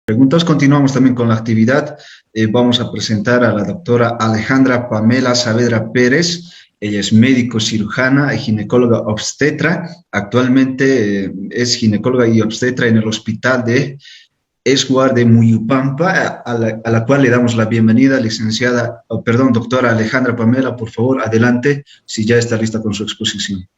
Preguntas, continuamos también con la actividad. Vamos a presentar a la doctora Alejandra Pamela Saavedra Pérez. Ella es médico cirujana y ginecóloga obstetra. Actualmente es ginecóloga y obstetra en el hospital de Esguar de Muyupampa, a la cual le damos la bienvenida, licenciada, perdón, doctora Alejandra Pamela, por favor, adelante, si ya está lista con su exposición.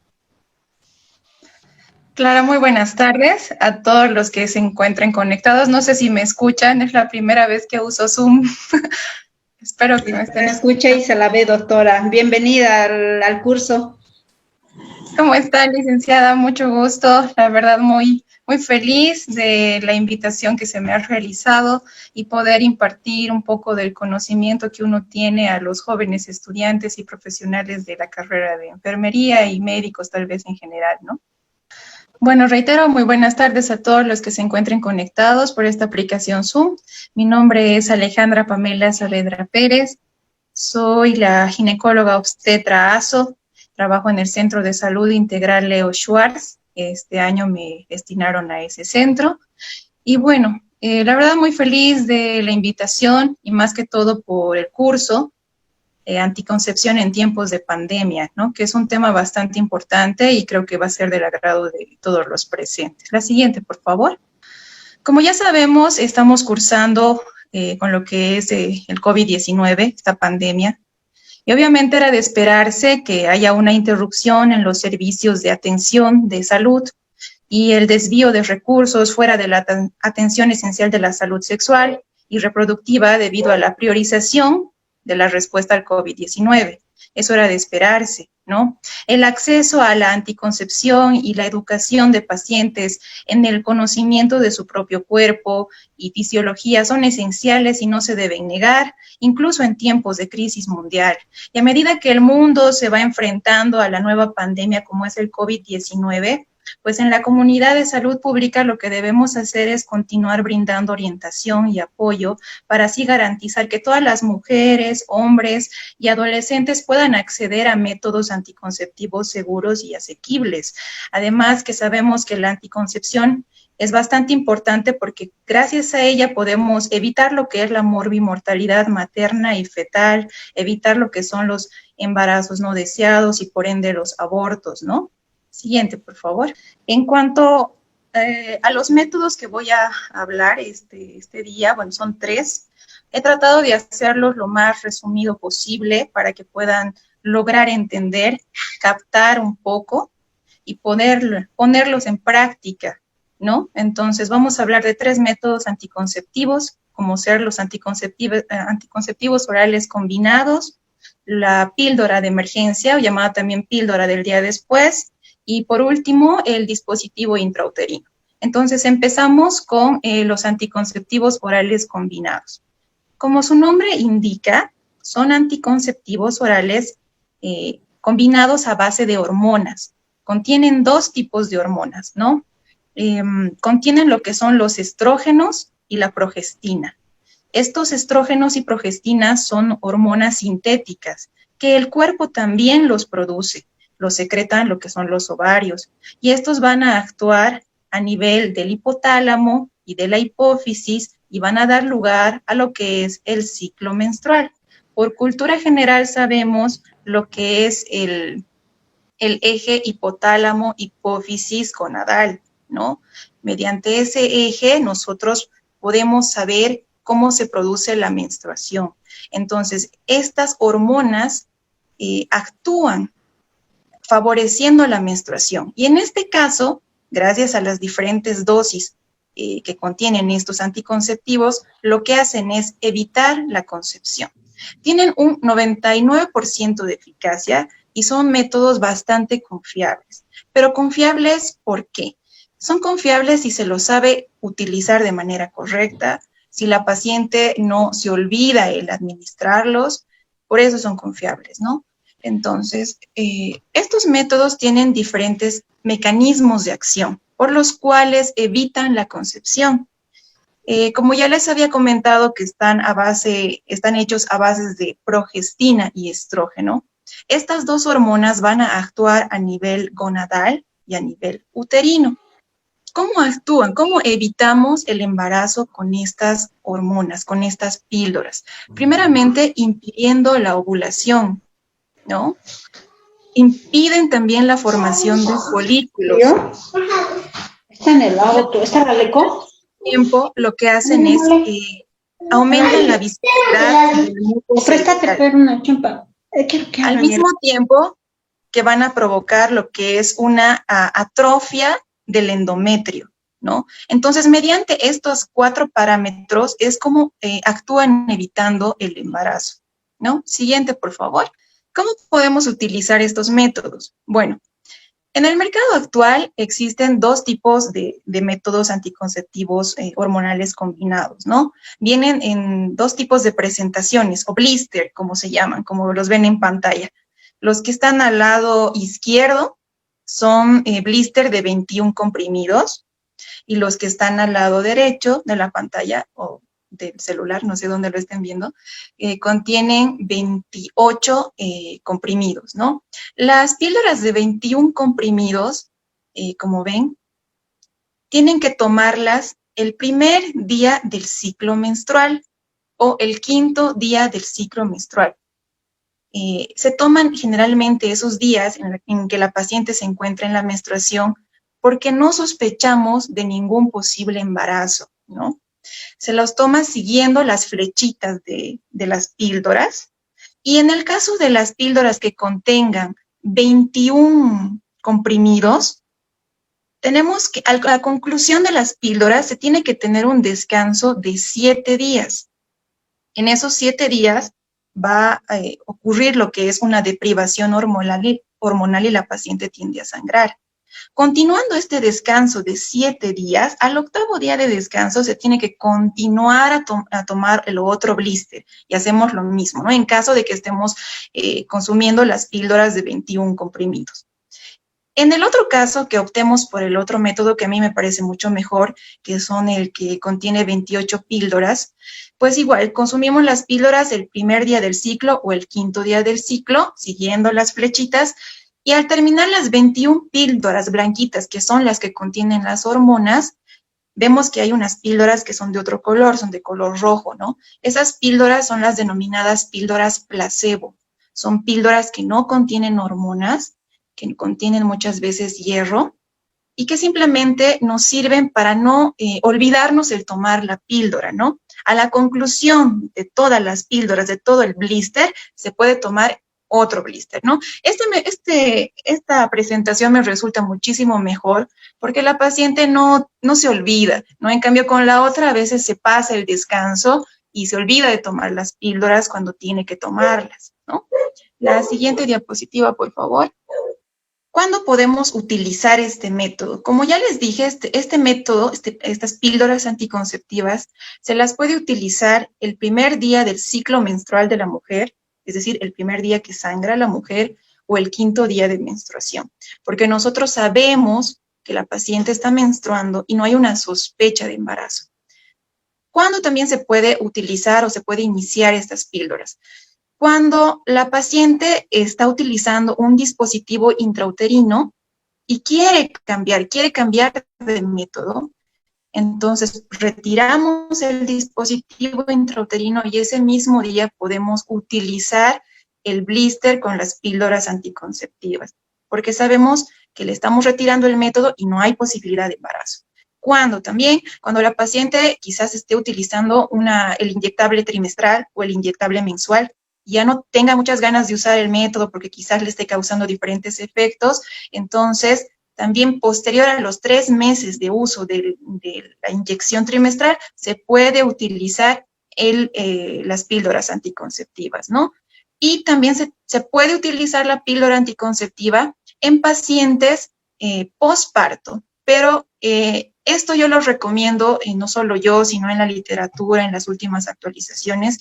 Claro, muy buenas tardes a todos los que se encuentren conectados. No sé si me escuchan, es la primera vez que uso Zoom. Espero que me estén escuchando. Escucha y se la ve, doctora. Bienvenida al curso. ¿Cómo está, licenciada? Mucho gusto. La verdad, muy feliz de la invitación que se me ha realizado y poder impartir un poco del conocimiento que uno tiene a los jóvenes estudiantes y profesionales de la carrera de enfermería y médicos tal vez en general, ¿no? Bueno, reitero, muy buenas tardes a todos los que se encuentren conectados por esta aplicación Zoom. Mi nombre es Alejandra Pamela Saavedra Pérez. Soy la ginecóloga obstetra ASO. Trabajo en el Centro de Salud Integral Leo Schwartz. Este año me destinaron a ese centro. Y bueno, la verdad muy feliz de la invitación y más que todo por el curso. Anticoncepción en tiempos de pandemia, ¿no? Que es un tema bastante importante y creo que va a ser del agrado de todos los presentes. La siguiente, por favor. Como ya sabemos, estamos cursando con lo que es el COVID-19, esta pandemia, y obviamente era de esperarse que haya una interrupción en los servicios de atención de salud y el desvío de recursos fuera de la atención esencial de la salud sexual y reproductiva debido a la priorización de la respuesta al COVID-19. Eso era de esperarse, ¿no? El acceso a la anticoncepción y la educación de pacientes en el conocimiento de su propio cuerpo y fisiología son esenciales y no se deben negar, incluso en tiempos de crisis mundial. Y a medida que el mundo se va enfrentando a la nueva pandemia como es el COVID-19, pues en la comunidad de salud pública lo que debemos hacer es continuar brindando orientación y apoyo para así garantizar que todas las mujeres, hombres y adolescentes puedan acceder a métodos anticonceptivos seguros y asequibles. Además que sabemos que la anticoncepción es bastante importante porque gracias a ella podemos evitar lo que es la morbimortalidad materna y fetal, evitar lo que son los embarazos no deseados y por ende los abortos, ¿no? Siguiente, por favor. En cuanto a los métodos que voy a hablar este día, bueno, son 3. He tratado de hacerlos lo más resumido posible para que puedan lograr entender, captar un poco y ponerlos en práctica, ¿no? Entonces, vamos a hablar de 3 métodos anticonceptivos, como ser los anticonceptivos orales combinados, la píldora de emergencia, o llamada también píldora del día después, y por último, el dispositivo intrauterino. Entonces, empezamos con los anticonceptivos orales combinados. Como su nombre indica, son anticonceptivos orales combinados a base de hormonas. Contienen 2 tipos de hormonas, ¿no? Contienen lo que son los estrógenos y la progestina. Estos estrógenos y progestinas son hormonas sintéticas que el cuerpo también los produce. Los secretan lo que son los ovarios, y estos van a actuar a nivel del hipotálamo y de la hipófisis y van a dar lugar a lo que es el ciclo menstrual. Por cultura general sabemos lo que es el eje hipotálamo-hipófisis-gonadal, ¿no? Mediante ese eje nosotros podemos saber cómo se produce la menstruación. Entonces, estas hormonas actúan favoreciendo la menstruación. Y en este caso, gracias a las diferentes dosis que contienen estos anticonceptivos, lo que hacen es evitar la concepción. Tienen un 99% de eficacia y son métodos bastante confiables. Pero confiables, ¿por qué? Son confiables si se los sabe utilizar de manera correcta, si la paciente no se olvida el administrarlos, por eso son confiables, ¿no? Entonces, estos métodos tienen diferentes mecanismos de acción, por los cuales evitan la concepción. Como ya les había comentado que están hechos a bases de progestina y estrógeno, estas 2 hormonas van a actuar a nivel gonadal y a nivel uterino. ¿Cómo actúan? ¿Cómo evitamos el embarazo con estas hormonas, con estas píldoras? Primeramente, impidiendo la ovulación, ¿no? Impiden también la formación de folículos. ¿Yo? ¿Está en el auto? ¿Está Aleco? Tiempo, lo que hacen es aumentan la visibilidad del muco Préstate cervical. per una chumpa. Quiero que Al haga mismo tiempo que van a provocar lo que es una atrofia del endometrio, ¿no? Entonces, mediante estos 4 parámetros es como actúan evitando el embarazo, ¿no? Siguiente, por favor. ¿Cómo podemos utilizar estos métodos? Bueno, en el mercado actual existen 2 tipos de métodos anticonceptivos hormonales combinados, ¿no? Vienen en 2 tipos de presentaciones, o blister, como se llaman, como los ven en pantalla. Los que están al lado izquierdo son blister de 21 comprimidos, y los que están al lado derecho de la pantalla o del celular, no sé dónde lo estén viendo, contienen 28 comprimidos, ¿no? Las píldoras de 21 comprimidos, como ven, tienen que tomarlas el primer día del ciclo menstrual o el 5.º día del ciclo menstrual. Se toman generalmente esos días en que la paciente se encuentra en la menstruación porque no sospechamos de ningún posible embarazo, ¿no? Se los toma siguiendo las flechitas de las píldoras, y en el caso de las píldoras que contengan 21 comprimidos, tenemos que, a la conclusión de las píldoras, se tiene que tener un descanso de 7 días. En esos 7 días va a ocurrir lo que es una deprivación hormonal y la paciente tiende a sangrar. Continuando este descanso de 7 días, al 8.º día de descanso se tiene que continuar a tomar el otro blister, y hacemos lo mismo, ¿no? En caso de que estemos consumiendo las píldoras de 21 comprimidos. En el otro caso, que optemos por el otro método que a mí me parece mucho mejor, que son el que contiene 28 píldoras, pues igual, consumimos las píldoras el primer día del ciclo o el 5.º día del ciclo, siguiendo las flechitas, y al terminar las 21 píldoras blanquitas, que son las que contienen las hormonas, vemos que hay unas píldoras que son de otro color, son de color rojo, ¿no? Esas píldoras son las denominadas píldoras placebo. Son píldoras que no contienen hormonas, que contienen muchas veces hierro, y que simplemente nos sirven para no olvidarnos el tomar la píldora, ¿no? A la conclusión de todas las píldoras, de todo el blister, se puede tomar otro blister, ¿no? Esta presentación me resulta muchísimo mejor porque la paciente no se olvida, ¿no? En cambio, con la otra a veces se pasa el descanso y se olvida de tomar las píldoras cuando tiene que tomarlas, ¿no? La siguiente diapositiva, por favor. ¿Cuándo podemos utilizar este método? Como ya les dije, este método, estas píldoras anticonceptivas, se las puede utilizar el primer día del ciclo menstrual de la mujer, es decir, el primer día que sangra la mujer, o el 5.º día de menstruación, porque nosotros sabemos que la paciente está menstruando y no hay una sospecha de embarazo. ¿Cuándo también se puede utilizar o se puede iniciar estas píldoras? Cuando la paciente está utilizando un dispositivo intrauterino y quiere cambiar de método, entonces retiramos el dispositivo intrauterino y ese mismo día podemos utilizar el blister con las píldoras anticonceptivas, porque sabemos que le estamos retirando el método y no hay posibilidad de embarazo. Cuando la paciente quizás esté utilizando el inyectable trimestral o el inyectable mensual, ya no tenga muchas ganas de usar el método porque quizás le esté causando diferentes efectos, entonces también posterior a los 3 meses de uso de la inyección trimestral, se puede utilizar las píldoras anticonceptivas, ¿no? Y también se puede utilizar la píldora anticonceptiva en pacientes postparto, pero esto yo lo recomiendo, no solo yo, sino en la literatura, en las últimas actualizaciones,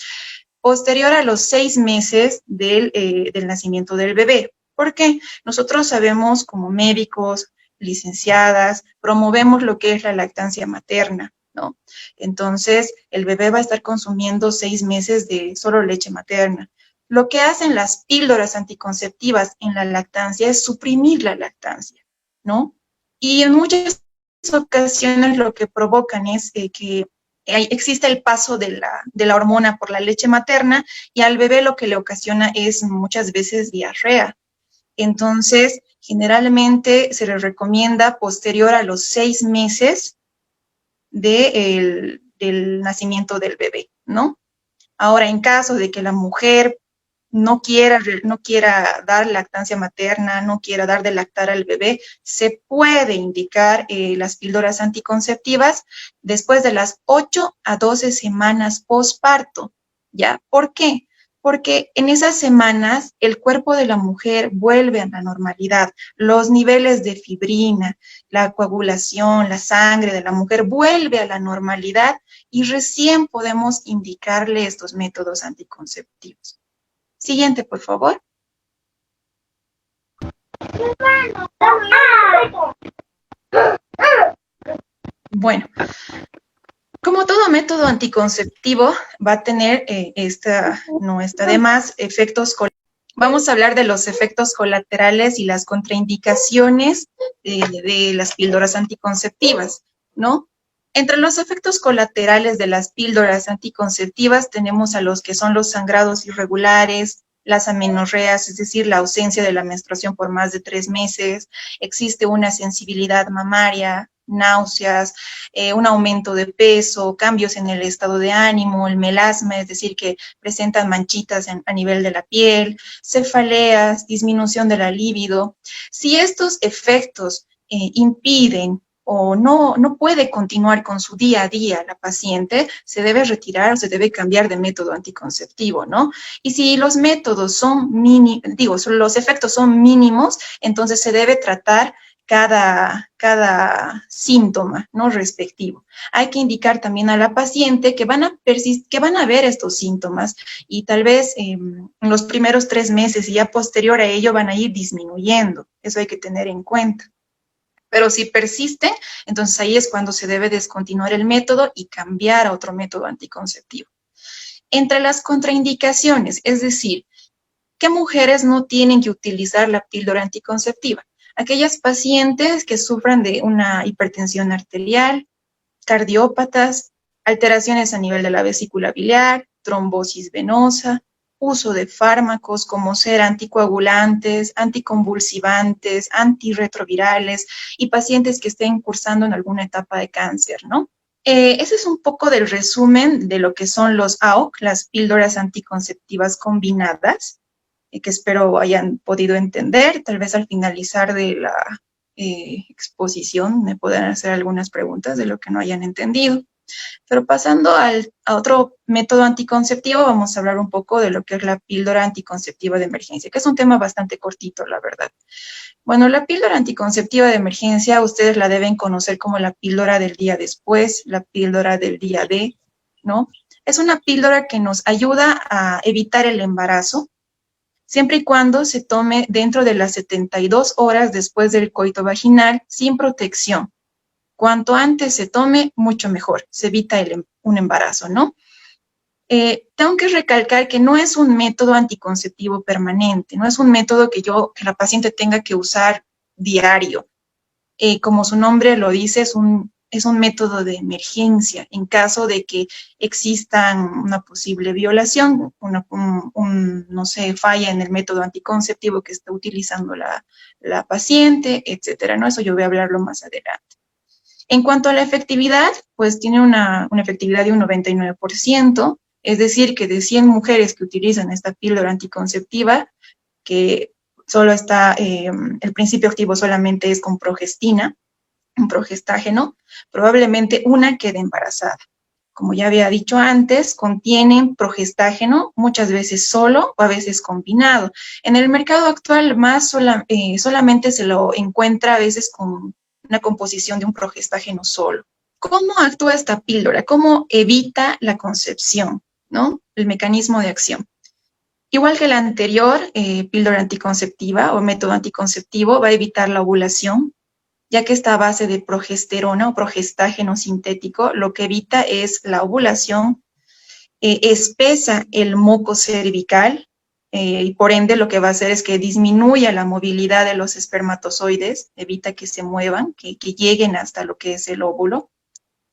posterior a los 6 meses del nacimiento del bebé. ¿Por qué? Nosotros sabemos como médicos, licenciadas, promovemos lo que es la lactancia materna, ¿no? Entonces, el bebé va a estar consumiendo 6 meses de solo leche materna. Lo que hacen las píldoras anticonceptivas en la lactancia es suprimir la lactancia, ¿no? Y en muchas ocasiones lo que provocan es que existe el paso de la hormona por la leche materna y al bebé lo que le ocasiona es muchas veces diarrea. Entonces, generalmente se le recomienda posterior a los 6 meses del nacimiento del bebé, ¿no? Ahora, en caso de que la mujer no quiera dar lactancia materna, no quiera dar de lactar al bebé, se puede indicar las píldoras anticonceptivas después de las 8 a 12 semanas posparto, ¿ya? ¿Por qué? Porque en esas semanas el cuerpo de la mujer vuelve a la normalidad, los niveles de fibrina, la coagulación, la sangre de la mujer vuelve a la normalidad y recién podemos indicarle estos métodos anticonceptivos. Siguiente, por favor. Bueno, como todo método anticonceptivo va a tener no está de más, efectos colaterales. Vamos a hablar de los efectos colaterales y las contraindicaciones de las píldoras anticonceptivas, ¿no? Entre los efectos colaterales de las píldoras anticonceptivas tenemos a los que son los sangrados irregulares, las amenorreas, es decir, la ausencia de la menstruación por más de 3 meses, existe una sensibilidad mamaria, náuseas, un aumento de peso, cambios en el estado de ánimo, el melasma, es decir, que presentan manchitas a nivel de la piel, cefaleas, disminución de la libido. Si estos efectos impiden o no puede continuar con su día a día la paciente, se debe retirar o se debe cambiar de método anticonceptivo, ¿no? Y si los métodos son los efectos son mínimos, entonces se debe tratar cada síntoma, ¿no? Respectivo. Hay que indicar también a la paciente que van a ver estos síntomas y tal vez en los primeros 3 meses y ya posterior a ello van a ir disminuyendo. Eso hay que tener en cuenta. Pero si persiste, entonces ahí es cuando se debe descontinuar el método y cambiar a otro método anticonceptivo. Entre las contraindicaciones, es decir, ¿qué mujeres no tienen que utilizar la píldora anticonceptiva? Aquellas pacientes que sufran de una hipertensión arterial, cardiópatas, alteraciones a nivel de la vesícula biliar, trombosis venosa, uso de fármacos como ser anticoagulantes, anticonvulsivantes, antirretrovirales y pacientes que estén cursando en alguna etapa de cáncer, ¿no? Ese es un poco del resumen de lo que son los AOC, las píldoras anticonceptivas combinadas, que espero hayan podido entender. Tal vez al finalizar de la exposición me puedan hacer algunas preguntas de lo que no hayan entendido. Pero pasando a otro método anticonceptivo, vamos a hablar un poco de lo que es la píldora anticonceptiva de emergencia, que es un tema bastante cortito, la verdad. Bueno, la píldora anticonceptiva de emergencia, ustedes la deben conocer como la píldora del día después, la píldora del día D, ¿no? Es una píldora que nos ayuda a evitar el embarazo, siempre y cuando se tome dentro de las 72 horas después del coito vaginal sin protección. Cuanto antes se tome, mucho mejor, se evita un embarazo, ¿no? Tengo que recalcar que no es un método anticonceptivo permanente, no es un método que la paciente tenga que usar diario. Como su nombre lo dice, es un método de emergencia en caso de que existan una posible violación, no sé, falla en el método anticonceptivo que está utilizando la paciente, etcétera, ¿no? Eso yo voy a hablarlo más adelante. En cuanto a la efectividad, pues tiene una efectividad de un 99%, es decir, que de 100 mujeres que utilizan esta píldora anticonceptiva, que solo está, el principio activo solamente es con progestina, un progestágeno, probablemente una quede embarazada. Como ya había dicho antes, contienen progestágeno, muchas veces solo o a veces combinado. En el mercado actual solamente se lo encuentra a veces con una composición de un progestágeno solo. ¿Cómo actúa esta píldora? ¿Cómo evita la concepción, ¿no? El mecanismo de acción. Igual que la anterior píldora anticonceptiva o método anticonceptivo, va a evitar la ovulación, ya que está a base de progesterona o progestágeno sintético, lo que evita es la ovulación, espesa el moco cervical, y por ende lo que va a hacer es que disminuya la movilidad de los espermatozoides, evita que se muevan, que lleguen hasta lo que es el óvulo.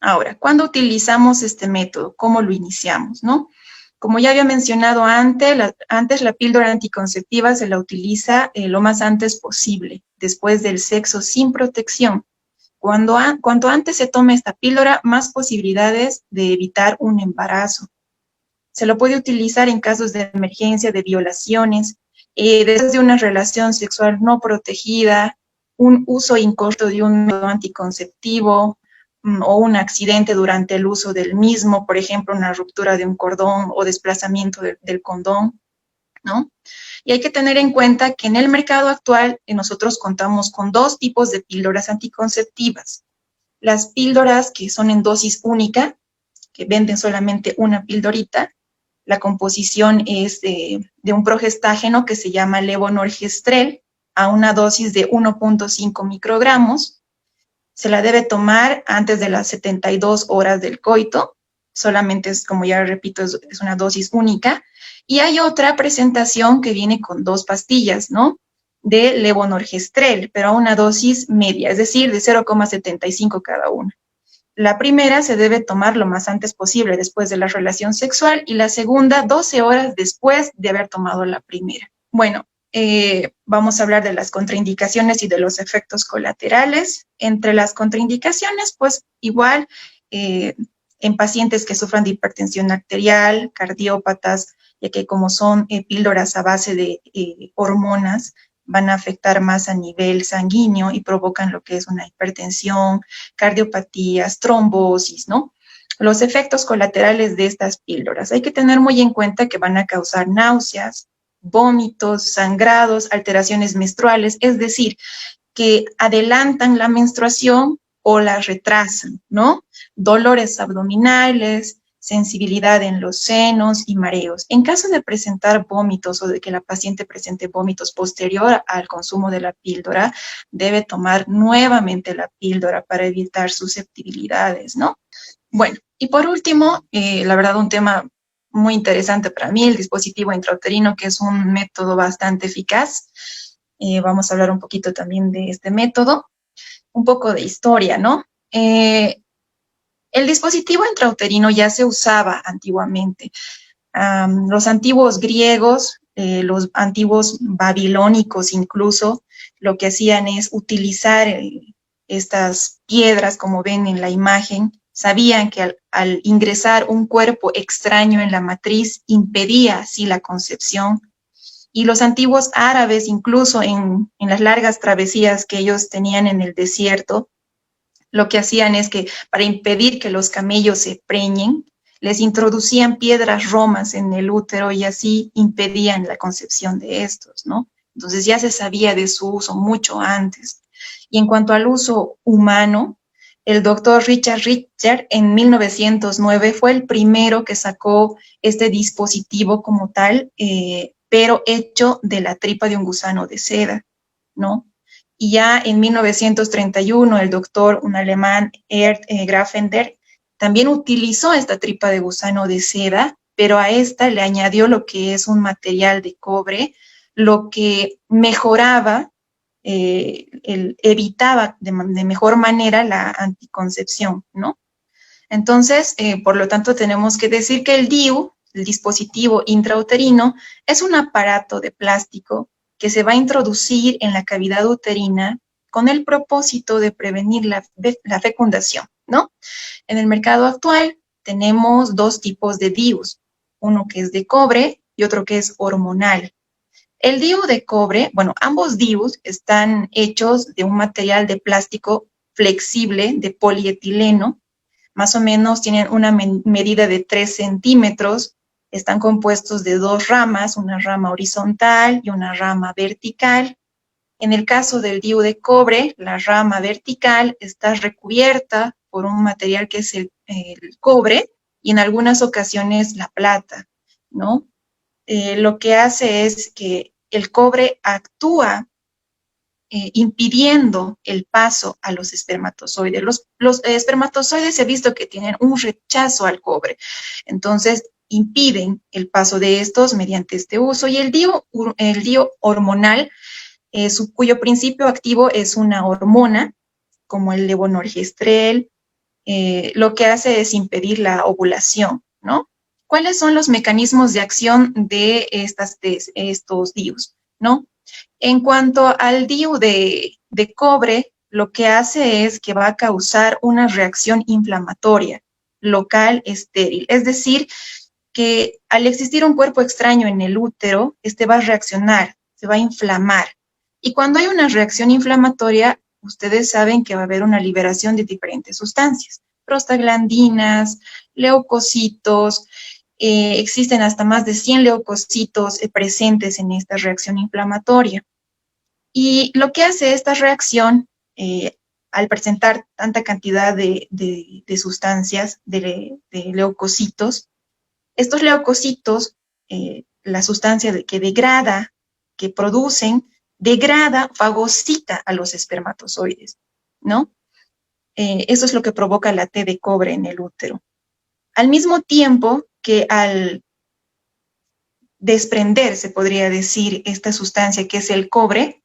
Ahora, ¿cuándo utilizamos este método? ¿Cómo lo iniciamos, no? Como ya había mencionado antes, la píldora anticonceptiva se la utiliza lo más antes posible, después del sexo sin protección. Cuanto antes se tome esta píldora, más posibilidades de evitar un embarazo. Se lo puede utilizar en casos de emergencia, de violaciones, desde una relación sexual no protegida, un uso incorrecto de un método anticonceptivo, o un accidente durante el uso del mismo, por ejemplo, una ruptura de un cordón o desplazamiento del condón, ¿no? Y hay que tener en cuenta que en el mercado actual nosotros contamos con dos tipos de píldoras anticonceptivas. Las píldoras que son en dosis única, que venden solamente una píldorita. La composición es de un progestágeno que se llama levonorgestrel a una dosis de 1.5 microgramos. Se la debe tomar antes de las 72 horas del coito. Solamente es, como ya repito, es una dosis única. Y hay otra presentación que viene con 2 pastillas, ¿no? De levonorgestrel, pero a una dosis media, es decir, de 0,75 cada una. La primera se debe tomar lo más antes posible después de la relación sexual y la segunda 12 horas después de haber tomado la primera. Bueno, vamos a hablar de las contraindicaciones y de los efectos colaterales. Entre las contraindicaciones, pues igual en pacientes que sufran de hipertensión arterial, cardiópatas, ya que como son píldoras a base de hormonas, van a afectar más a nivel sanguíneo y provocan lo que es una hipertensión, cardiopatías, trombosis, ¿no? Los efectos colaterales de estas píldoras. Hay que tener muy en cuenta que van a causar náuseas, vómitos, sangrados, alteraciones menstruales, es decir, que adelantan la menstruación o la retrasan, ¿no? Dolores abdominales, sensibilidad en los senos y mareos. En caso de presentar vómitos o de que la paciente presente vómitos posterior al consumo de la píldora, debe tomar nuevamente la píldora para evitar susceptibilidades, ¿no? Bueno, y por último, la verdad, un tema muy interesante para mí, el dispositivo intrauterino, que es un método bastante eficaz. Vamos a hablar un poquito también de este método, un poco de historia, ¿no? El dispositivo intrauterino ya se usaba antiguamente. Los antiguos griegos, los antiguos babilónicos incluso, lo que hacían es utilizar estas piedras, como ven en la imagen. Sabían que al ingresar un cuerpo extraño en la matriz impedía así la concepción. Y los antiguos árabes, incluso en las largas travesías que ellos tenían en el desierto, lo que hacían es que para impedir que los camellos se preñen, les introducían piedras romas en el útero y así impedían la concepción de estos, ¿no? Entonces ya se sabía de su uso mucho antes. Y en cuanto al uso humano, el doctor Richard Richter en 1909 fue el primero que sacó este dispositivo como tal, pero hecho de la tripa de un gusano de seda, ¿no? Y ya en 1931 el doctor, un alemán, Erd Grafender, también utilizó esta tripa de gusano de seda, pero a esta le añadió lo que un material de cobre, lo que mejoraba, evitaba de mejor manera la anticoncepción, ¿no? Entonces, por lo tanto, tenemos que decir que el DIU, el dispositivo intrauterino, es un aparato de plástico que se va a introducir en la cavidad uterina con el propósito de prevenir la fecundación, ¿no? En el mercado actual tenemos 2 tipos de DIUs, uno que es de cobre y otro que es hormonal. El DIU de cobre, bueno, ambos DIUs están hechos de un material de plástico flexible de polietileno, más o menos tienen una medida de 3 centímetros, están compuestos de 2 ramas, una rama horizontal y una rama vertical. En el caso del DIU de cobre, la rama vertical está recubierta por un material que es el cobre y en algunas ocasiones la plata, ¿no? Lo que hace es que el cobre actúa impidiendo el paso a los espermatozoides. Los espermatozoides se ha visto que tienen un rechazo al cobre. Entonces, impiden el paso de estos mediante este uso. Y el DIU hormonal, cuyo principio activo es una hormona, como el levonorgestrel, lo que hace es impedir la ovulación, ¿no? ¿Cuáles son los mecanismos de acción de estos DIUs, ¿no? En cuanto al DIU de cobre, lo que hace es que va a causar una reacción inflamatoria local estéril, es decir, que al existir un cuerpo extraño en el útero, este va a reaccionar, se va a inflamar. Y cuando hay una reacción inflamatoria, ustedes saben que va a haber una liberación de diferentes sustancias, prostaglandinas, leucocitos, existen hasta más de 100 leucocitos presentes en esta reacción inflamatoria. Y lo que hace esta reacción, al presentar tanta cantidad de sustancias, de leucocitos, estos leucocitos, la sustancia que degrada, que producen, degrada, fagocita a los espermatozoides, ¿no? Eso es lo que provoca la T de cobre en el útero. Al mismo tiempo que al desprenderse, podría decir, esta sustancia que es el cobre,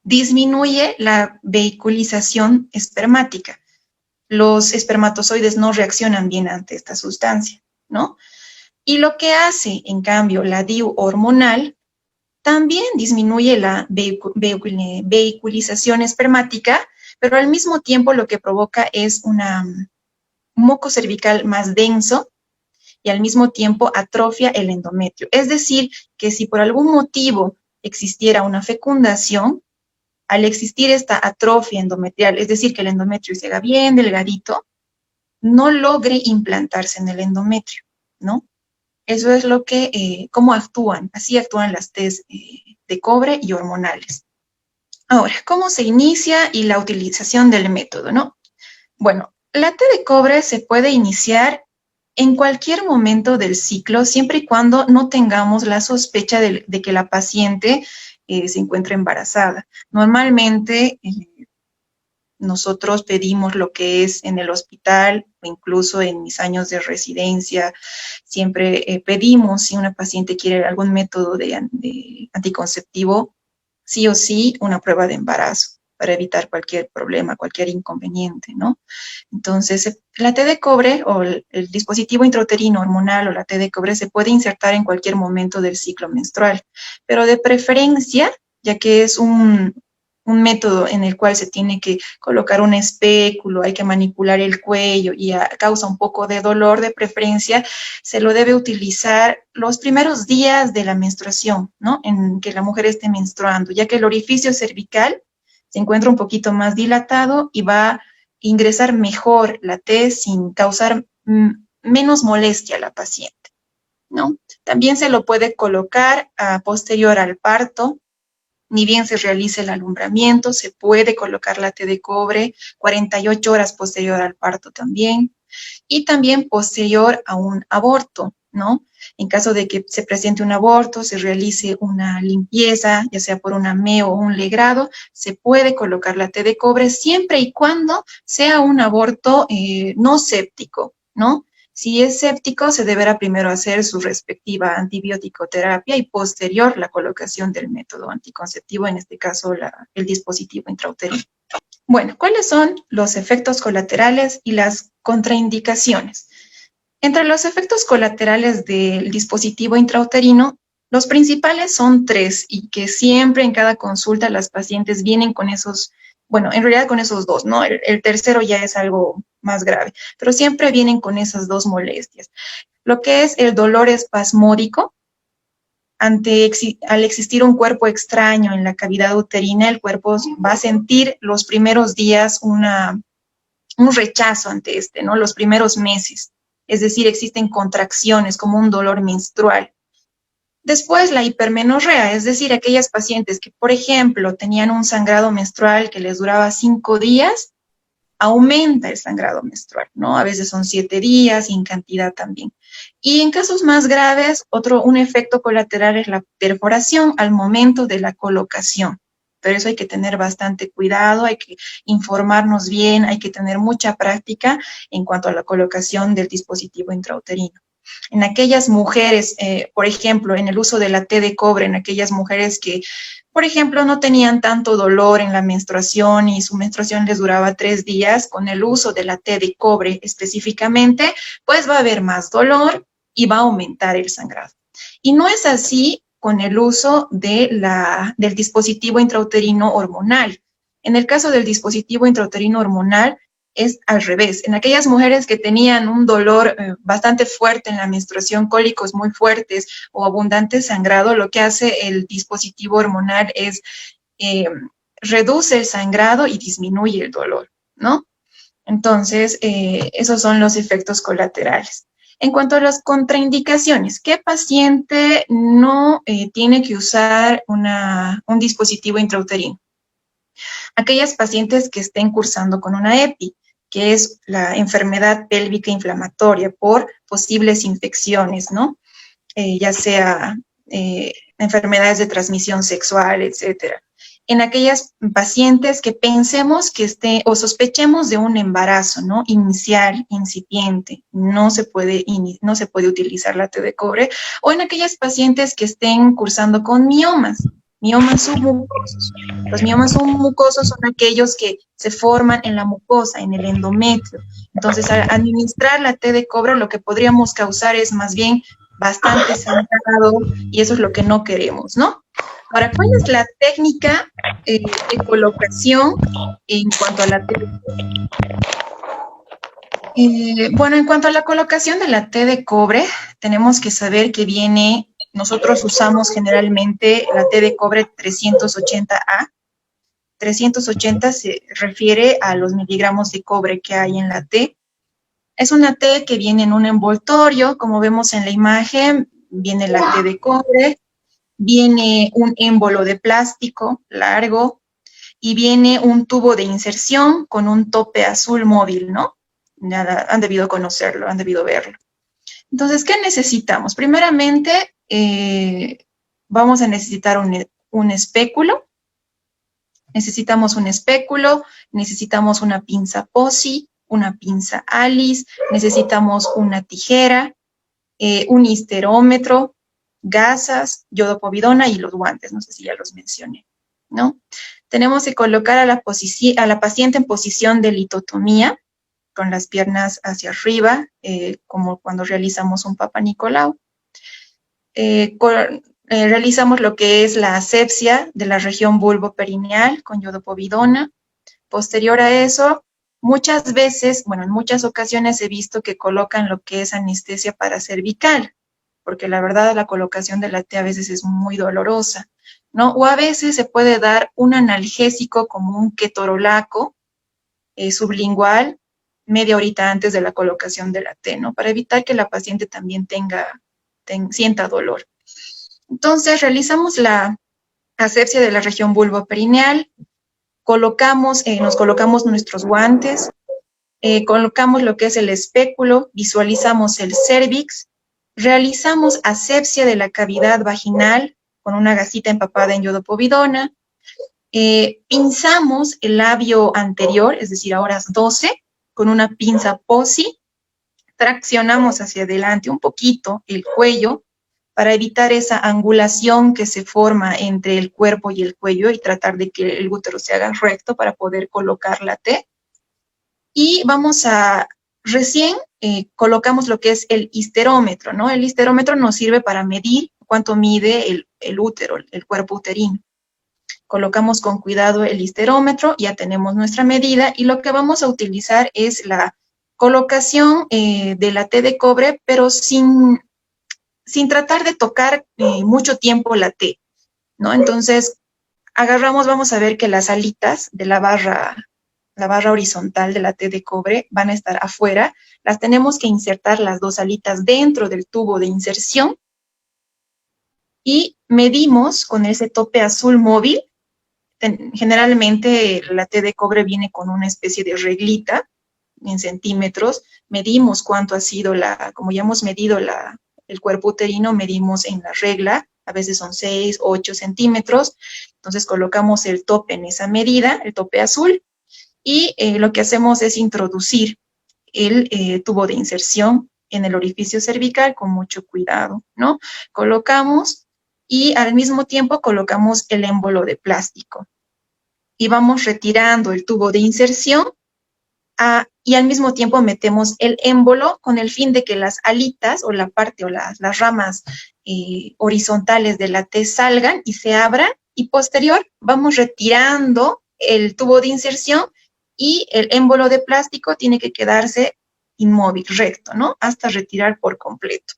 disminuye la vehiculización espermática. Los espermatozoides no reaccionan bien ante esta sustancia, ¿no? Y lo que hace, en cambio, la DIU hormonal también disminuye la vehiculización espermática, pero al mismo tiempo lo que provoca es un moco cervical más denso y al mismo tiempo atrofia el endometrio. Es decir, que si por algún motivo existiera una fecundación, al existir esta atrofia endometrial, es decir, que el endometrio se haga bien delgadito, no logre implantarse en el endometrio, ¿no? Eso es lo que, cómo actúan, así actúan las Ts de cobre y hormonales. Ahora, ¿cómo se inicia y la utilización del método, no? Bueno, la T de cobre se puede iniciar en cualquier momento del ciclo, siempre y cuando no tengamos la sospecha de que la paciente se encuentra embarazada. Normalmente, nosotros pedimos lo que es en el hospital, o incluso en mis años de residencia, siempre pedimos si una paciente quiere algún método de anticonceptivo, sí o sí una prueba de embarazo para evitar cualquier problema, cualquier inconveniente, ¿no? Entonces, la T de cobre o el dispositivo intrauterino hormonal o la T de cobre se puede insertar en cualquier momento del ciclo menstrual, pero de preferencia, ya que es un método en el cual se tiene que colocar un espéculo, hay que manipular el cuello y causa un poco de dolor, de preferencia, se lo debe utilizar los primeros días de la menstruación, ¿no? En que la mujer esté menstruando, ya que el orificio cervical se encuentra un poquito más dilatado y va a ingresar mejor la T sin causar menos molestia a la paciente, ¿no? También se lo puede colocar posterior al parto. Ni bien se realice el alumbramiento, se puede colocar la T de cobre 48 horas posterior al parto también, y también posterior a un aborto, ¿no? En caso de que se presente un aborto, se realice una limpieza, ya sea por una MEO o un legrado, se puede colocar la T de cobre siempre y cuando sea un aborto no séptico, ¿no? Si es séptico, se deberá primero hacer su respectiva antibiótico-terapia y posterior la colocación del método anticonceptivo, en este caso el dispositivo intrauterino. Bueno, ¿cuáles son los efectos colaterales y las contraindicaciones? Entre los efectos colaterales del dispositivo intrauterino, los principales son 3 y que siempre en cada consulta las pacientes vienen con esos, bueno, en realidad con esos 2, ¿no? El tercero ya es algo más grave, pero siempre vienen con esas 2 molestias. Lo que es el dolor espasmódico, al existir un cuerpo extraño en la cavidad uterina, el cuerpo va a sentir los primeros días un rechazo ante ¿no? Los primeros meses. Es decir, existen contracciones como un dolor menstrual. Después, la hipermenorrea, es decir, aquellas pacientes que, por ejemplo, tenían un sangrado menstrual que les duraba 5 días, aumenta el sangrado menstrual, ¿no? A veces son 7 días y en cantidad también. Y en casos más graves, un efecto colateral es la perforación al momento de la colocación. Pero eso hay que tener bastante cuidado, hay que informarnos bien, hay que tener mucha práctica en cuanto a la colocación del dispositivo intrauterino. En aquellas mujeres, por ejemplo, en el uso de la T de cobre, en aquellas mujeres que, por ejemplo, no tenían tanto dolor en la menstruación y su menstruación les duraba 3 días, con el uso de la T de cobre específicamente, pues va a haber más dolor y va a aumentar el sangrado. Y no es así con el uso del dispositivo intrauterino hormonal. En el caso del dispositivo intrauterino hormonal, es al revés. En aquellas mujeres que tenían un dolor bastante fuerte en la menstruación, cólicos muy fuertes o abundante sangrado, lo que hace el dispositivo hormonal es reduce el sangrado y disminuye el dolor, ¿no? Entonces, esos son los efectos colaterales. En cuanto a las contraindicaciones, ¿qué paciente no tiene que usar un dispositivo intrauterino? Aquellas pacientes que estén cursando con una EPI, que es la enfermedad pélvica inflamatoria por posibles infecciones, ¿no? Ya sea enfermedades de transmisión sexual, etcétera. En aquellas pacientes que pensemos que o sospechemos de un embarazo, ¿no? Inicial, incipiente, no se puede utilizar la T de cobre, o en aquellas pacientes que estén cursando con miomas submucosos. Los miomas submucosos son aquellos que se forman en la mucosa, en el endometrio. Entonces, al administrar la T de cobre, lo que podríamos causar es más bien bastante sangrado, y eso es lo que no queremos, ¿no? Ahora, ¿cuál es la técnica de colocación en cuanto a la T de cobre? Bueno, en cuanto a la colocación de la T de cobre, tenemos que saber que nosotros usamos generalmente la T de cobre 380A. 380 se refiere a los miligramos de cobre que hay en la T. Es una T que viene en un envoltorio, como vemos en la imagen, viene la T de cobre, viene un émbolo de plástico largo y viene un tubo de inserción con un tope azul móvil, ¿no? Ya han debido conocerlo, han debido verlo. Entonces, ¿qué necesitamos? Primeramente, vamos a necesitar un espéculo. Necesitamos un espéculo, necesitamos una pinza POSI, una pinza ALICE, necesitamos una tijera, un histerómetro, gasas, yodopovidona y los guantes, no sé si ya los mencioné, ¿no? Tenemos que colocar a la paciente en posición de litotomía, con las piernas hacia arriba, como cuando realizamos un Papa Nicolau. Realizamos lo que es la asepsia de la región vulvoperineal con yodopovidona. Posterior a eso, muchas veces, bueno, en muchas ocasiones he visto que colocan lo que es anestesia paracervical, porque la verdad la colocación de la T a veces es muy dolorosa, ¿no? O a veces se puede dar un analgésico como un ketorolaco sublingual media horita antes de la colocación de la T, ¿no? Para evitar que la paciente también sienta dolor. Entonces, realizamos la asepsia de la región vulvoperineal, nos colocamos nuestros guantes, colocamos lo que es el espéculo, visualizamos el cérvix, realizamos asepsia de la cavidad vaginal con una gasita empapada en yodopovidona, pinzamos el labio anterior, es decir, a horas 12, con una pinza POSI, traccionamos hacia adelante un poquito el cuello, para evitar esa angulación que se forma entre el cuerpo y el cuello y tratar de que el útero se haga recto para poder colocar la T. Y recién colocamos lo que es el histerómetro, ¿no? El histerómetro nos sirve para medir cuánto mide el útero, el cuerpo uterino. Colocamos con cuidado el histerómetro, ya tenemos nuestra medida y lo que vamos a utilizar es la colocación de la T de cobre, pero sin tratar de tocar mucho tiempo la T, ¿no? Entonces, vamos a ver que las alitas de la barra horizontal de la T de cobre van a estar afuera. Las tenemos que insertar las dos alitas dentro del tubo de inserción y medimos con ese tope azul móvil. Generalmente la T de cobre viene con una especie de reglita en centímetros. Medimos cuánto ha sido como ya hemos medido el cuerpo uterino, medimos en la regla, a veces son 6, 8 centímetros, entonces colocamos el tope en esa medida, el tope azul, y lo que hacemos es introducir el tubo de inserción en el orificio cervical con mucho cuidado, ¿no? Colocamos y al mismo tiempo colocamos el émbolo de plástico. Y vamos retirando el tubo de inserción y al mismo tiempo metemos el émbolo con el fin de que las alitas o la parte o las ramas horizontales de la T salgan y se abran, y posterior vamos retirando el tubo de inserción y el émbolo de plástico tiene que quedarse inmóvil, recto, ¿no? Hasta retirar por completo.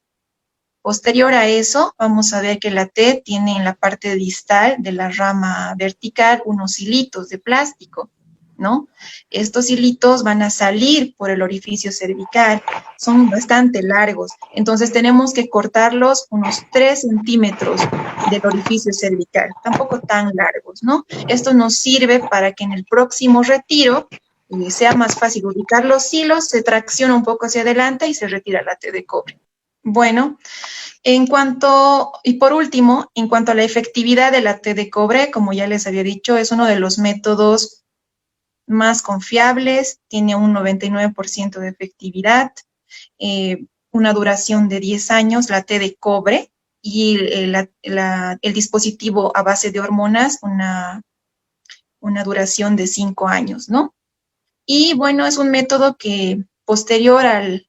Posterior a eso, vamos a ver que la T tiene en la parte distal de la rama vertical unos hilitos de plástico, ¿no? Estos hilitos van a salir por el orificio cervical, son bastante largos, entonces tenemos que cortarlos unos 3 centímetros del orificio cervical, tampoco tan largos, ¿no? Esto nos sirve para que en el próximo retiro sea más fácil ubicar los hilos, se tracciona un poco hacia adelante y se retira la T de cobre. Bueno, y por último, en cuanto a la efectividad de la T de cobre, como ya les había dicho, es uno de los métodos más confiables, tiene un 99% de efectividad, una duración de 10 años, la T de cobre, y el dispositivo a base de hormonas, una duración de 5 años, ¿no? Y bueno, es un método que posterior al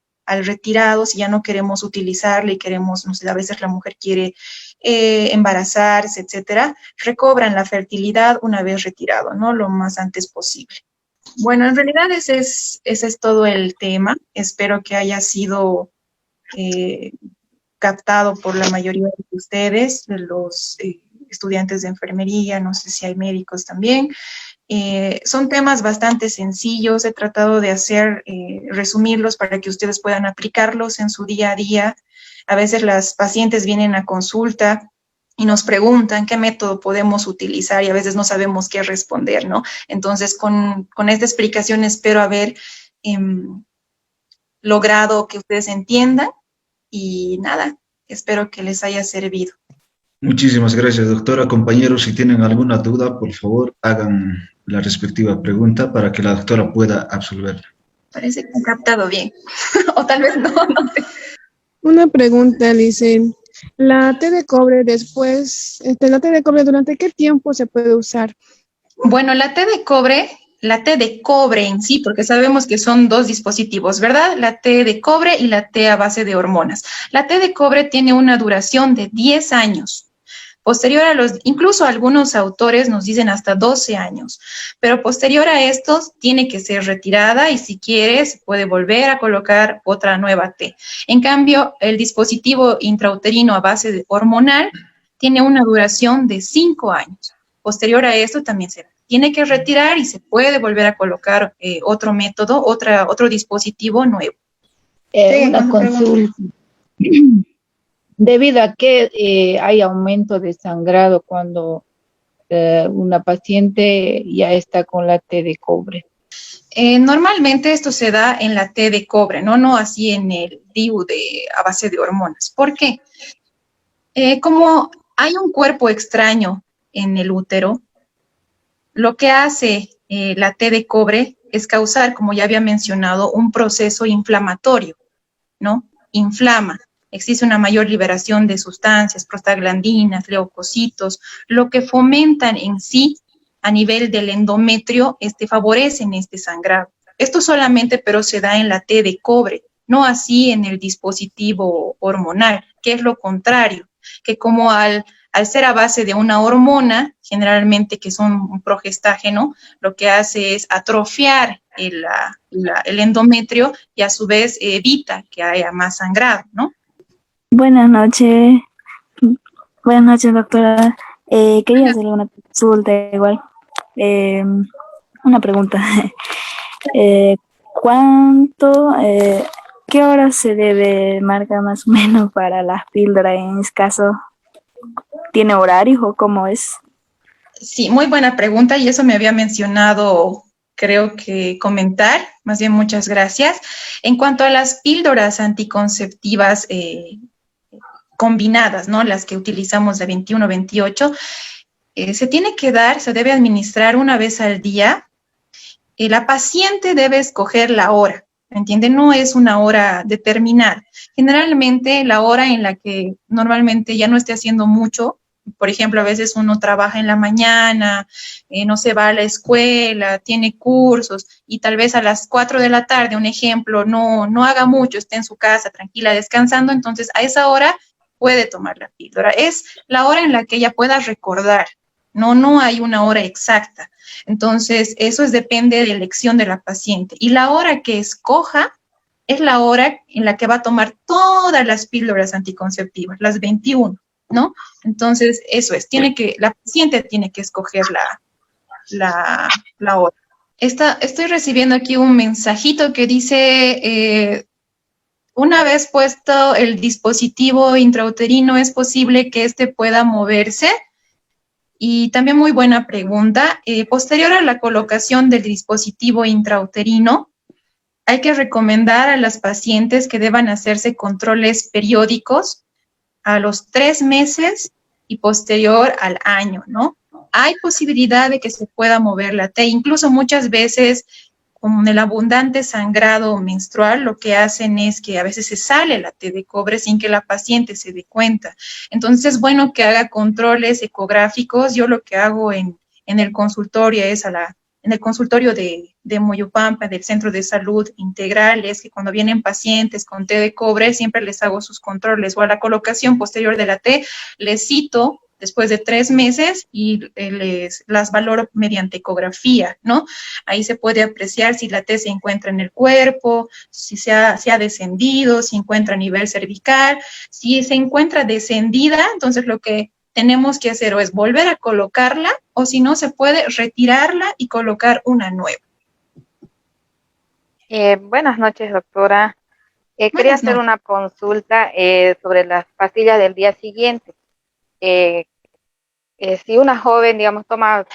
retirado, si ya no queremos utilizarlo y queremos, no sé, a veces la mujer quiere embarazarse, etcétera, recobran la fertilidad una vez retirado, ¿no? Lo más antes posible. Bueno, en realidad ese es todo el tema. Espero que haya sido captado por la mayoría de ustedes, de los estudiantes de enfermería, no sé si hay médicos también. Son temas bastante sencillos, he tratado de resumirlos para que ustedes puedan aplicarlos en su día a día. A veces las pacientes vienen a consulta y nos preguntan qué método podemos utilizar y a veces no sabemos qué responder, ¿no? Entonces, con esta explicación espero haber logrado que ustedes entiendan y nada, espero que les haya servido. Muchísimas gracias, doctora. Compañeros, si tienen alguna duda, por favor, hagan la respectiva pregunta para que la doctora pueda absolverla. Parece que han captado bien, o tal vez no sé. Una pregunta, dice, la T de cobre después, la T de cobre, ¿durante qué tiempo se puede usar? Bueno, la T de cobre en sí, porque sabemos que son dos dispositivos, ¿verdad? La T de cobre y la T a base de hormonas. La T de cobre tiene una duración de 10 años. Posterior incluso algunos autores nos dicen hasta 12 años, pero posterior a estos tiene que ser retirada y si quiere se puede volver a colocar otra nueva T. En cambio, el dispositivo intrauterino a base de hormonal tiene una duración de 5 años. Posterior a esto también se tiene que retirar y se puede volver a colocar otro método, otro dispositivo nuevo. Una consulta. Debido a que hay aumento de sangrado cuando una paciente ya está con la T de cobre. Normalmente esto se da en la T de cobre, no así en el DIU a base de hormonas. ¿Por qué? Como hay un cuerpo extraño en el útero, lo que hace la T de cobre es causar, como ya había mencionado, un proceso inflamatorio, ¿no? Inflama. Existe una mayor liberación de sustancias, prostaglandinas, leucocitos, lo que fomentan en sí a nivel del endometrio, favorecen este sangrado. Esto solamente, pero se da en la T de cobre, no así en el dispositivo hormonal, que es lo contrario, que como al ser a base de una hormona, generalmente que son un progestágeno, lo que hace es atrofiar el endometrio y a su vez evita que haya más sangrado, ¿no? Buenas noches, doctora. Quería hacerle una consulta igual. Una pregunta. ¿Qué hora se debe marcar más o menos para las píldoras en ese caso? ¿Tiene horarios o cómo es? Sí, muy buena pregunta y eso me había mencionado, creo que comentar, más bien muchas gracias. En cuanto a las píldoras anticonceptivas combinadas, ¿no? Las que utilizamos de 21-28, se debe administrar una vez al día. La paciente debe escoger la hora, ¿me entiende? No es una hora determinada. Generalmente la hora en la que normalmente ya no esté haciendo mucho, por ejemplo, a veces uno trabaja en la mañana, no se va a la escuela, tiene cursos y tal vez a las 4 de la tarde, un ejemplo, no haga mucho, esté en su casa tranquila descansando, entonces a esa hora puede tomar la píldora. Es la hora en la que ella pueda recordar, no hay una hora exacta. Entonces, eso depende de la elección de la paciente. Y la hora que escoja es la hora en la que va a tomar todas las píldoras anticonceptivas, las 21, ¿no? Entonces, eso es, la paciente tiene que escoger la hora. Estoy recibiendo aquí un mensajito que dice, una vez puesto el dispositivo intrauterino, ¿es posible que éste pueda moverse? Y también muy buena pregunta. Posterior a la colocación del dispositivo intrauterino, hay que recomendar a las pacientes que deban hacerse controles periódicos a los 3 meses y posterior al año, ¿no? Hay posibilidad de que se pueda mover la T, incluso muchas veces con el abundante sangrado menstrual, lo que hacen es que a veces se sale la T de cobre sin que la paciente se dé cuenta. Entonces es bueno que haga controles ecográficos. Yo lo que hago en el consultorio en el consultorio de Moyopampa, del Centro de Salud Integral, es que cuando vienen pacientes con T de cobre, siempre les hago sus controles, o a la colocación posterior de la T, les cito después de 3 meses y las valoro mediante ecografía, ¿no? Ahí se puede apreciar si la T se encuentra en el cuerpo, si se ha descendido, si encuentra a nivel cervical. Si se encuentra descendida, entonces lo que tenemos que hacer o es volver a colocarla, o si no, se puede retirarla y colocar una nueva. Buenas noches, doctora. Quería Buenas hacer noches. una consulta sobre las pastillas del día siguiente. Si una joven, digamos, toma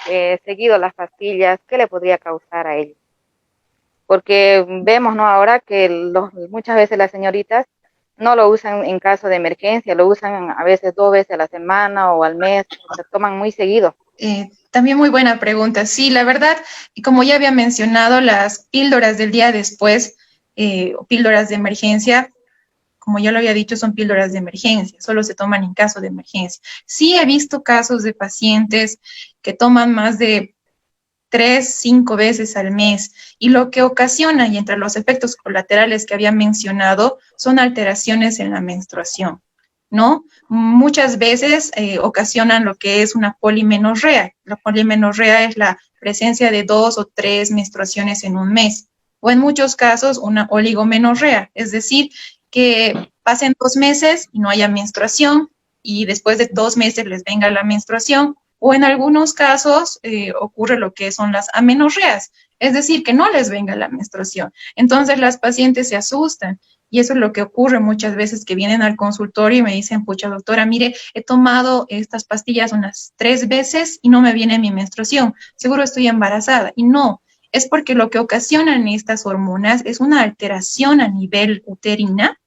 seguido las pastillas, ¿qué le podría causar a ella? Porque vemos, ¿no? Ahora que muchas veces las señoritas no lo usan en caso de emergencia, lo usan a veces 2 veces a la semana o al mes, se toman muy seguido. También muy buena pregunta. Sí, la verdad, y como ya había mencionado, las píldoras del día después, o píldoras de emergencia, como ya lo había dicho, son píldoras de emergencia, solo se toman en caso de emergencia. Sí he visto casos de pacientes que toman más de 3, 5 veces al mes, y lo que ocasiona, y entre los efectos colaterales que había mencionado, son alteraciones en la menstruación, ¿no? Muchas veces ocasionan lo que es una polimenorrea. La polimenorrea es la presencia de 2 o 3 menstruaciones en un mes, o en muchos casos una oligomenorrea, es decir, que pasen 2 meses y no haya menstruación, y después de 2 meses les venga la menstruación, o en algunos casos ocurre lo que son las amenorreas, es decir, que no les venga la menstruación. Entonces las pacientes se asustan, y eso es lo que ocurre muchas veces, que vienen al consultorio y me dicen, pucha, doctora, mire, he tomado estas pastillas unas 3 veces y no me viene mi menstruación, seguro estoy embarazada. Y no, es porque lo que ocasionan estas hormonas es una alteración a nivel uterina,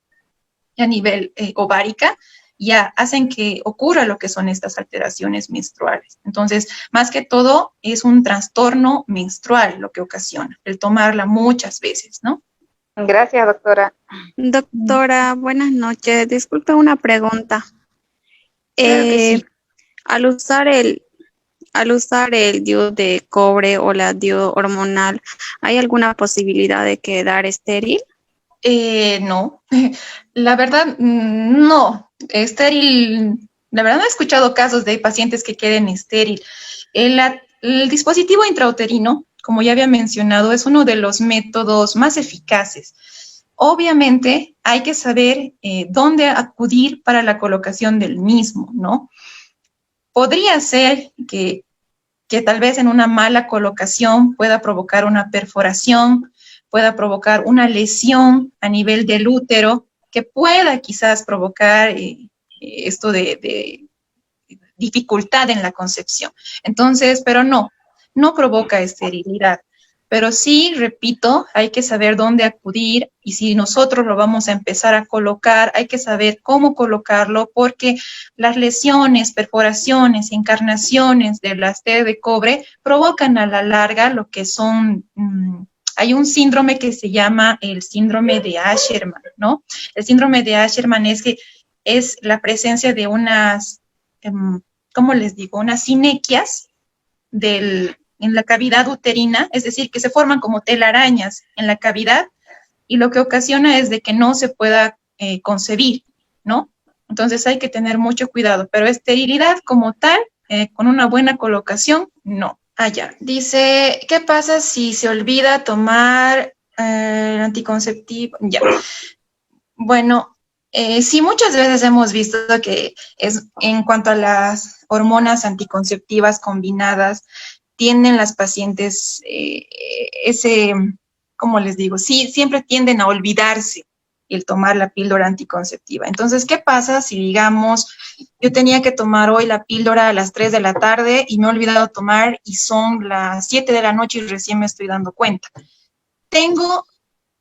a nivel ovárica, ya hacen que ocurra lo que son estas alteraciones menstruales. Entonces, más que todo, es un trastorno menstrual lo que ocasiona, el tomarla muchas veces, ¿no? Gracias, doctora. Doctora, buenas noches. Disculpe una pregunta. Claro que sí. Al usar el DIU de cobre o la DIU hormonal, ¿hay alguna posibilidad de quedar estéril? No, la verdad, no. Estéril, la verdad no he escuchado casos de pacientes que queden estéril. El dispositivo intrauterino, como ya había mencionado, es uno de los métodos más eficaces. Obviamente hay que saber dónde acudir para la colocación del mismo, ¿no? Podría ser que tal vez en una mala colocación pueda provocar una perforación, pueda provocar una lesión a nivel del útero, que pueda quizás provocar esto de dificultad en la concepción. Entonces, pero no provoca esterilidad. Pero sí, repito, hay que saber dónde acudir, y si nosotros lo vamos a empezar a colocar, hay que saber cómo colocarlo, porque las lesiones, perforaciones, encarnaciones de las T de cobre provocan a la larga lo que son Hay un síndrome que se llama el síndrome de Asherman, ¿no? El síndrome de Asherman es que es la presencia de unas, ¿cómo les digo? Unas sinequias en la cavidad uterina, es decir, que se forman como telarañas en la cavidad y lo que ocasiona es de que no se pueda concebir, ¿no? Entonces hay que tener mucho cuidado, pero esterilidad como tal, con una buena colocación, no. Ya. Dice, ¿qué pasa si se olvida tomar anticonceptivo? Ya. Bueno, sí, muchas veces hemos visto que es en cuanto a las hormonas anticonceptivas combinadas, tienden las pacientes ¿cómo les digo? Sí, siempre tienden a olvidarse el tomar la píldora anticonceptiva. Entonces, ¿qué pasa si, digamos, yo tenía que tomar hoy la píldora a las 3 de la tarde y me he olvidado tomar y son las 7 de la noche y recién me estoy dando cuenta? Tengo,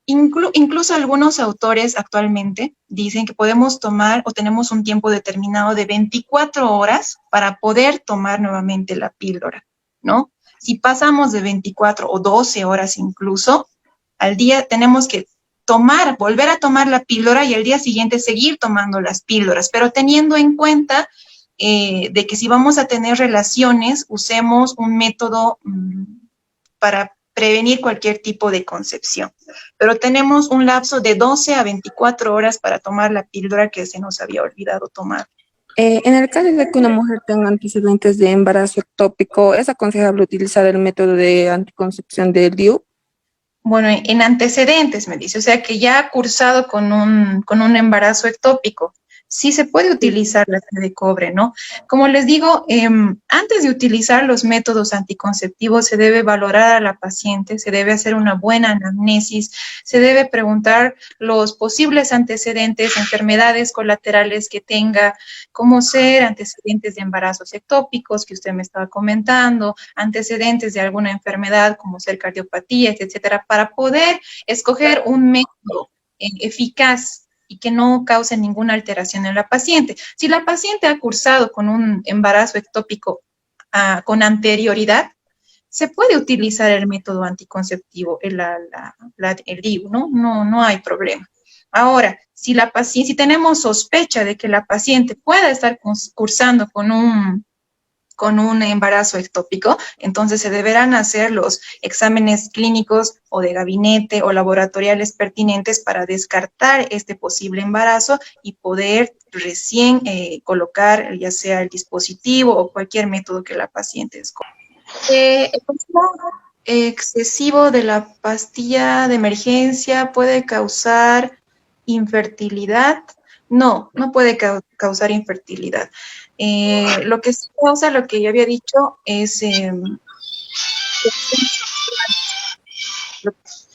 incluso algunos autores actualmente dicen que podemos tomar o tenemos un tiempo determinado de 24 horas para poder tomar nuevamente la píldora, ¿no? Si pasamos de 24 o 12 horas incluso, al día tenemos que volver a tomar la píldora y al día siguiente seguir tomando las píldoras, pero teniendo en cuenta de que si vamos a tener relaciones, usemos un método para prevenir cualquier tipo de concepción. Pero tenemos un lapso de 12 a 24 horas para tomar la píldora que se nos había olvidado tomar. En el caso de que una mujer tenga antecedentes de embarazo ectópico, ¿es aconsejable utilizar el método de anticoncepción del DIU? Bueno, en antecedentes me dice, o sea que ya ha cursado con un embarazo ectópico. Sí se puede utilizar la T de cobre, ¿no? Como les digo, antes de utilizar los métodos anticonceptivos se debe valorar a la paciente, se debe hacer una buena anamnesis, se debe preguntar los posibles antecedentes, enfermedades colaterales que tenga, como ser antecedentes de embarazos ectópicos que usted me estaba comentando, antecedentes de alguna enfermedad como ser cardiopatías, etcétera, para poder escoger un método eficaz y que no cause ninguna alteración en la paciente. Si la paciente ha cursado con un embarazo ectópico con anterioridad, se puede utilizar el método anticonceptivo, el DIU, ¿no? No hay problema. Ahora, si tenemos sospecha de que la paciente pueda estar cursando con un embarazo ectópico, entonces se deberán hacer los exámenes clínicos o de gabinete o laboratoriales pertinentes para descartar este posible embarazo y poder recién colocar ya sea el dispositivo o cualquier método que la paciente escoja. El consumo excesivo de la pastilla de emergencia puede causar infertilidad. No puede causar infertilidad. Lo que sí causa, lo que yo había dicho, es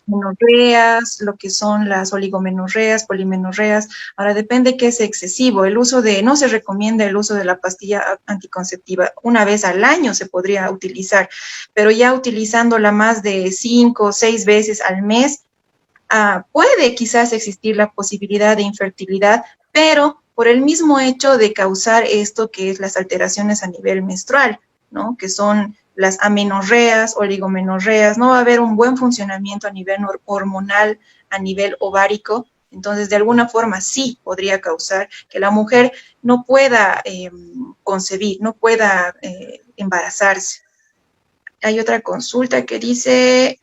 menorreas, lo que son las oligomenorreas, polimenorreas. Ahora depende que es excesivo. No se recomienda el uso de la pastilla anticonceptiva. Una vez al año se podría utilizar, pero ya utilizándola más de 5 o 6 veces al mes, puede quizás existir la posibilidad de infertilidad, pero por el mismo hecho de causar esto que es las alteraciones a nivel menstrual, ¿no? Que son las amenorreas, oligomenorreas, no va a haber un buen funcionamiento a nivel hormonal, a nivel ovárico, entonces de alguna forma sí podría causar que la mujer no pueda concebir, no pueda embarazarse. Hay otra consulta que dice...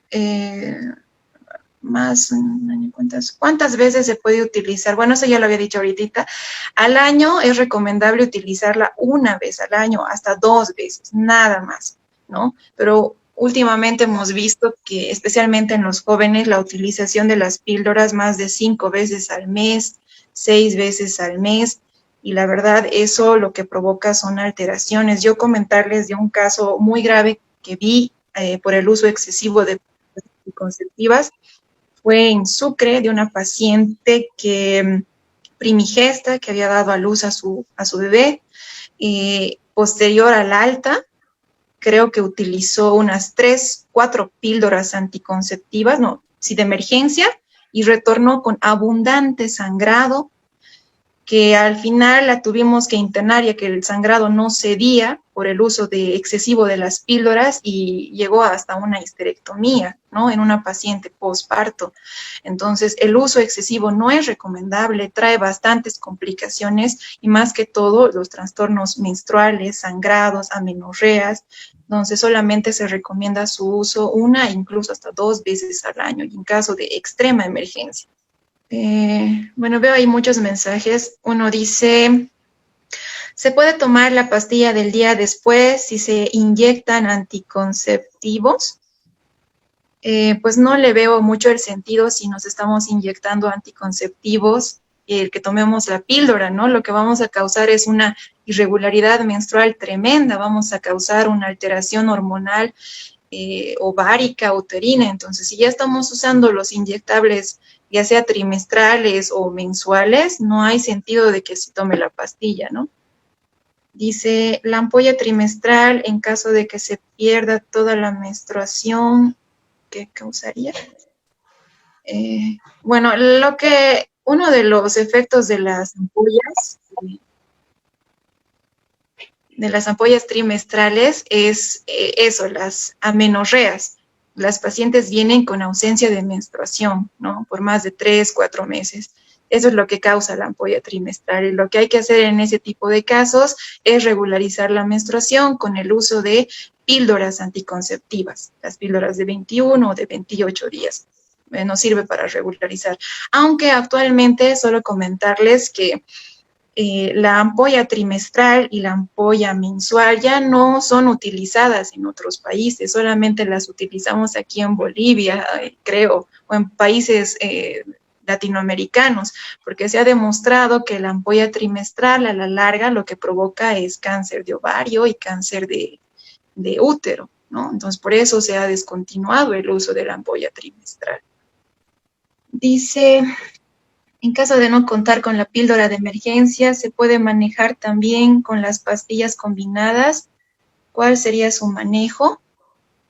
¿cuántas veces se puede utilizar? Bueno, eso ya lo había dicho ahorita. Al año es recomendable utilizarla una vez al año, hasta 2 veces, nada más, ¿no? Pero últimamente hemos visto que, especialmente en los jóvenes, la utilización de las píldoras más de 5 veces al mes, 6 veces al mes, y la verdad eso lo que provoca son alteraciones. Yo comentarles de un caso muy grave que vi por el uso excesivo de anticonceptivas. Fue en Sucre, de una paciente primigesta que había dado a luz a su bebé. Posterior al alta, creo que utilizó unas 3, 4 píldoras anticonceptivas, de emergencia, y retornó con abundante sangrado, que al final la tuvimos que internar ya que el sangrado no cedía por el uso excesivo de las píldoras y llegó hasta una histerectomía, ¿no? En una paciente posparto. Entonces, el uso excesivo no es recomendable, trae bastantes complicaciones y más que todo los trastornos menstruales, sangrados, amenorreas. Entonces, solamente se recomienda su uso 1 e incluso hasta 2 veces al año y en caso de extrema emergencia. Bueno, veo ahí muchos mensajes. Uno dice, ¿se puede tomar la pastilla del día después si se inyectan anticonceptivos? Pues no le veo mucho el sentido si nos estamos inyectando anticonceptivos y el que tomemos la píldora, ¿no? Lo que vamos a causar es una irregularidad menstrual tremenda, vamos a causar una alteración hormonal ovárica, uterina. Entonces, si ya estamos usando los inyectables ya sea trimestrales o mensuales, no hay sentido de que se tome la pastilla, ¿no? Dice, la ampolla trimestral, en caso de que se pierda toda la menstruación, ¿qué causaría? Bueno, uno de los efectos de las ampollas trimestrales es eso, las amenorreas. Las pacientes vienen con ausencia de menstruación, ¿no? Por más de 3, 4 meses. Eso es lo que causa la ampolla trimestral. Y lo que hay que hacer en ese tipo de casos es regularizar la menstruación con el uso de píldoras anticonceptivas, las píldoras de 21 o de 28 días. Nos sirve para regularizar. Aunque actualmente, solo comentarles que la ampolla trimestral y la ampolla mensual ya no son utilizadas en otros países, solamente las utilizamos aquí en Bolivia, creo, o en países latinoamericanos, porque se ha demostrado que la ampolla trimestral a la larga lo que provoca es cáncer de ovario y cáncer de útero, ¿no? Entonces, por eso se ha descontinuado el uso de la ampolla trimestral. Dice, en caso de no contar con la píldora de emergencia, ¿se puede manejar también con las pastillas combinadas? ¿Cuál sería su manejo?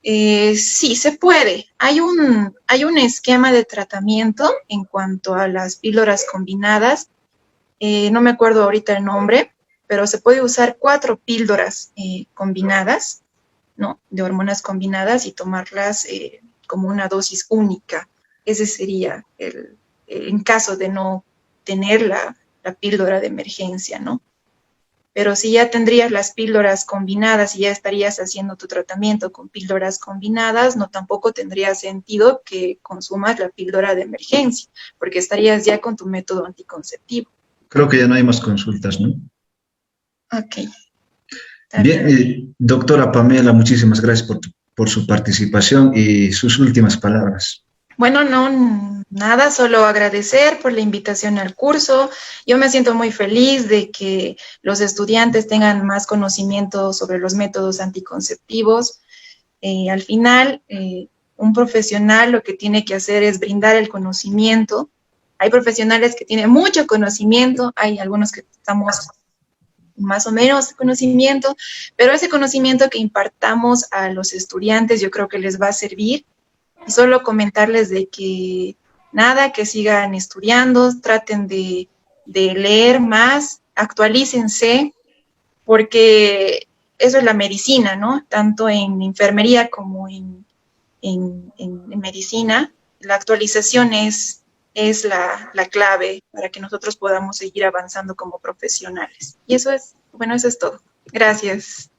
Sí, se puede. Hay un esquema de tratamiento en cuanto a las píldoras combinadas. No me acuerdo ahorita el nombre, pero se puede usar 4 píldoras combinadas, ¿no? De hormonas combinadas y tomarlas como una dosis única. Ese sería en caso de no tener la píldora de emergencia, ¿no? Pero si ya tendrías las píldoras combinadas y ya estarías haciendo tu tratamiento con píldoras combinadas, no tampoco tendría sentido que consumas la píldora de emergencia, porque estarías ya con tu método anticonceptivo. Creo que ya no hay más consultas, ¿no? Ok. Bien, doctora Pamela, muchísimas gracias por su participación y sus últimas palabras. Bueno, no, nada, solo agradecer por la invitación al curso. Yo me siento muy feliz de que los estudiantes tengan más conocimiento sobre los métodos anticonceptivos. Al final, un profesional lo que tiene que hacer es brindar el conocimiento. Hay profesionales que tienen mucho conocimiento, hay algunos que estamos más o menos conocimiento, pero ese conocimiento que impartamos a los estudiantes yo creo que les va a servir. Y solo comentarles de que nada, que sigan estudiando, traten de leer más, actualícense, porque eso es la medicina, ¿no? Tanto en enfermería como en medicina, la actualización es la clave para que nosotros podamos seguir avanzando como profesionales. Y eso es todo. Gracias.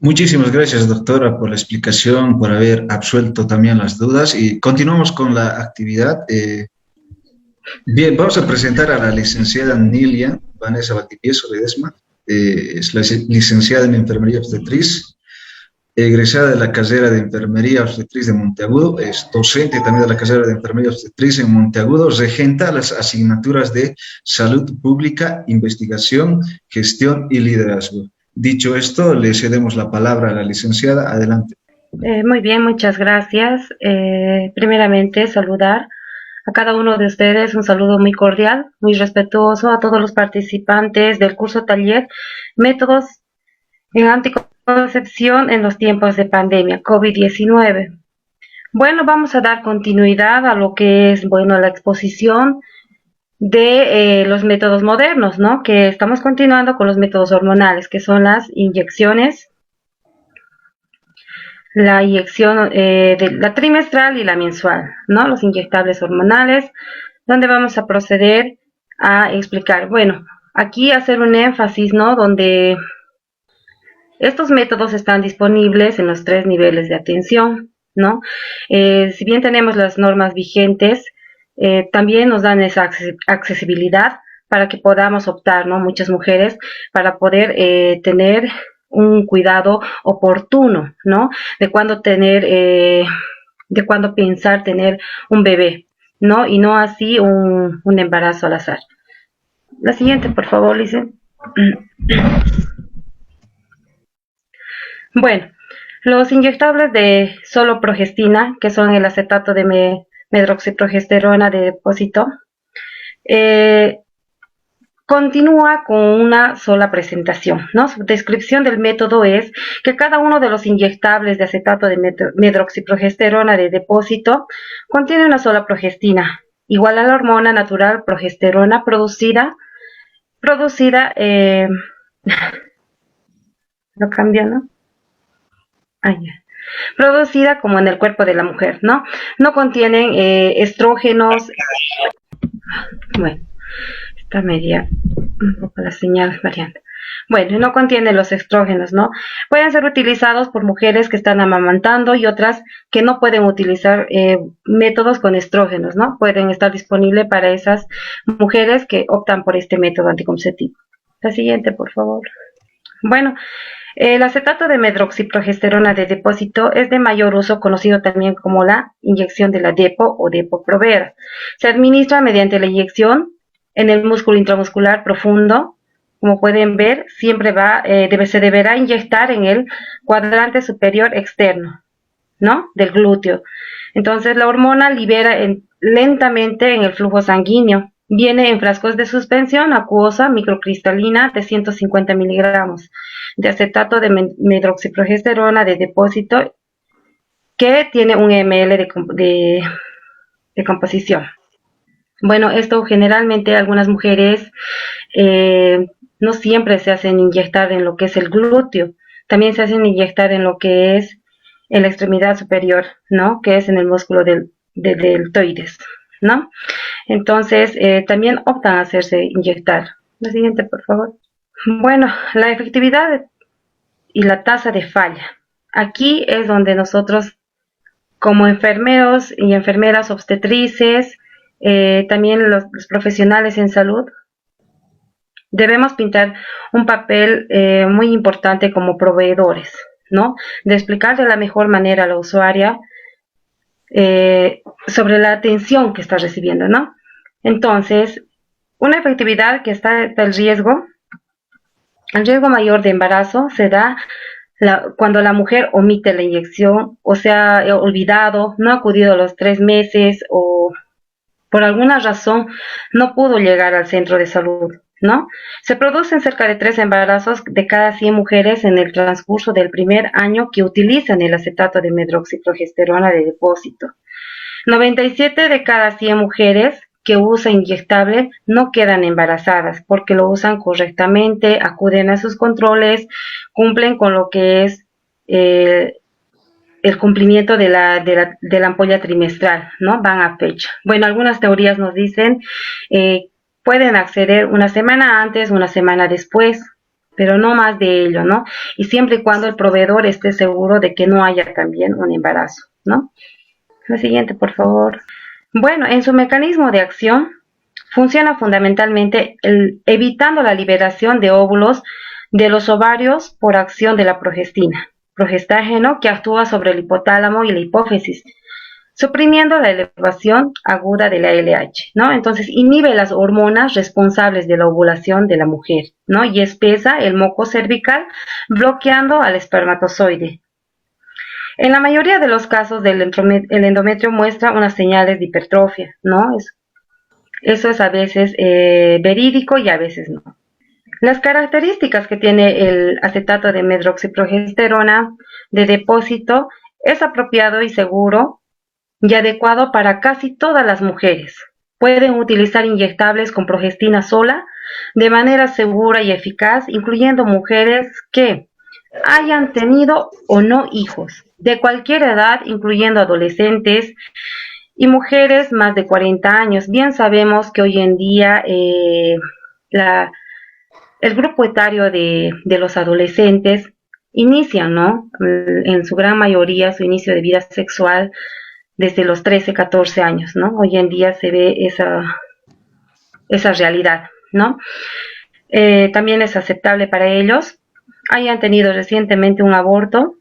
Muchísimas gracias, doctora, por la explicación, por haber absuelto también las dudas y continuamos con la actividad. Bien, vamos a presentar a la licenciada Nilia Vanessa Valdivieso Ledesma, es la licenciada en Enfermería Obstetriz, egresada de la carrera de Enfermería Obstetriz de Monteagudo, es docente también de la carrera de Enfermería Obstetriz en Monteagudo, regenta las asignaturas de Salud Pública, Investigación, Gestión y Liderazgo. Dicho esto, le cedemos la palabra a la licenciada. Adelante. Muy bien, muchas gracias. Primeramente, saludar a cada uno de ustedes, un saludo muy cordial, muy respetuoso a todos los participantes del curso taller Métodos en Anticoncepción en los tiempos de pandemia COVID-19. Bueno, vamos a dar continuidad a lo que es, la exposición de los métodos modernos, ¿no? Que estamos continuando con los métodos hormonales, que son las inyecciones, la inyección de la trimestral y la mensual, ¿no? Los inyectables hormonales, donde vamos a proceder a explicar, bueno, aquí hacer un énfasis, ¿no? Donde estos métodos están disponibles en los 3 niveles de atención, ¿no? Si bien tenemos las normas vigentes, también nos dan esa accesibilidad para que podamos optar, ¿no? Muchas mujeres para poder tener un cuidado oportuno, ¿no? De cuándo tener, de cuándo pensar tener un bebé, ¿no? Y no así un embarazo al azar. La siguiente, por favor, Lice. Bueno, los inyectables de solo progestina, que son el acetato de medroxiprogesterona de depósito, continúa con una sola presentación, ¿no? Su descripción del método es que cada uno de los inyectables de acetato de medroxiprogesterona de depósito contiene una sola progestina, igual a la hormona natural progesterona producida, lo cambia, ¿no? Producida como en el cuerpo de la mujer, ¿no? No contienen estrógenos. Bueno, está media un poco la señal variante. Bueno, no contienen los estrógenos, ¿no? Pueden ser utilizados por mujeres que están amamantando y otras que no pueden utilizar métodos con estrógenos, ¿no? Pueden estar disponibles para esas mujeres que optan por este método anticonceptivo. La siguiente, por favor. Bueno, el acetato de medroxiprogesterona de depósito es de mayor uso, conocido también como la inyección de la Depo o Depo-Provera. Se administra mediante la inyección en el músculo intramuscular profundo. Como pueden ver, siempre se deberá inyectar en el cuadrante superior externo, ¿no? Del glúteo. Entonces, la hormona libera lentamente en el flujo sanguíneo. Viene en frascos de suspensión acuosa microcristalina de 150 miligramos de acetato de medroxiprogesterona de depósito, que tiene 1 ml de composición. Bueno, esto generalmente algunas mujeres no siempre se hacen inyectar en lo que es el glúteo, también se hacen inyectar en lo que es en la extremidad superior, ¿no? Que es en el músculo del deltoides, ¿no? Entonces, también optan a hacerse inyectar. La siguiente, por favor. Bueno, la efectividad y la tasa de falla. Aquí es donde nosotros, como enfermeros y enfermeras obstetrices, también los profesionales en salud, debemos pintar un papel muy importante como proveedores, ¿no? De explicar de la mejor manera a la usuaria sobre la atención que está recibiendo, ¿no? Entonces, una efectividad que está el riesgo mayor de embarazo se da cuando la mujer omite la inyección, o se ha olvidado, no ha acudido a los 3 meses o por alguna razón no pudo llegar al centro de salud, ¿no? Se producen cerca de 3 embarazos de cada 100 mujeres en el transcurso del primer año que utilizan el acetato de medroxiprogesterona de depósito. 97 de cada 100 mujeres que usan inyectable no quedan embarazadas porque lo usan correctamente, acuden a sus controles, cumplen con lo que es el cumplimiento de la ampolla trimestral, ¿no? Van a fecha. Bueno, algunas teorías nos dicen pueden acceder una semana antes, una semana después, pero no más de ello, ¿no? Y siempre y cuando el proveedor esté seguro de que no haya también un embarazo, ¿no? La siguiente, por favor. Bueno, en su mecanismo de acción funciona fundamentalmente evitando la liberación de óvulos de los ovarios por acción de la progestágeno, que actúa sobre el hipotálamo y la hipófisis, suprimiendo la elevación aguda de la LH, ¿no? Entonces inhibe las hormonas responsables de la ovulación de la mujer, ¿no? Y espesa el moco cervical, bloqueando al espermatozoide. En la mayoría de los casos el endometrio muestra unas señales de hipertrofia, ¿no? Eso es a veces verídico y a veces no. Las características que tiene el acetato de medroxiprogesterona de depósito es apropiado y seguro y adecuado para casi todas las mujeres, Pueden utilizar inyectables con progestina sola de manera segura y eficaz, incluyendo mujeres que hayan tenido o no hijos, de cualquier edad, incluyendo adolescentes y mujeres más de 40 años. Bien sabemos que hoy en día el grupo etario de los adolescentes inician, ¿no? En su gran mayoría, su inicio de vida sexual desde los 13, 14 años, ¿no? Hoy en día se ve esa realidad, ¿no? También es aceptable para ellos, hayan tenido recientemente un aborto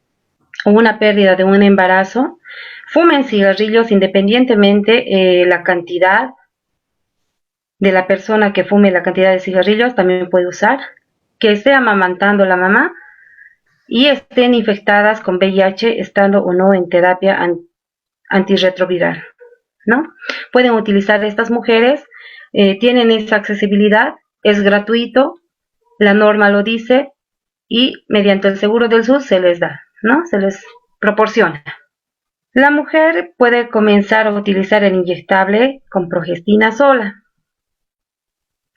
o una pérdida de un embarazo, fumen cigarrillos independientemente la cantidad de la persona que fume, la cantidad de cigarrillos también puede usar, que esté amamantando la mamá y estén infectadas con VIH estando o no en terapia antirretroviral, ¿no? Pueden utilizar estas mujeres, tienen esa accesibilidad, es gratuito, la norma lo dice y mediante el seguro del SUS se les da, ¿no? Se les proporciona. La mujer puede comenzar a utilizar el inyectable con progestina sola.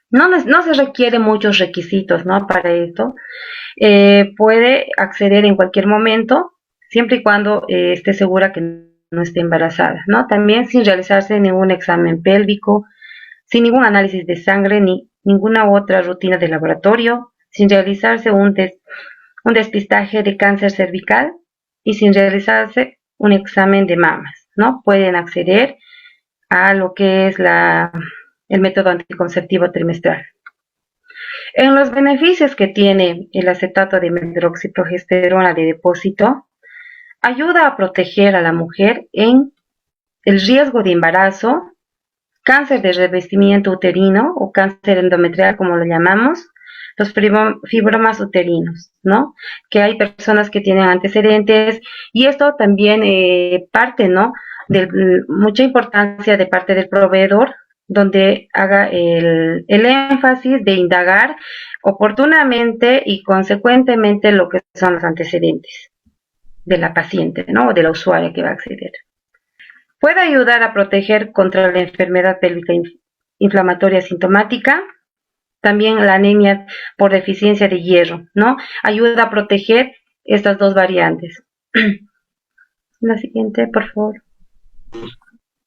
No se requieren muchos requisitos, ¿no? Para esto. Puede acceder en cualquier momento, siempre y cuando esté segura que no esté embarazada, ¿no? También sin realizarse ningún examen pélvico, sin ningún análisis de sangre ni ninguna otra rutina de laboratorio, sin realizarse un despistaje de cáncer cervical y sin realizarse un examen de mamas, ¿no? Pueden acceder a lo que es el método anticonceptivo trimestral. En los beneficios que tiene el acetato de medroxiprogesterona de depósito, ayuda a proteger a la mujer en el riesgo de embarazo, cáncer de revestimiento uterino o cáncer endometrial, como lo llamamos, los fibromas uterinos, ¿no? Que hay personas que tienen antecedentes y esto también parte, ¿no? De mucha importancia de parte del proveedor, donde haga el énfasis de indagar oportunamente y consecuentemente lo que son los antecedentes de la paciente, ¿no? O de la usuaria que va a acceder. Puede ayudar a proteger contra la enfermedad pélvica inflamatoria sintomática, también la anemia por deficiencia de hierro, ¿no? Ayuda a proteger estas dos variantes. La siguiente, por favor.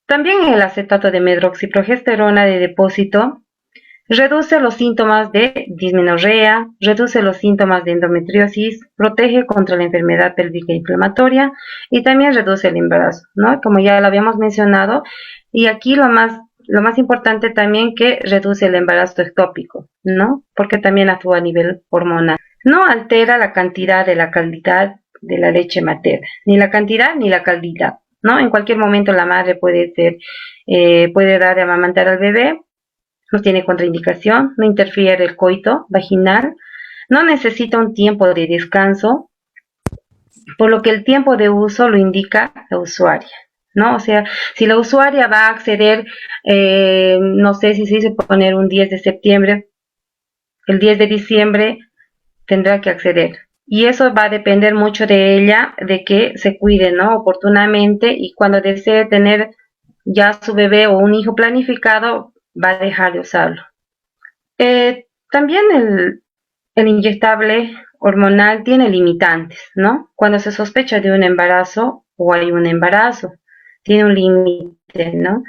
También el acetato de medroxiprogesterona de depósito reduce los síntomas de dismenorrea, reduce los síntomas de endometriosis, protege contra la enfermedad pélvica inflamatoria y también reduce el embarazo, ¿no? Como ya lo habíamos mencionado, y aquí lo más importante también que reduce el embarazo ectópico, ¿no? Porque también actúa a nivel hormonal. No altera la cantidad de la calidad de la leche materna, ni la cantidad ni la calidad, ¿no? En cualquier momento la madre puede dar de amamantar al bebé, no tiene contraindicación, no interfiere el coito vaginal, no necesita un tiempo de descanso, por lo que el tiempo de uso lo indica la usuaria, ¿no? O sea, si la usuaria va a acceder, no sé si se dice poner un 10 de septiembre, el 10 de diciembre tendrá que acceder. Y eso va a depender mucho de ella, de que se cuide, ¿no? Oportunamente, y cuando desee tener ya su bebé o un hijo planificado, va a dejar de usarlo. También el inyectable hormonal tiene limitantes, ¿no? Cuando se sospecha de un embarazo o hay un embarazo, tiene un límite, ¿no?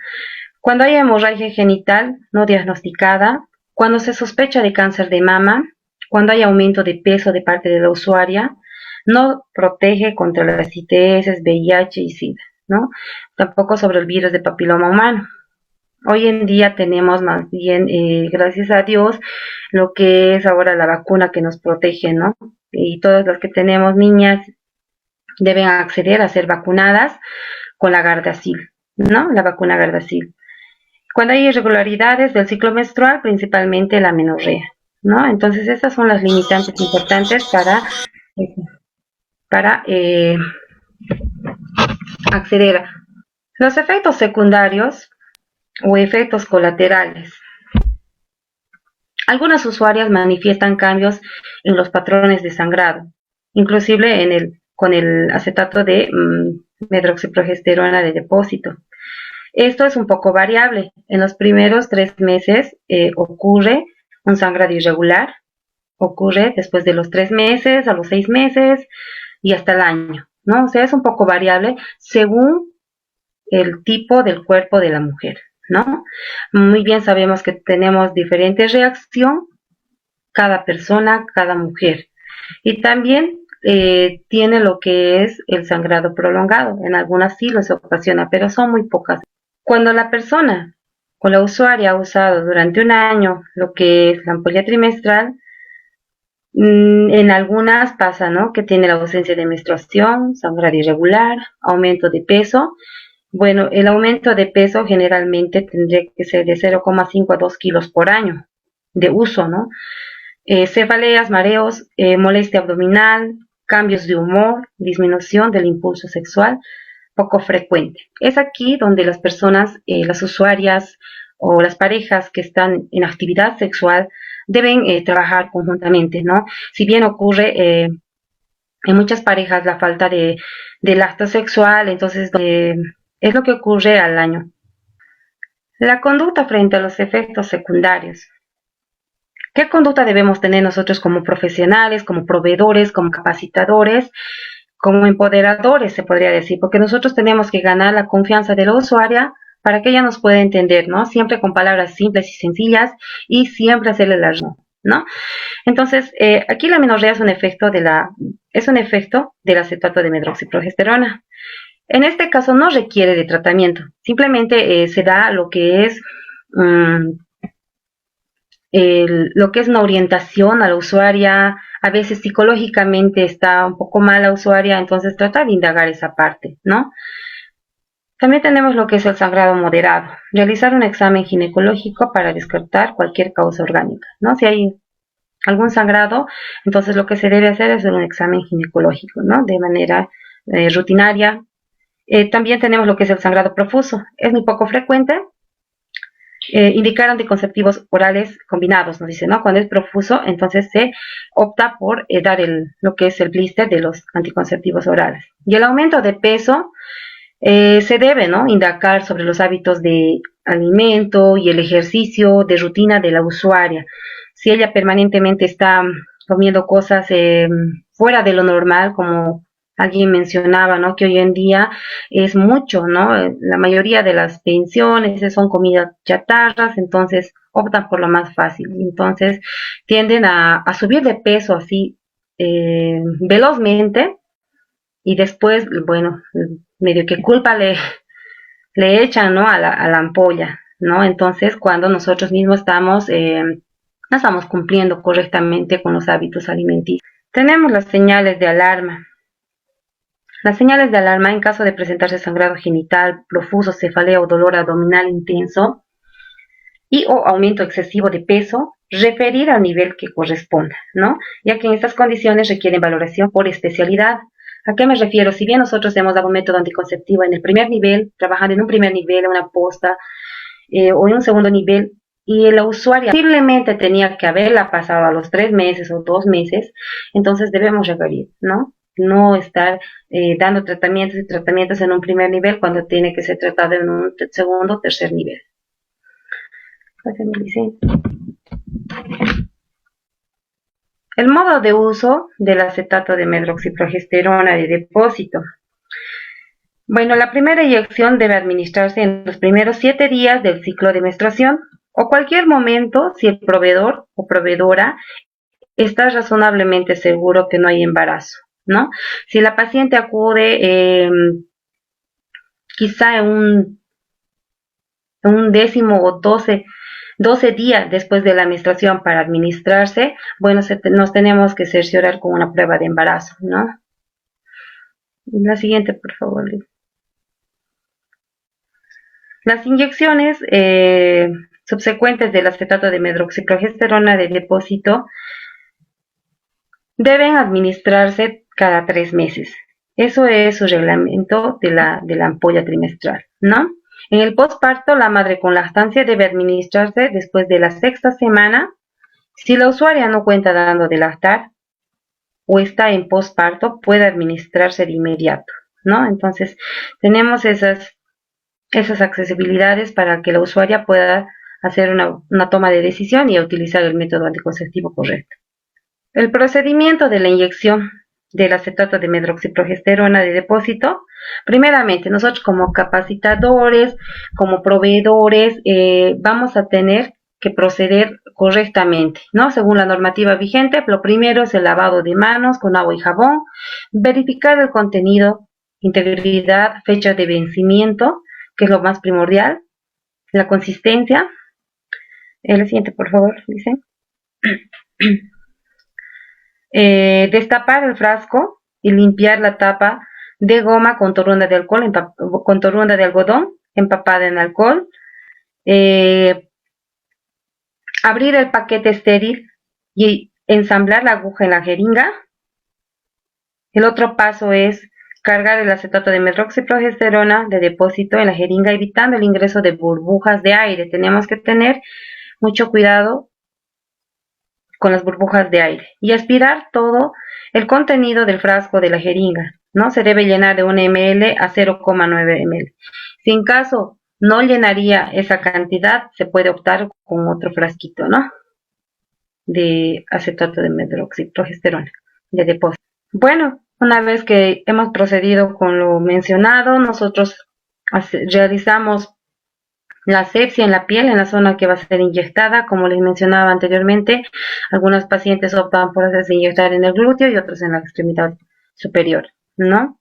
Cuando hay hemorragia genital no diagnosticada, cuando se sospecha de cáncer de mama, cuando hay aumento de peso de parte de la usuaria, no protege contra las ITS, VIH y SIDA, ¿no? Tampoco sobre el virus de papiloma humano. Hoy en día tenemos más bien, gracias a Dios, lo que es ahora la vacuna que nos protege, ¿no? Y todas las que tenemos niñas deben acceder a ser vacunadas con la Gardasil, ¿no? La vacuna Gardasil. Cuando hay irregularidades del ciclo menstrual, principalmente la menorrea, ¿no? Entonces, esas son las limitantes importantes para acceder a los efectos secundarios o efectos colaterales. Algunas usuarias manifiestan cambios en los patrones de sangrado, inclusive con el acetato de medroxiprogesterona de depósito. Esto es un poco variable. En los primeros 3 meses ocurre un sangrado irregular, ocurre después de los 3 meses, a los 6 meses y hasta el año, ¿no? O sea, es un poco variable según el tipo del cuerpo de la mujer, ¿no? Muy bien sabemos que tenemos diferente reacción cada persona, cada mujer. Y también tiene lo que es el sangrado prolongado. En algunas sí los ocasiona, pero son muy pocas. Cuando la persona o la usuaria ha usado durante un año lo que es la ampolla trimestral, en algunas pasa, ¿no? Que tiene la ausencia de menstruación, sangrado irregular, aumento de peso. Bueno, el aumento de peso generalmente tendría que ser de 0,5 a 2 kilos por año de uso, ¿no? Cefaleas, mareos, molestia abdominal, cambios de humor, disminución del impulso sexual, poco frecuente. Es aquí donde las personas, las usuarias o las parejas que están en actividad sexual deben trabajar conjuntamente, ¿no? Si bien ocurre en muchas parejas la falta del acto sexual, entonces es lo que ocurre al año. La conducta frente a los efectos secundarios. ¿Qué conducta debemos tener nosotros como profesionales, como proveedores, como capacitadores, como empoderadores, se podría decir? Porque nosotros tenemos que ganar la confianza de la usuaria para que ella nos pueda entender, ¿no? Siempre con palabras simples y sencillas y siempre hacerle la razón, ¿no? Entonces, aquí la menorrea es un efecto del acetato de medroxiprogesterona. En este caso no requiere de tratamiento, simplemente se da lo que es una orientación a la usuaria. A veces psicológicamente está un poco mal la usuaria, entonces tratar de indagar esa parte, ¿no? También tenemos lo que es el sangrado moderado, realizar un examen ginecológico para descartar cualquier causa orgánica, ¿no? Si hay algún sangrado, entonces lo que se debe hacer es un examen ginecológico, ¿no? De manera rutinaria. También tenemos lo que es el sangrado profuso, es muy poco frecuente. Indicar anticonceptivos orales combinados, nos dice, ¿no? Cuando es profuso, entonces se opta por dar lo que es el blister de los anticonceptivos orales. Y el aumento de peso se debe, ¿no? Indagar sobre los hábitos de alimento y el ejercicio de rutina de la usuaria. Si ella permanentemente está comiendo cosas fuera de lo normal, como alguien mencionaba, ¿no? Que hoy en día es mucho, ¿no? La mayoría de las pensiones son comidas chatarras, entonces optan por lo más fácil. Entonces tienden a subir de peso así velozmente y después, bueno, medio que culpa le echan, ¿no? A la ampolla, ¿no? Entonces cuando nosotros mismos no estamos cumpliendo correctamente con los hábitos alimenticios. Tenemos las señales de alarma. Las señales de alarma en caso de presentarse sangrado genital, profuso, cefalea o dolor abdominal intenso y o aumento excesivo de peso, referir al nivel que corresponda, ¿no? Ya que en estas condiciones requieren valoración por especialidad. ¿A qué me refiero? Si bien nosotros hemos dado un método anticonceptivo en el primer nivel, trabajando en un primer nivel, en una posta o en un segundo nivel, y la usuaria posiblemente tenía que haberla pasado a los 3 meses o 2 meses, entonces debemos referir, ¿no? No estar dando tratamientos y tratamientos en un primer nivel cuando tiene que ser tratado en un segundo o tercer nivel. El modo de uso del acetato de medroxiprogesterona de depósito. Bueno, la primera inyección debe administrarse en los primeros 7 días del ciclo de menstruación o cualquier momento si el proveedor o proveedora está razonablemente seguro que no hay embarazo, ¿no? Si la paciente acude quizá en un 10º o 12 días después de la menstruación para administrarse, bueno, nos tenemos que cerciorar con una prueba de embarazo, ¿no? La siguiente, por favor. Las inyecciones subsecuentes del acetato de medroxiprogesterona de depósito deben administrarse cada 3 meses. Eso es su reglamento de la ampolla trimestral, ¿no? En el posparto, la madre con lactancia debe administrarse después de la 6ª semana. Si la usuaria no cuenta dando de lactar o está en posparto, puede administrarse de inmediato, ¿no? Entonces, tenemos esas esas accesibilidades para que la usuaria pueda hacer una toma de decisión y utilizar el método anticonceptivo correcto. El procedimiento de la inyección del acetato de medroxiprogesterona de depósito, primeramente nosotros como capacitadores, como proveedores, vamos a tener que proceder correctamente, ¿no? Según la normativa vigente, lo primero es el lavado de manos con agua y jabón, verificar el contenido, integridad, fecha de vencimiento, que es lo más primordial, la consistencia. El siguiente, por favor, dice. Destapar el frasco y limpiar la tapa de goma con torrunda de alcohol, con torrunda de algodón empapada en alcohol. Abrir el paquete estéril y ensamblar la aguja en la jeringa. El otro paso es cargar el acetato de medroxiprogesterona de depósito en la jeringa, evitando el ingreso de burbujas de aire. Tenemos que tener mucho cuidado con las burbujas de aire y aspirar todo el contenido del frasco de la jeringa, ¿no? Se debe llenar de 1 ml a 0,9 ml. Si en caso no llenaría esa cantidad, se puede optar con otro frasquito, ¿no? De acetato de medroxiprogesterona de depósito. Bueno, una vez que hemos procedido con lo mencionado, nosotros realizamos la asepsia en la piel, en la zona que va a ser inyectada. Como les mencionaba anteriormente, algunos pacientes optan por hacerse inyectar en el glúteo y otros en la extremidad superior, ¿no?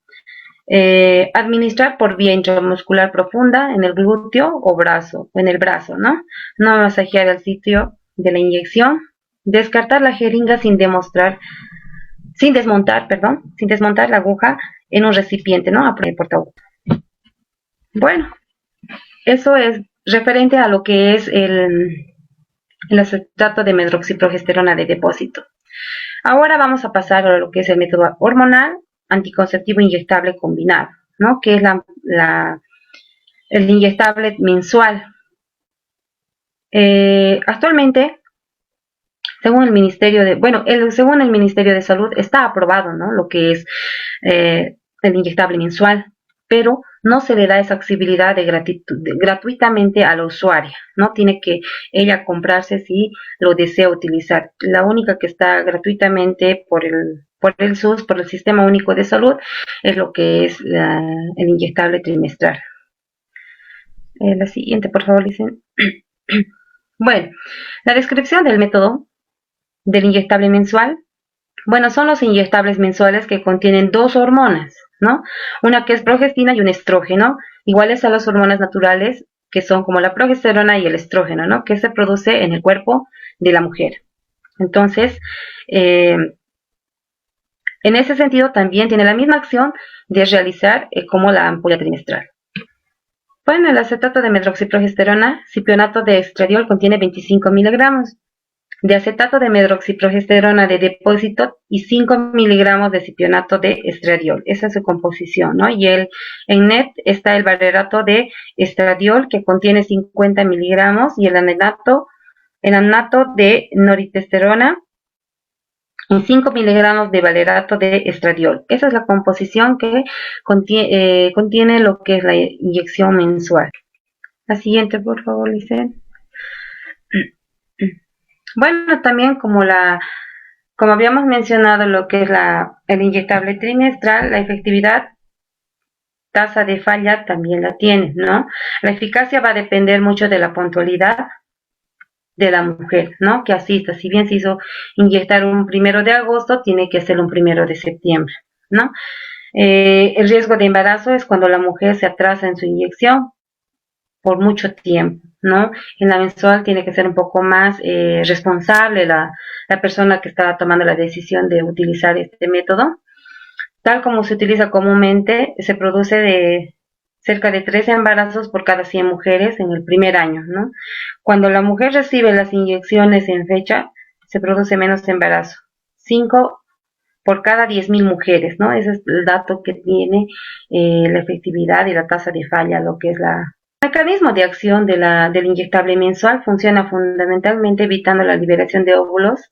Administrar por vía intramuscular profunda en el glúteo o brazo, en el brazo, ¿no? No masajear el sitio de la inyección. Descartar la jeringa sin desmontar la aguja en un recipiente, ¿no? A portaguja. Bueno, eso es referente a lo que es el acetato de medroxiprogesterona de depósito. Ahora vamos a pasar a lo que es el método hormonal anticonceptivo inyectable combinado, ¿no? Que es el inyectable mensual. Actualmente, según el Ministerio de Salud, está aprobado, ¿no? Lo que es el inyectable mensual, pero no se le da esa accesibilidad gratuitamente a la usuaria, ¿no? Tiene que ella comprarse si lo desea utilizar. La única que está gratuitamente por el SUS, por el Sistema Único de Salud, es lo que es el inyectable trimestral. La siguiente, por favor, dicen. Bueno, la descripción del método del inyectable mensual. Bueno, son los inyectables mensuales que contienen 2 hormonas, ¿no? Una que es progestina y un estrógeno, iguales a las hormonas naturales, que son como la progesterona y el estrógeno, ¿no? Que se produce en el cuerpo de la mujer. Entonces, en ese sentido también tiene la misma acción de realizar como la ampolla trimestral. Bueno, el acetato de medroxiprogesterona, cipionato de estradiol, contiene 25 miligramos de acetato de medroxiprogesterona de depósito y 5 miligramos de cipionato de estradiol. Esa es su composición, ¿no? Y en NET está el valerato de estradiol, que contiene 50 miligramos, y el anato de noritesterona y 5 miligramos de valerato de estradiol. Esa es la composición que contiene lo que es la inyección mensual. La siguiente, por favor, Licen. Bueno, también como habíamos mencionado lo que es el inyectable trimestral, la efectividad, tasa de falla también la tiene, ¿no? La eficacia va a depender mucho de la puntualidad de la mujer, ¿no? Que asista. Si bien se hizo inyectar un 1 de agosto, tiene que ser un 1 de septiembre, ¿no? El riesgo de embarazo es cuando la mujer se atrasa en su inyección por mucho tiempo, ¿no? En la mensual tiene que ser un poco más responsable la persona que está tomando la decisión de utilizar este método. Tal como se utiliza comúnmente, se produce de cerca de 3 embarazos por cada 100 mujeres en el primer año, ¿no? Cuando la mujer recibe las inyecciones en fecha, se produce menos embarazo, 5 por cada 10.000 mujeres, ¿no? Ese es el dato que tiene la efectividad y la tasa de falla, lo que es El mecanismo de acción del inyectable mensual funciona fundamentalmente evitando la liberación de óvulos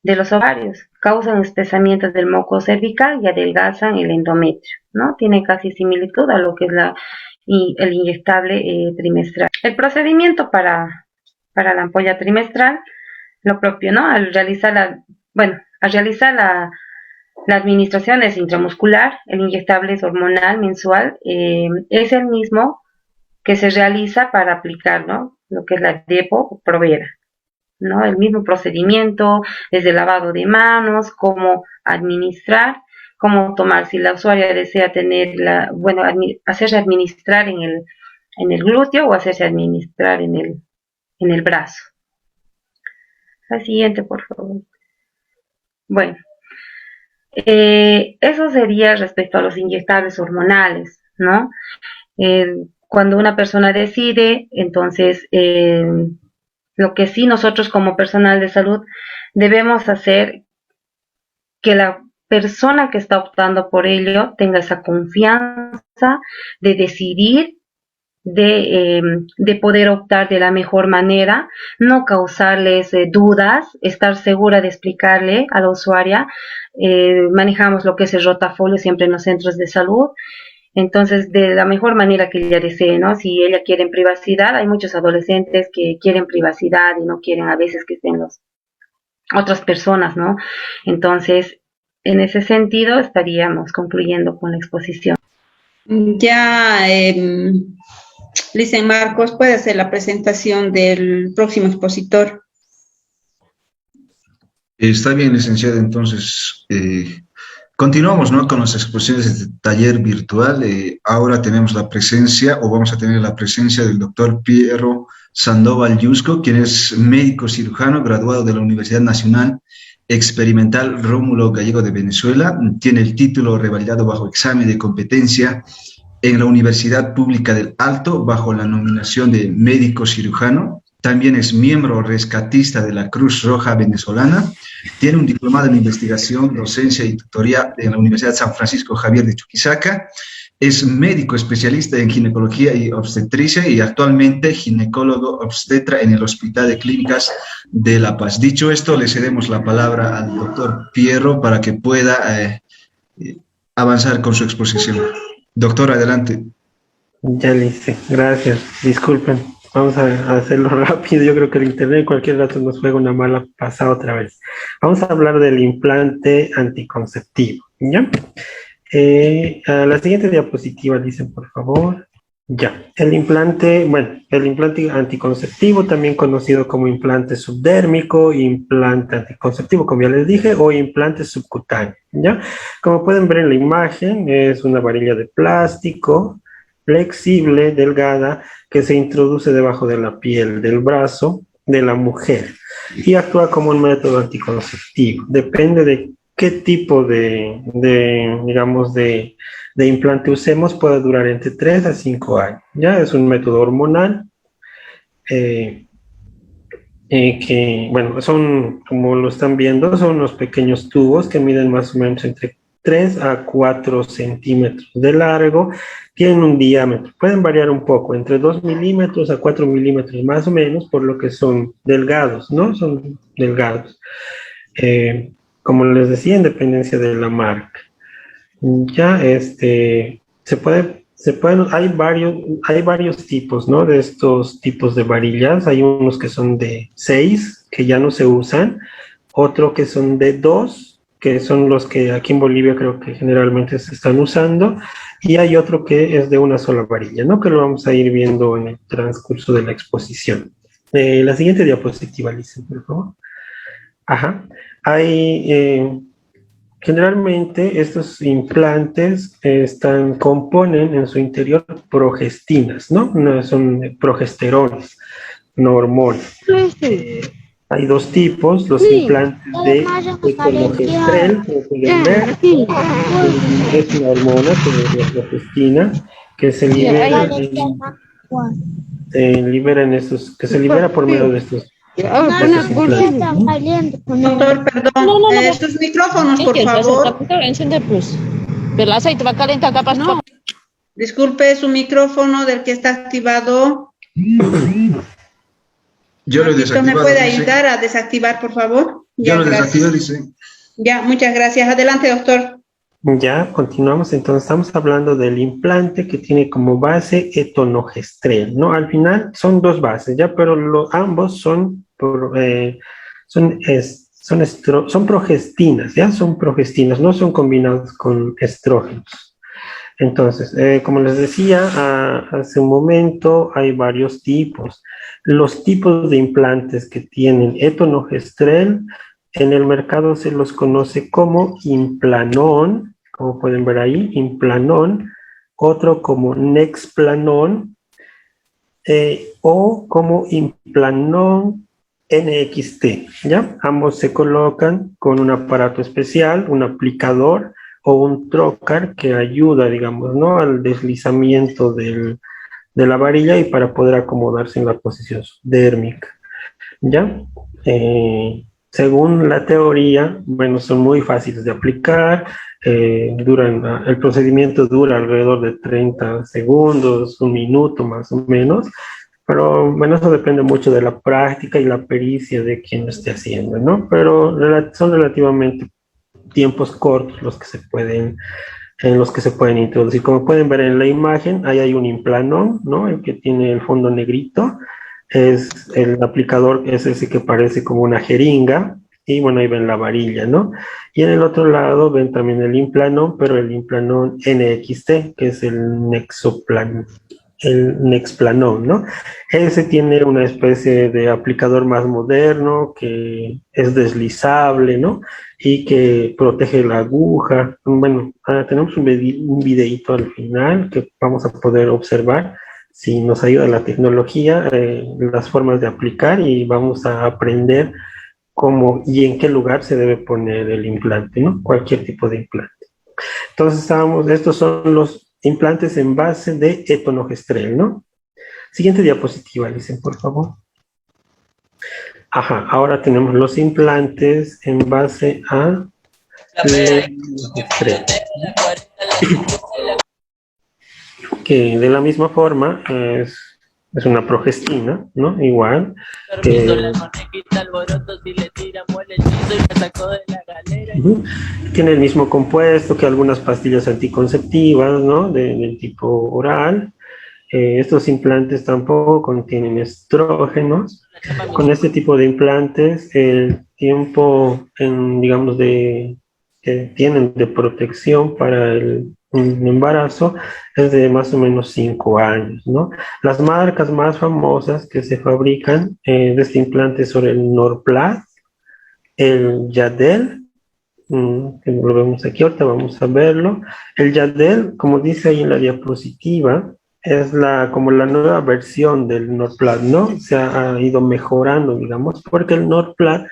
de los ovarios, causan espesamiento del moco cervical y adelgazan el endometrio, ¿no? Tiene casi similitud a lo que es la y el inyectable trimestral. El procedimiento para la ampolla trimestral, lo propio, ¿no? Al realizar la administración es intramuscular, el inyectable es hormonal mensual, es el mismo que se realiza para aplicar, ¿no? Lo que es la Depo o Provera, ¿no? El mismo procedimiento, desde lavado de manos, cómo administrar, cómo tomar, si la usuaria desea hacerse administrar en el glúteo o hacerse administrar en el brazo. La siguiente, por favor. Bueno, eso sería respecto a los inyectables hormonales, ¿no? Cuando una persona decide, entonces, lo que sí nosotros como personal de salud debemos hacer que la persona que está optando por ello tenga esa confianza de decidir, de poder optar de la mejor manera, no causarles dudas, estar segura de explicarle a la usuaria. Manejamos lo que es el rotafolio siempre en los centros de salud. Entonces, de la mejor manera que ella desee, ¿no? Si ella quiere privacidad, hay muchos adolescentes que quieren privacidad y no quieren a veces que estén otras personas, ¿no? Entonces, en ese sentido, estaríamos concluyendo con la exposición. Ya, Licen Marcos, puede hacer la presentación del próximo expositor. Está bien, licenciada. Entonces, continuamos, ¿no?, con las exposiciones de taller virtual. Ahora tenemos la presencia, o vamos a tener la presencia del doctor Piero Sandoval Yusco, quien es médico cirujano graduado de la Universidad Nacional Experimental Rómulo Gallego de Venezuela. Tiene el título revalidado bajo examen de competencia en la Universidad Pública del Alto bajo la nominación de médico cirujano. También es miembro rescatista de la Cruz Roja Venezolana. Tiene un diplomado en investigación, docencia y tutoría en la Universidad San Francisco Javier de Chuquisaca. Es médico especialista en ginecología y obstetricia y actualmente ginecólogo obstetra en el Hospital de Clínicas de La Paz. Dicho esto, le cedemos la palabra al doctor Piero para que pueda avanzar con su exposición. Doctor, adelante. Ya listo, gracias. Disculpen, vamos a hacerlo rápido. Yo creo que el internet en cualquier rato nos juega una mala pasada otra vez. Vamos a hablar del implante anticonceptivo, ¿ya? A la siguiente diapositiva, dicen, por favor. Ya, el implante anticonceptivo, también conocido como implante subdérmico, implante anticonceptivo, como ya les dije, o implante subcutáneo, ¿ya? Como pueden ver en la imagen, es una varilla de plástico flexible, delgada, que se introduce debajo de la piel del brazo de la mujer y actúa como un método anticonceptivo. Depende de qué tipo de implante usemos, puede durar entre 3 a 5 años. Ya es un método hormonal que, bueno, son, como lo están viendo, son unos pequeños tubos que miden más o menos entre 3 a 4 centímetros de largo, tienen un diámetro, pueden variar un poco, entre 2 milímetros a 4 milímetros más o menos, por lo que son delgados, ¿no? Son delgados. Como les decía, en dependencia de la marca. Ya, hay varios tipos, ¿no? De estos tipos de varillas. Hay unos que son de 6, que ya no se usan, otro que son de 2, que son los que aquí en Bolivia creo que generalmente se están usando, y hay otro que es de una sola varilla, ¿no? Que lo vamos a ir viendo en el transcurso de la exposición. La siguiente diapositiva, Lisa, por favor. Ajá. Generalmente estos implantes componen en su interior progestinas, ¿no? No son progesterones, no hormonas. Hay dos tipos, los implantes de progesterel, como pueden ver, es una hormona que es la progestina, que se libera que se libera por medio de estos. Doctor, perdón, sus micrófonos, por favor. No. Disculpe, su micrófono del que está activado. Yo lo desactivo. ¿Me puede ayudar a desactivar, por favor? Yo lo desactivo, dice. Ya, muchas gracias. Adelante, doctor. Ya, continuamos. Entonces, estamos hablando del implante que tiene como base etonogestrel, ¿no? Al final son dos bases, ya, pero ambos son, son progestinas, ya, son progestinas, no son combinados con estrógenos. Entonces, como les decía hace un momento, hay varios tipos. Los tipos de implantes que tienen etonogestrel, en el mercado se los conoce como Implanon, como pueden ver ahí, Implanon, otro como Nexplanon, o como Implanon NXT, ¿ya? Ambos se colocan con un aparato especial, un aplicador o un trocar que ayuda, digamos, ¿no?, al deslizamiento de la varilla y para poder acomodarse en la posición dérmica, ¿ya? Según la teoría, bueno, son muy fáciles de aplicar, el procedimiento dura alrededor de 30 segundos, un minuto más o menos, pero bueno, eso depende mucho de la práctica y la pericia de quien lo esté haciendo, ¿no? Pero son relativamente tiempos cortos en los que se pueden introducir. Como pueden ver en la imagen, ahí hay un Implanon, ¿no? El que tiene el fondo negrito, es el aplicador, es ese que parece como una jeringa, y bueno, ahí ven la varilla, ¿no? Y en el otro lado ven también el Implanon, pero el Implanon NXT, que es el Nexplanon, ¿no? Ese tiene una especie de aplicador más moderno, que es deslizable, ¿no? Y que protege la aguja. Bueno, tenemos un videíto al final que vamos a poder observar, si nos ayuda la tecnología, las formas de aplicar, y vamos a aprender cómo y en qué lugar se debe poner el implante, ¿no? Cualquier tipo de implante. Entonces, estos son los implantes en base de etonogestrel, ¿no? Siguiente diapositiva, Licen, por favor. Ajá, ahora tenemos los implantes en base a levodopa, que de la misma forma es una progestina, ¿no? Igual. Tiene el mismo compuesto que algunas pastillas anticonceptivas, ¿no? Del tipo oral. Estos implantes tampoco contienen estrógenos. Con este tipo de implantes, el tiempo, digamos, que tienen de protección para un embarazo es de más o menos 5 años, ¿no? Las marcas más famosas que se fabrican de este implante son el Norplat, el Yadel, que lo vemos aquí, ahorita vamos a verlo. El Yadel, como dice ahí en la diapositiva, es como la nueva versión del Norplat, ¿no? Se ha ido mejorando, digamos, porque el Norplat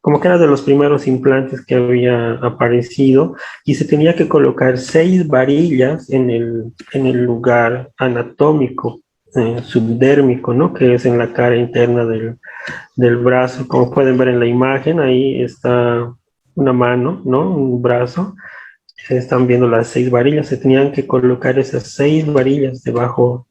como que era de los primeros implantes que había aparecido, y se tenía que colocar 6 varillas en el lugar anatómico subdérmico, ¿no? Que es en la cara interna del brazo. Como pueden ver en la imagen, ahí está una mano, ¿no? Un brazo. Están viendo las 6 varillas. Se tenían que colocar esas 6 varillas debajo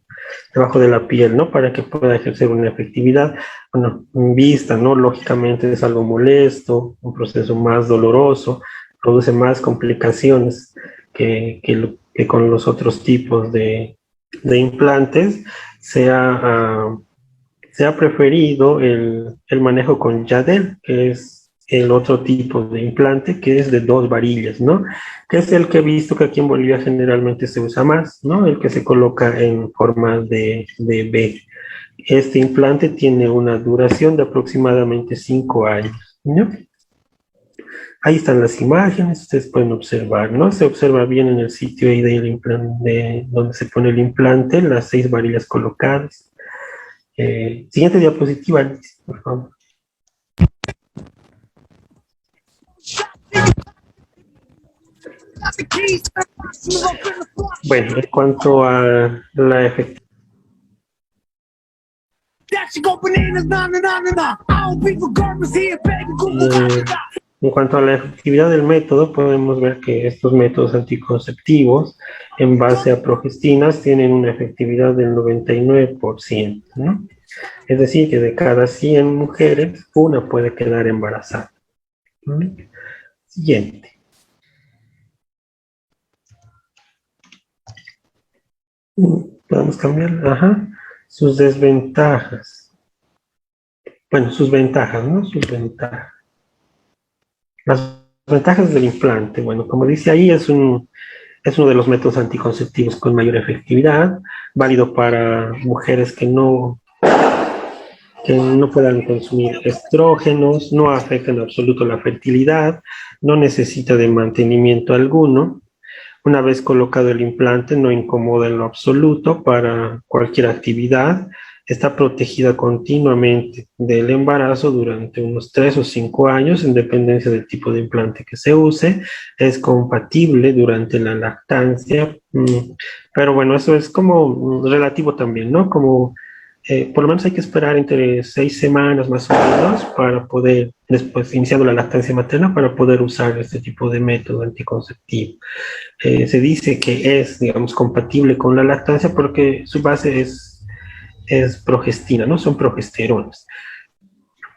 de la piel, ¿no? Para que pueda ejercer una efectividad. Bueno, en vista, ¿no? Lógicamente es algo molesto, un proceso más doloroso, produce más complicaciones que con los otros tipos de implantes. Se ha preferido el manejo con Yadel, que es el otro tipo de implante, que es de 2 varillas, ¿no? Que es el que he visto que aquí en Bolivia generalmente se usa más, ¿no? El que se coloca en forma de V. Este implante tiene una duración de aproximadamente 5 años, ¿no? Ahí están las imágenes, ustedes pueden observar, ¿no? Se observa bien en el sitio ahí donde se pone el implante, las 6 varillas colocadas. Siguiente diapositiva, por favor. Bueno, en cuanto a la efectividad, del método, podemos ver que estos métodos anticonceptivos en base a progestinas tienen una efectividad del 99%, ¿no? Es decir, que de cada 100 mujeres, una puede quedar embarazada. Siguiente. Podemos cambiar, ajá. Sus desventajas. Bueno, sus ventajas, ¿no? Sus ventajas. Las ventajas del implante. Bueno, como dice ahí, es uno de los métodos anticonceptivos con mayor efectividad, válido para mujeres que no puedan consumir estrógenos, no afecta en absoluto la fertilidad, no necesita de mantenimiento alguno. Una vez colocado el implante, no incomoda en lo absoluto para cualquier actividad. Está protegida continuamente del embarazo durante unos 3 o 5 años, en dependencia del tipo de implante que se use. Es compatible durante la lactancia, pero bueno, eso es como relativo también, ¿no? Como por lo menos hay que esperar entre 6 semanas más o menos para poder, después iniciando la lactancia materna, para poder usar este tipo de método anticonceptivo. Se dice que es, digamos, compatible con la lactancia porque su base es progestina, ¿no? Son progesteronas.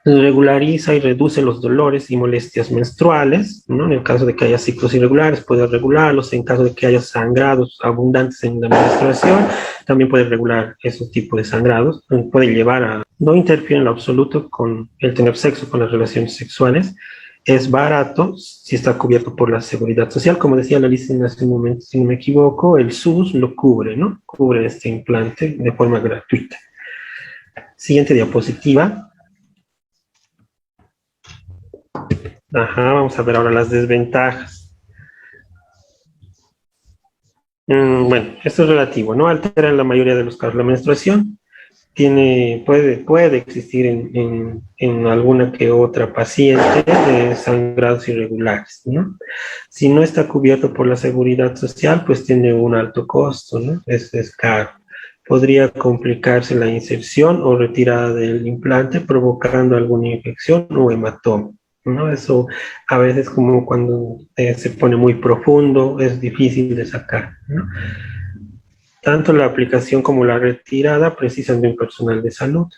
Regulariza y reduce los dolores y molestias menstruales, ¿no? En el caso de que haya ciclos irregulares, puede regularlos. En caso de que haya sangrados abundantes en la menstruación, también puede regular esos tipos de sangrados. Puede llevar a... No interfiere en lo absoluto con el tener sexo, con las relaciones sexuales. Es barato si está cubierto por la Seguridad Social. Como decía la lista en hace un momento, si no me equivoco, el SUS lo cubre, ¿no? Cubre este implante de forma gratuita. Siguiente diapositiva. Ajá, vamos a ver ahora las desventajas. Bueno, esto es relativo, ¿no? Altera en la mayoría de los casos la menstruación. Puede existir en alguna que otra paciente sangrados irregulares, ¿no? Si no está cubierto por la Seguridad Social, pues tiene un alto costo, ¿no? Es caro. Podría complicarse la inserción o retirada del implante, provocando alguna infección o hematoma, ¿no? Eso a veces, como cuando se pone muy profundo, es difícil de sacar, ¿no? Tanto la aplicación como la retirada precisan de un personal de salud.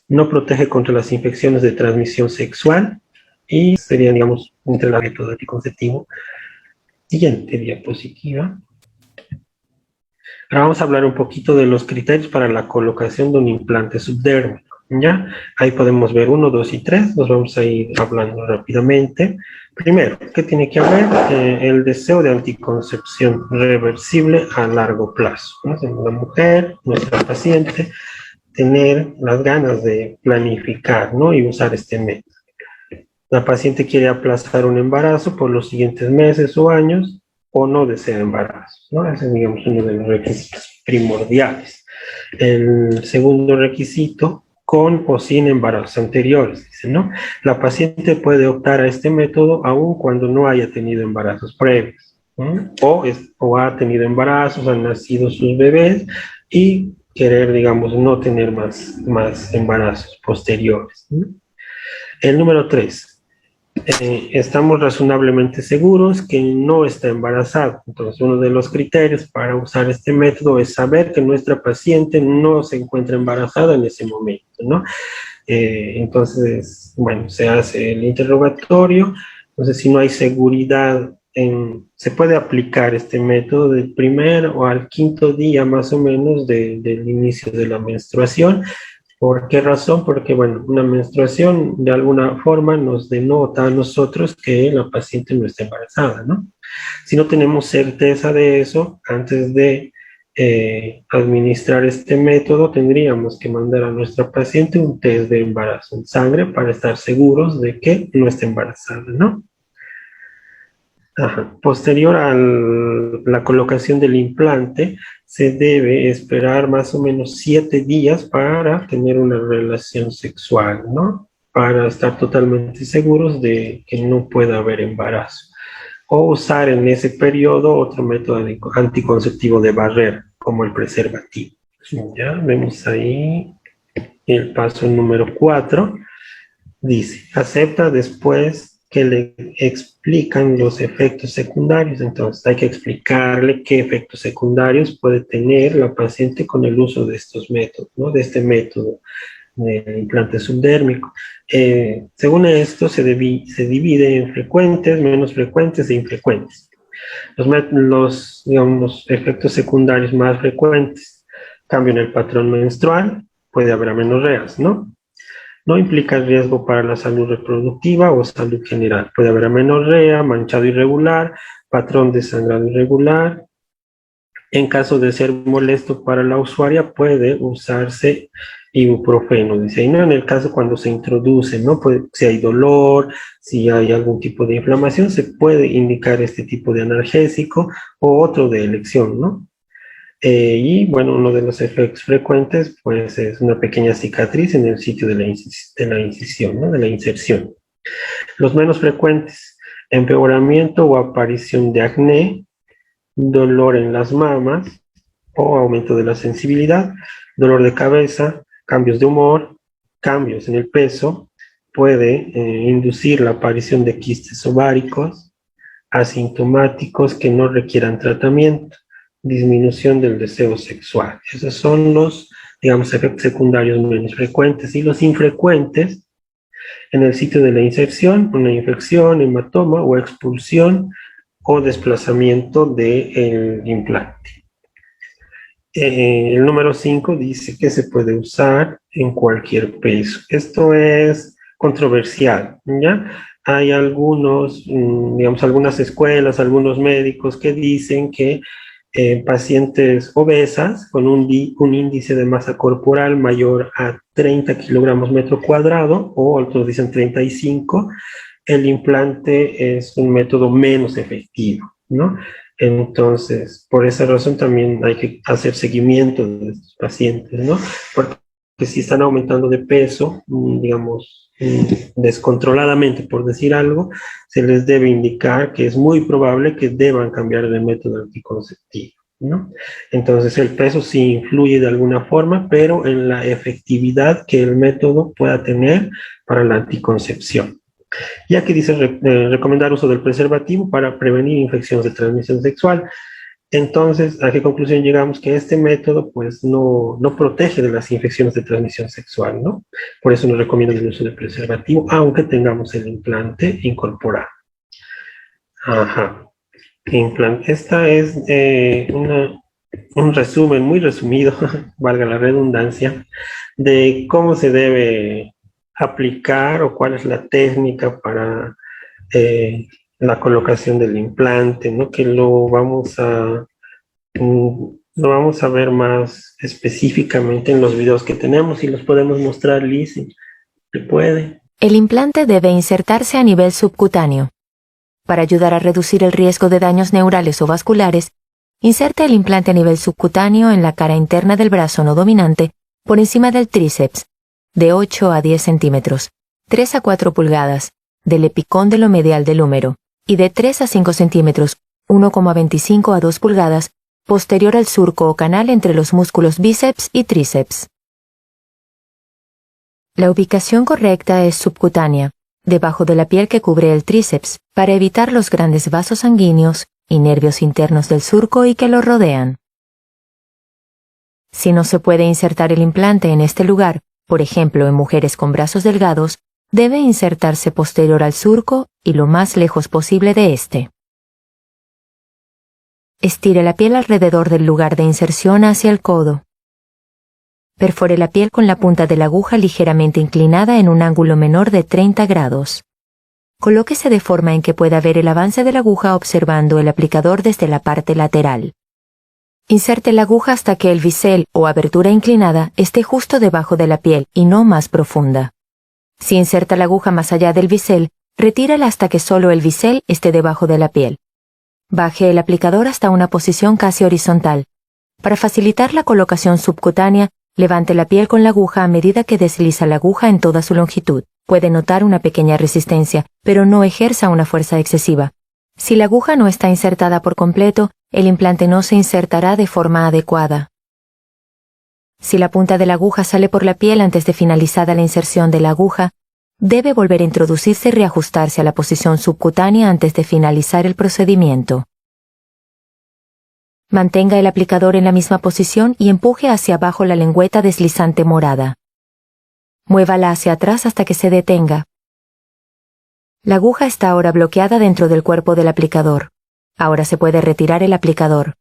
No protege contra las infecciones de transmisión sexual y sería, digamos, entre el método anticonceptivo. Siguiente diapositiva. Ahora vamos a hablar un poquito de los criterios para la colocación de un implante subdérmico, ¿ya? Ahí podemos ver 1, 2 y 3, nos vamos a ir hablando rápidamente. Primero, ¿qué tiene que haber? El deseo de anticoncepción reversible a largo plazo, ¿no? La mujer, nuestra paciente, tener las ganas de planificar, ¿no? Y usar este método. La paciente quiere aplazar un embarazo por los siguientes meses o años, o no desea embarazo, ¿no? Ese es, digamos, uno de los requisitos primordiales. El segundo requisito, con o sin embarazos anteriores, dice, ¿no? La paciente puede optar a este método aun cuando no haya tenido embarazos previos, ¿no? O ha tenido embarazos, han nacido sus bebés y querer, digamos, no tener más embarazos posteriores, ¿no? El número 3. Estamos razonablemente seguros que no está embarazada. Entonces, uno de los criterios para usar este método es saber que nuestra paciente no se encuentra embarazada en ese momento, ¿no? Entonces, bueno, se hace el interrogatorio. Entonces, si no hay seguridad, se puede aplicar este método del primer o al quinto día más o menos del inicio de la menstruación. ¿Por qué razón? Porque, bueno, una menstruación de alguna forma nos denota a nosotros que la paciente no está embarazada, ¿no? Si no tenemos certeza de eso, antes de administrar este método, tendríamos que mandar a nuestra paciente un test de embarazo en sangre para estar seguros de que no está embarazada, ¿no? Ajá. Posterior a la colocación del implante, se debe esperar más o menos 7 días para tener una relación sexual, ¿no? Para estar totalmente seguros de que no pueda haber embarazo. O usar en ese periodo otro método anticonceptivo de barrera, como el preservativo. Ya vemos ahí el paso número 4. Dice, acepta después que le explican los efectos secundarios. Entonces hay que explicarle qué efectos secundarios puede tener la paciente con el uso de estos métodos, ¿no? De este método del implante subdérmico. Según esto se divide en frecuentes, menos frecuentes e infrecuentes. Digamos, efectos secundarios más frecuentes: cambio en el patrón menstrual, puede haber amenorreas, ¿no? No implica riesgo para la salud reproductiva o salud general. Puede haber amenorrea, manchado irregular, patrón de sangrado irregular. En caso de ser molesto para la usuaria, puede usarse ibuprofeno, dice, y no en el caso cuando se introduce, ¿no? Si hay dolor, si hay algún tipo de inflamación, se puede indicar este tipo de analgésico o otro de elección, ¿no? Y bueno, uno de los efectos frecuentes, pues, es una pequeña cicatriz en el sitio de la incisión, ¿no? De la inserción. Los menos frecuentes: empeoramiento o aparición de acné, dolor en las mamas o aumento de la sensibilidad, dolor de cabeza, cambios de humor, cambios en el peso, puede inducir la aparición de quistes ováricos, asintomáticos que no requieran tratamiento, disminución del deseo sexual. Esos son los, digamos, efectos secundarios menos frecuentes. Y los infrecuentes: en el sitio de la inserción, una infección, hematoma o expulsión o desplazamiento del implante. El número 5 dice que se puede usar en cualquier peso. Esto es controversial, ¿ya? Hay algunos, digamos, algunas escuelas, algunos médicos que dicen que pacientes obesas con un índice de masa corporal mayor a 30 kilogramos metro cuadrado, o otros dicen 35, el implante es un método menos efectivo, ¿no? Entonces, por esa razón también hay que hacer seguimiento de estos pacientes, ¿no? Porque si están aumentando de peso, digamos, descontroladamente, por decir algo, se les debe indicar que es muy probable que deban cambiar de método anticonceptivo, ¿no? Entonces, el peso sí influye de alguna forma, pero en la efectividad que el método pueda tener para la anticoncepción. Ya que dice recomendar uso del preservativo para prevenir infecciones de transmisión sexual. Entonces, ¿a qué conclusión llegamos? Que este método, pues, no protege de las infecciones de transmisión sexual, ¿no? Por eso nos recomiendan el uso del preservativo, aunque tengamos el implante incorporado. Ajá. Implante. Esta es un resumen muy resumido, valga la redundancia, de cómo se debe aplicar o cuál es la técnica para la colocación del implante, ¿no? Que lo vamos a ver más específicamente en los videos que tenemos y los podemos mostrar, Liz, si se puede. El implante debe insertarse a nivel subcutáneo. Para ayudar a reducir el riesgo de daños neurales o vasculares, inserte el implante a nivel subcutáneo en la cara interna del brazo no dominante, por encima del tríceps, de 8 a 10 centímetros, 3 a 4 pulgadas, del epicóndilo medial del húmero, y de 3 a 5 centímetros, 1,25 a 2 pulgadas, posterior al surco o canal entre los músculos bíceps y tríceps. La ubicación correcta es subcutánea, debajo de la piel que cubre el tríceps, para evitar los grandes vasos sanguíneos y nervios internos del surco y que lo rodean. Si no se puede insertar el implante en este lugar, por ejemplo en mujeres con brazos delgados, debe insertarse posterior al surco y lo más lejos posible de este. Estire la piel alrededor del lugar de inserción hacia el codo. Perfore la piel con la punta de la aguja ligeramente inclinada en un ángulo menor de 30 grados. Colóquese de forma en que pueda ver el avance de la aguja observando el aplicador desde la parte lateral. Inserte la aguja hasta que el bisel o abertura inclinada esté justo debajo de la piel y no más profunda. Si inserta la aguja más allá del bisel, retírala hasta que solo el bisel esté debajo de la piel. Baje el aplicador hasta una posición casi horizontal. Para facilitar la colocación subcutánea, levante la piel con la aguja a medida que desliza la aguja en toda su longitud. Puede notar una pequeña resistencia, pero no ejerza una fuerza excesiva. Si la aguja no está insertada por completo, el implante no se insertará de forma adecuada. Si la punta de la aguja sale por la piel antes de finalizada la inserción de la aguja, debe volver a introducirse y reajustarse a la posición subcutánea antes de finalizar el procedimiento. Mantenga el aplicador en la misma posición y empuje hacia abajo la lengüeta deslizante morada. Muévala hacia atrás hasta que se detenga. La aguja está ahora bloqueada dentro del cuerpo del aplicador. Ahora se puede retirar el aplicador.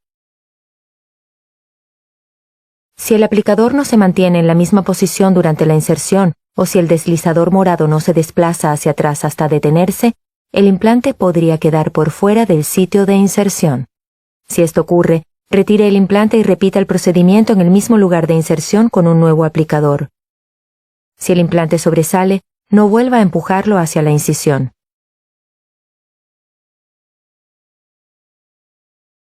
Si el aplicador no se mantiene en la misma posición durante la inserción, o si el deslizador morado no se desplaza hacia atrás hasta detenerse, el implante podría quedar por fuera del sitio de inserción. Si esto ocurre, retire el implante y repita el procedimiento en el mismo lugar de inserción con un nuevo aplicador. Si el implante sobresale, no vuelva a empujarlo hacia la incisión.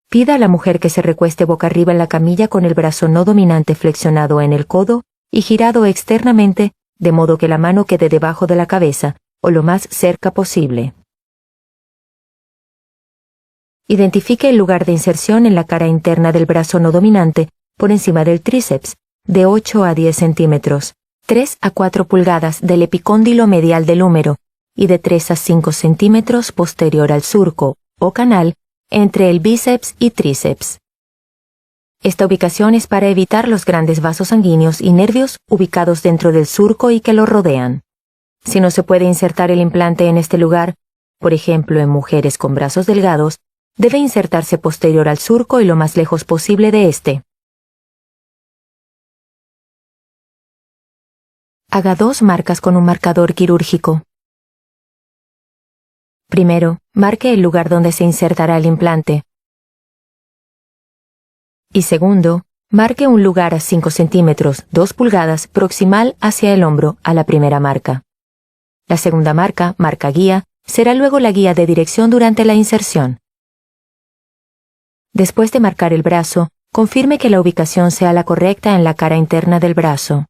Pida a la mujer que se recueste boca arriba en la camilla con el brazo no dominante flexionado en el codo y girado externamente, de modo que la mano quede debajo de la cabeza, o lo más cerca posible. Identifique el lugar de inserción en la cara interna del brazo no dominante, por encima del tríceps, de 8 a 10 centímetros, 3 a 4 pulgadas del epicóndilo medial del húmero, y de 3 a 5 centímetros posterior al surco, o canal, entre el bíceps y tríceps. Esta ubicación es para evitar los grandes vasos sanguíneos y nervios ubicados dentro del surco y que lo rodean. Si no se puede insertar el implante en este lugar, por ejemplo en mujeres con brazos delgados, debe insertarse posterior al surco y lo más lejos posible de este. Haga 2 marcas con un marcador quirúrgico. Primero, marque el lugar donde se insertará el implante. Y segundo, marque un lugar a 5 centímetros, 2 pulgadas, proximal hacia el hombro a la primera marca. La segunda marca, marca guía, será luego la guía de dirección durante la inserción. Después de marcar el brazo, confirme que la ubicación sea la correcta en la cara interna del brazo.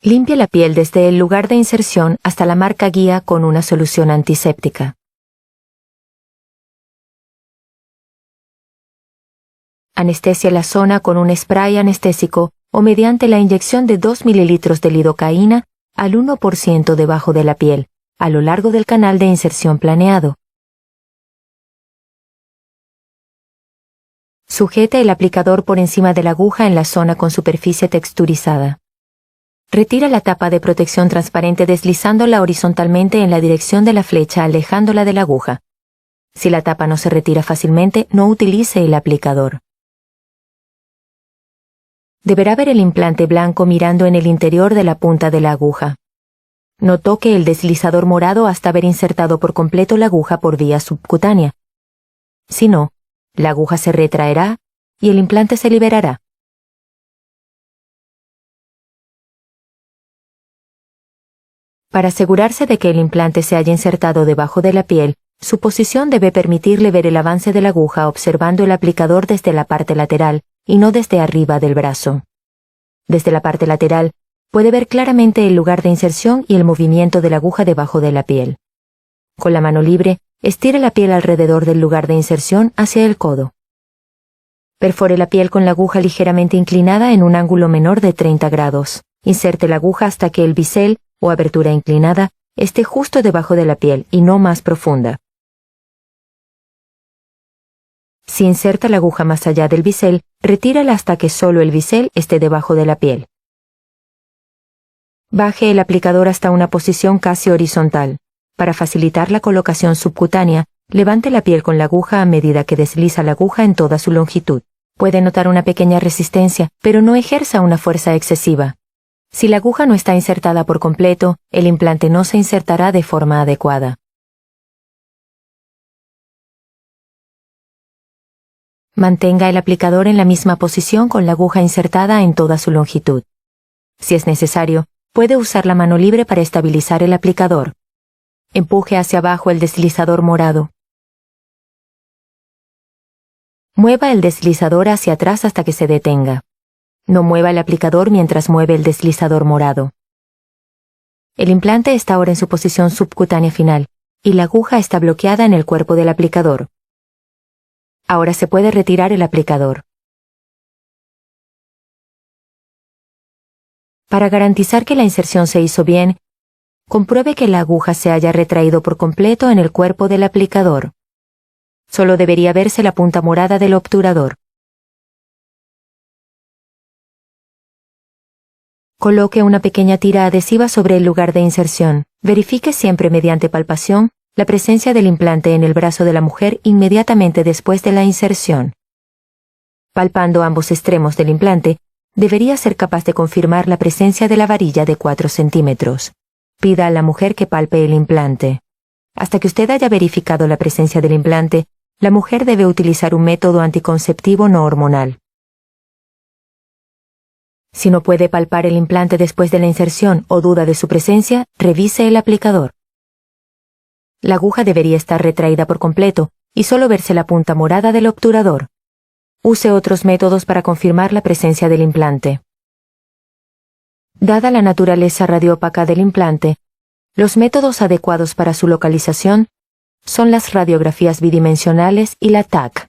Limpie la piel desde el lugar de inserción hasta la marca guía con una solución antiséptica. Anestesia la zona con un spray anestésico o mediante la inyección de 2 mililitros de lidocaína al 1% debajo de la piel, a lo largo del canal de inserción planeado. Sujete el aplicador por encima de la aguja en la zona con superficie texturizada. Retira la tapa de protección transparente deslizándola horizontalmente en la dirección de la flecha alejándola de la aguja. Si la tapa no se retira fácilmente, no utilice el aplicador. Deberá ver el implante blanco mirando en el interior de la punta de la aguja. No toque el deslizador morado hasta haber insertado por completo la aguja por vía subcutánea. Si no, la aguja se retraerá y el implante se liberará. Para asegurarse de que el implante se haya insertado debajo de la piel, su posición debe permitirle ver el avance de la aguja observando el aplicador desde la parte lateral y no desde arriba del brazo. Desde la parte lateral, puede ver claramente el lugar de inserción y el movimiento de la aguja debajo de la piel. Con la mano libre, estire la piel alrededor del lugar de inserción hacia el codo. Perfore la piel con la aguja ligeramente inclinada en un ángulo menor de 30 grados. Inserte la aguja hasta que el bisel, o abertura inclinada, esté justo debajo de la piel y no más profunda. Si inserta la aguja más allá del bisel, retírala hasta que solo el bisel esté debajo de la piel. Baje el aplicador hasta una posición casi horizontal. Para facilitar la colocación subcutánea, levante la piel con la aguja a medida que desliza la aguja en toda su longitud. Puede notar una pequeña resistencia, pero no ejerza una fuerza excesiva. Si la aguja no está insertada por completo, el implante no se insertará de forma adecuada. Mantenga el aplicador en la misma posición con la aguja insertada en toda su longitud. Si es necesario, puede usar la mano libre para estabilizar el aplicador. Empuje hacia abajo el deslizador morado. Mueva el deslizador hacia atrás hasta que se detenga. No mueva el aplicador mientras mueve el deslizador morado. El implante está ahora en su posición subcutánea final, y la aguja está bloqueada en el cuerpo del aplicador. Ahora se puede retirar el aplicador. Para garantizar que la inserción se hizo bien, compruebe que la aguja se haya retraído por completo en el cuerpo del aplicador. Solo debería verse la punta morada del obturador. Coloque una pequeña tira adhesiva sobre el lugar de inserción. Verifique siempre mediante palpación la presencia del implante en el brazo de la mujer inmediatamente después de la inserción. Palpando ambos extremos del implante, debería ser capaz de confirmar la presencia de la varilla de 4 centímetros. Pida a la mujer que palpe el implante. Hasta que usted haya verificado la presencia del implante, la mujer debe utilizar un método anticonceptivo no hormonal. Si no puede palpar el implante después de la inserción o duda de su presencia, revise el aplicador. La aguja debería estar retraída por completo y solo verse la punta morada del obturador. Use otros métodos para confirmar la presencia del implante. Dada la naturaleza radiópaca del implante, los métodos adecuados para su localización son las radiografías bidimensionales y la TAC.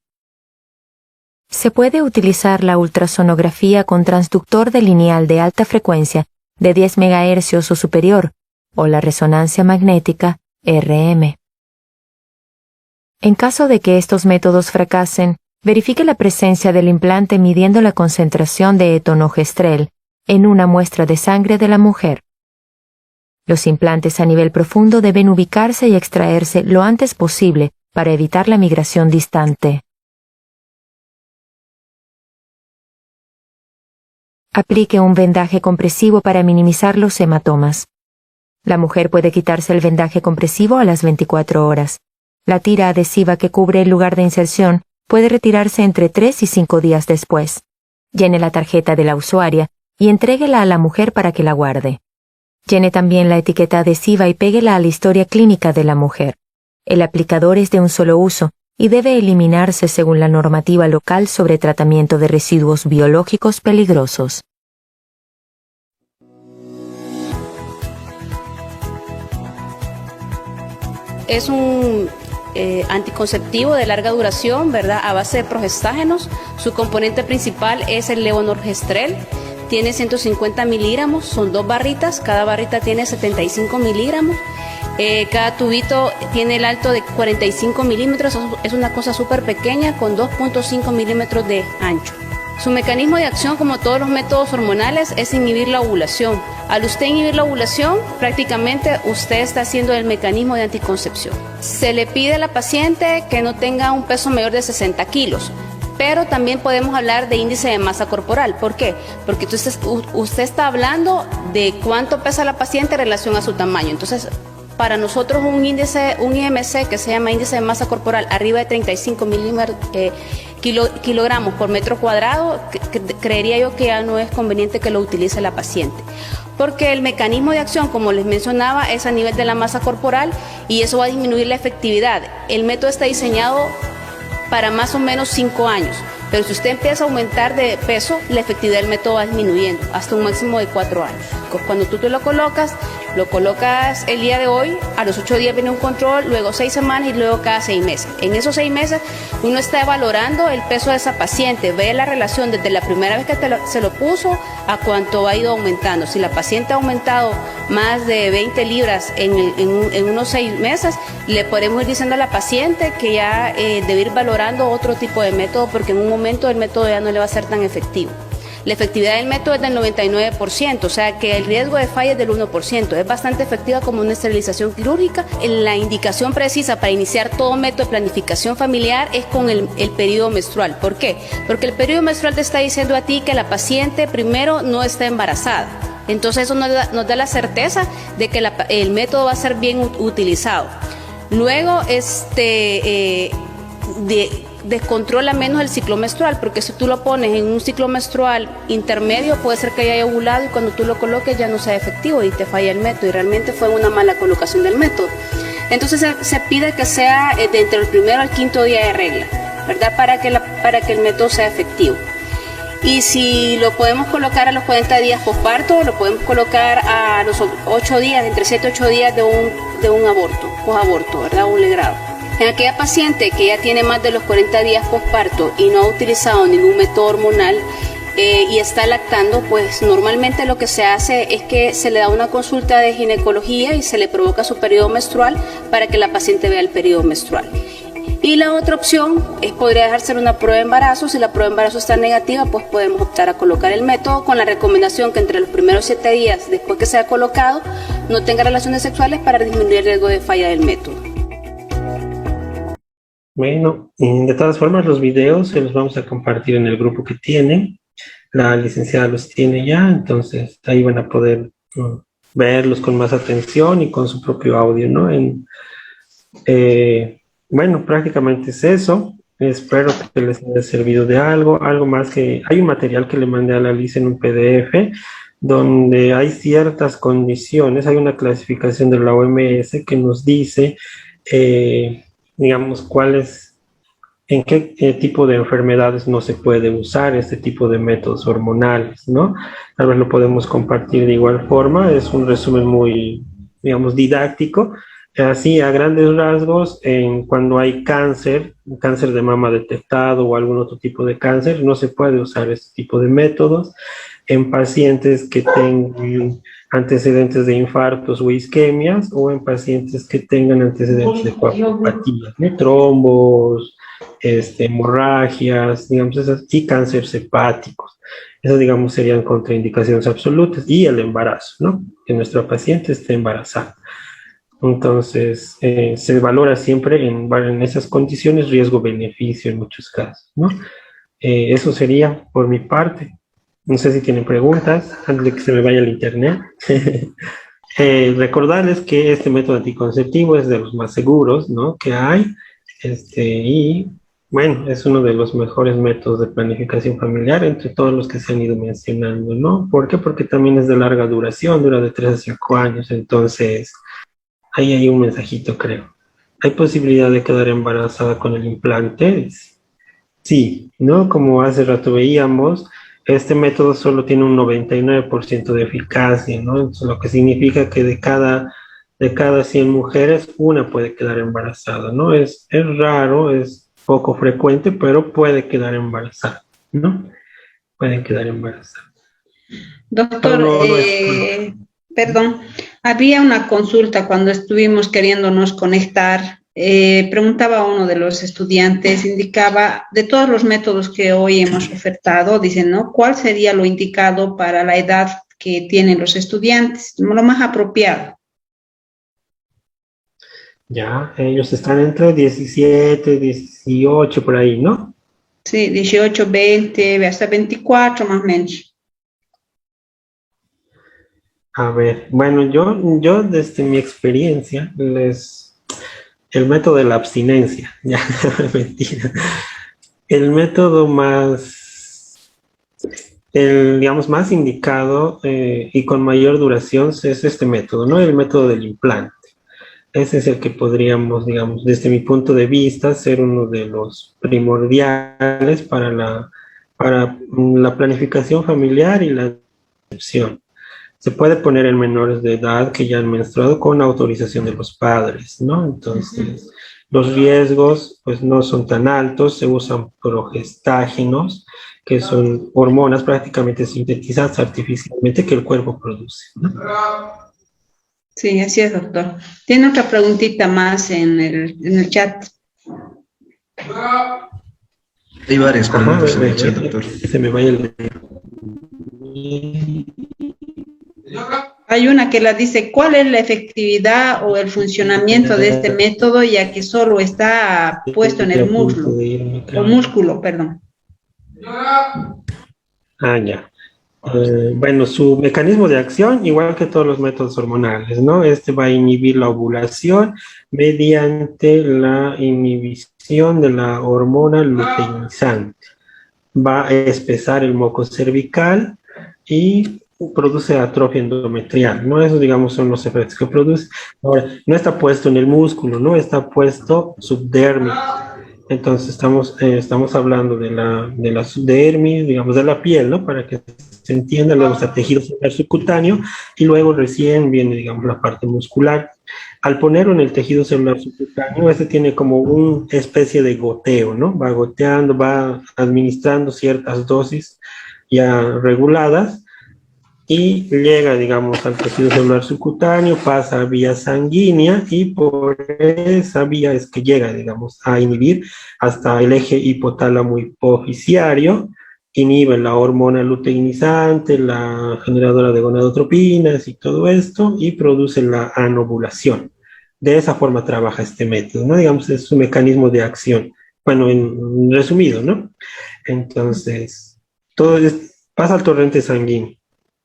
Se puede utilizar la ultrasonografía con transductor de lineal de alta frecuencia de 10 MHz o superior, o la resonancia magnética, RM. En caso de que estos métodos fracasen, verifique la presencia del implante midiendo la concentración de etonogestrel en una muestra de sangre de la mujer. Los implantes a nivel profundo deben ubicarse y extraerse lo antes posible para evitar la migración distante. Aplique un vendaje compresivo para minimizar los hematomas. La mujer puede quitarse el vendaje compresivo a las 24 horas. La tira adhesiva que cubre el lugar de inserción puede retirarse entre 3 y 5 días después. Llene la tarjeta de la usuaria y entréguela a la mujer para que la guarde. Llene también la etiqueta adhesiva y péguela a la historia clínica de la mujer. El aplicador es de un solo uso y debe eliminarse según la normativa local sobre tratamiento de residuos biológicos peligrosos. Es un anticonceptivo de larga duración, ¿verdad? A base de progestágenos. Su componente principal es el levonorgestrel. Tiene 150 miligramos, son 2 barritas, cada barrita tiene 75 miligramos. Cada tubito tiene el alto de 45 milímetros, es una cosa súper pequeña con 2.5 milímetros de ancho. Su mecanismo de acción, como todos los métodos hormonales, es inhibir la ovulación. Al usted inhibir la ovulación, prácticamente usted está haciendo el mecanismo de anticoncepción. Se le pide a la paciente que no tenga un peso mayor de 60 kilos. Pero también podemos hablar de índice de masa corporal. ¿Por qué? Porque usted está hablando de cuánto pesa la paciente en relación a su tamaño. Entonces, para nosotros un IMC que se llama índice de masa corporal arriba de 35 kilogramos por metro cuadrado, creería yo que ya no es conveniente que lo utilice la paciente. Porque el mecanismo de acción, como les mencionaba, es a nivel de la masa corporal y eso va a disminuir la efectividad. El método está diseñado para más o menos 5 años. Pero si usted empieza a aumentar de peso, la efectividad del método va disminuyendo hasta un máximo de 4 años. Cuando tú te lo colocas el día de hoy, a los 8 días viene un control, luego 6 semanas y luego cada 6 meses. En esos 6 meses uno está valorando el peso de esa paciente, ve la relación desde la primera vez que se lo puso a cuánto ha ido aumentando. Si la paciente ha aumentado más de 20 libras en unos 6 meses, le podemos ir diciendo a la paciente que ya debe ir valorando otro tipo de método porque en un momento el método ya no le va a ser tan efectivo. La efectividad del método es del 99%, o sea que el riesgo de falla es del 1%. Es bastante efectiva como una esterilización quirúrgica. La indicación precisa para iniciar todo método de planificación familiar es con el periodo menstrual. ¿Por qué? Porque el periodo menstrual te está diciendo a ti que la paciente primero no está embarazada. Entonces eso nos da la certeza de que el método va a ser bien utilizado. Luego, descontrola menos el ciclo menstrual, porque si tú lo pones en un ciclo menstrual intermedio, puede ser que haya ovulado y cuando tú lo coloques ya no sea efectivo y te falla el método y realmente fue una mala colocación del método. Entonces se pide que sea de entre el primero al quinto día de regla, ¿verdad? Para que el método sea efectivo. Y si lo podemos colocar a los 40 días posparto, lo podemos colocar a los 8 días, entre 7 y 8 días de un posaborto, ¿verdad? Un legrado. En aquella paciente que ya tiene más de los 40 días posparto y no ha utilizado ningún método hormonal y está lactando, pues normalmente lo que se hace es que se le da una consulta de ginecología y se le provoca su periodo menstrual para que la paciente vea el periodo menstrual. Y la otra opción es podría dejarse una prueba de embarazo. Si la prueba de embarazo está negativa, pues podemos optar a colocar el método con la recomendación que entre los primeros 7 días después que sea colocado no tenga relaciones sexuales para disminuir el riesgo de falla del método. Bueno, de todas formas los videos se los vamos a compartir en el grupo que tienen. La licenciada los tiene ya, entonces ahí van a poder verlos con más atención y con su propio audio, ¿no? Bueno, prácticamente es eso. Espero que les haya servido de algo. Algo más que... Hay un material que le mandé a la Liz en un PDF donde hay ciertas condiciones. Hay una clasificación de la OMS que nos dice, digamos, en qué tipo de enfermedades no se puede usar este tipo de métodos hormonales, ¿no? Tal vez lo podemos compartir de igual forma. Es un resumen muy, digamos, didáctico. Así, a grandes rasgos, cuando hay cáncer de mama detectado o algún otro tipo de cáncer, no se puede usar este tipo de métodos. En pacientes que tengan antecedentes de infartos o isquemias, o en pacientes que tengan antecedentes de coagulopatías, ¿no? Trombos, hemorragias, digamos, y cánceres hepáticos. Esas, digamos, serían contraindicaciones absolutas. Y el embarazo, ¿no? Que nuestra paciente esté embarazada. Entonces, se valora siempre en esas condiciones riesgo-beneficio en muchos casos, ¿no? Eso sería por mi parte. No sé si tienen preguntas antes de que se me vaya el internet. Recordarles que este método anticonceptivo es de los más seguros, ¿no?, que hay. Y bueno, es uno de los mejores métodos de planificación familiar entre todos los que se han ido mencionando, ¿no? ¿Por qué? Porque también es de larga duración, dura de 3 a 5 años. Entonces, ahí hay un mensajito, creo. ¿Hay posibilidad de quedar embarazada con el implante? Sí, ¿no? Como hace rato veíamos, este método solo tiene un 99% de eficacia, ¿no? Entonces, lo que significa que de cada 100 mujeres, una puede quedar embarazada, ¿no? Es raro, es poco frecuente, pero puede quedar embarazada, ¿no? Pueden quedar embarazadas. Doctor, perdón, había una consulta cuando estuvimos queriéndonos conectar. Preguntaba uno de los estudiantes, indicaba, de todos los métodos que hoy hemos ofertado, dicen, ¿no?, ¿cuál sería lo indicado para la edad que tienen los estudiantes, lo más apropiado? Ya, ellos están entre 17, 18, por ahí, ¿no? Sí, 18, 20, hasta 24 más o menos. A ver, bueno, yo desde mi experiencia, el método de la abstinencia, ya, mentira. El método digamos, más indicado y con mayor duración es este método, ¿no? El método del implante. Ese es el que podríamos, digamos, desde mi punto de vista, ser uno de los primordiales para la planificación familiar y la concepción. Se puede poner en menores de edad que ya han menstruado con autorización de los padres, ¿no? Entonces, los riesgos, pues, no son tan altos. Se usan progestágenos, que son hormonas prácticamente sintetizadas artificialmente que el cuerpo produce, ¿no? Sí, así es, doctor. Tiene otra preguntita más en el chat. Hay varias preguntas en el chat, doctor. Se me vaya el... Hay una que la dice, ¿cuál es la efectividad o el funcionamiento de este método, ya que solo está puesto en el músculo, perdón? Ya. Bueno, su mecanismo de acción, igual que todos los métodos hormonales, ¿no? Este va a inhibir la ovulación mediante la inhibición de la hormona luteinizante. Va a espesar el moco cervical y produce atrofia endometrial, ¿no? Esos, digamos, son los efectos que produce. Ahora, no está puesto en el músculo, ¿no? Está puesto subdérmico. Entonces, estamos hablando de la subdermis, digamos, de la piel, ¿no? Para que se entienda, luego está tejido celular subcutáneo y luego recién viene, digamos, la parte muscular. Al ponerlo en el tejido celular subcutáneo, este tiene como una especie de goteo, ¿no? Va goteando, va administrando ciertas dosis ya reguladas y llega, digamos, al tejido celular subcutáneo, pasa a vía sanguínea y por esa vía es que llega, digamos, a inhibir hasta el eje hipotálamo hipofisiario, inhibe la hormona luteinizante, la generadora de gonadotropinas y todo esto, y produce la anovulación. De esa forma trabaja este método, ¿no? Digamos, es un mecanismo de acción. Bueno, en resumido, ¿no? Entonces, pasa al torrente sanguíneo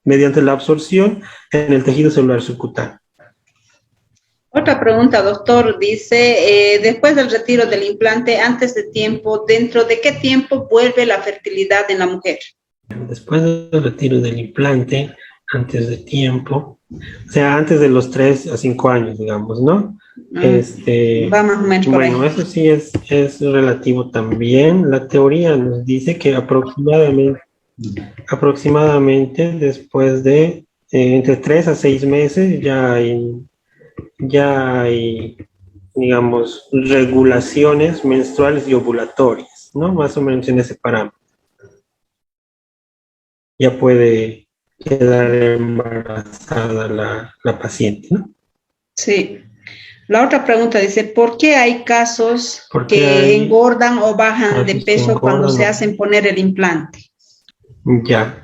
mediante la absorción en el tejido celular subcutáneo. Otra pregunta, doctor, dice, después del retiro del implante, antes de tiempo, ¿dentro de qué tiempo vuelve la fertilidad en la mujer? Después del retiro del implante, antes de tiempo, o sea, antes de los 3 a 5 años, digamos, ¿no? Va más o menos por bueno, ahí. eso sí es relativo también. La teoría nos dice que aproximadamente después de entre 3 a 6 meses ya hay, digamos, regulaciones menstruales y ovulatorias, ¿no? Más o menos en ese parámetro. Ya puede quedar embarazada la paciente, ¿no? Sí. La otra pregunta dice, ¿por qué hay casos que engordan o bajan de peso cuando se hacen poner el implante? Ya,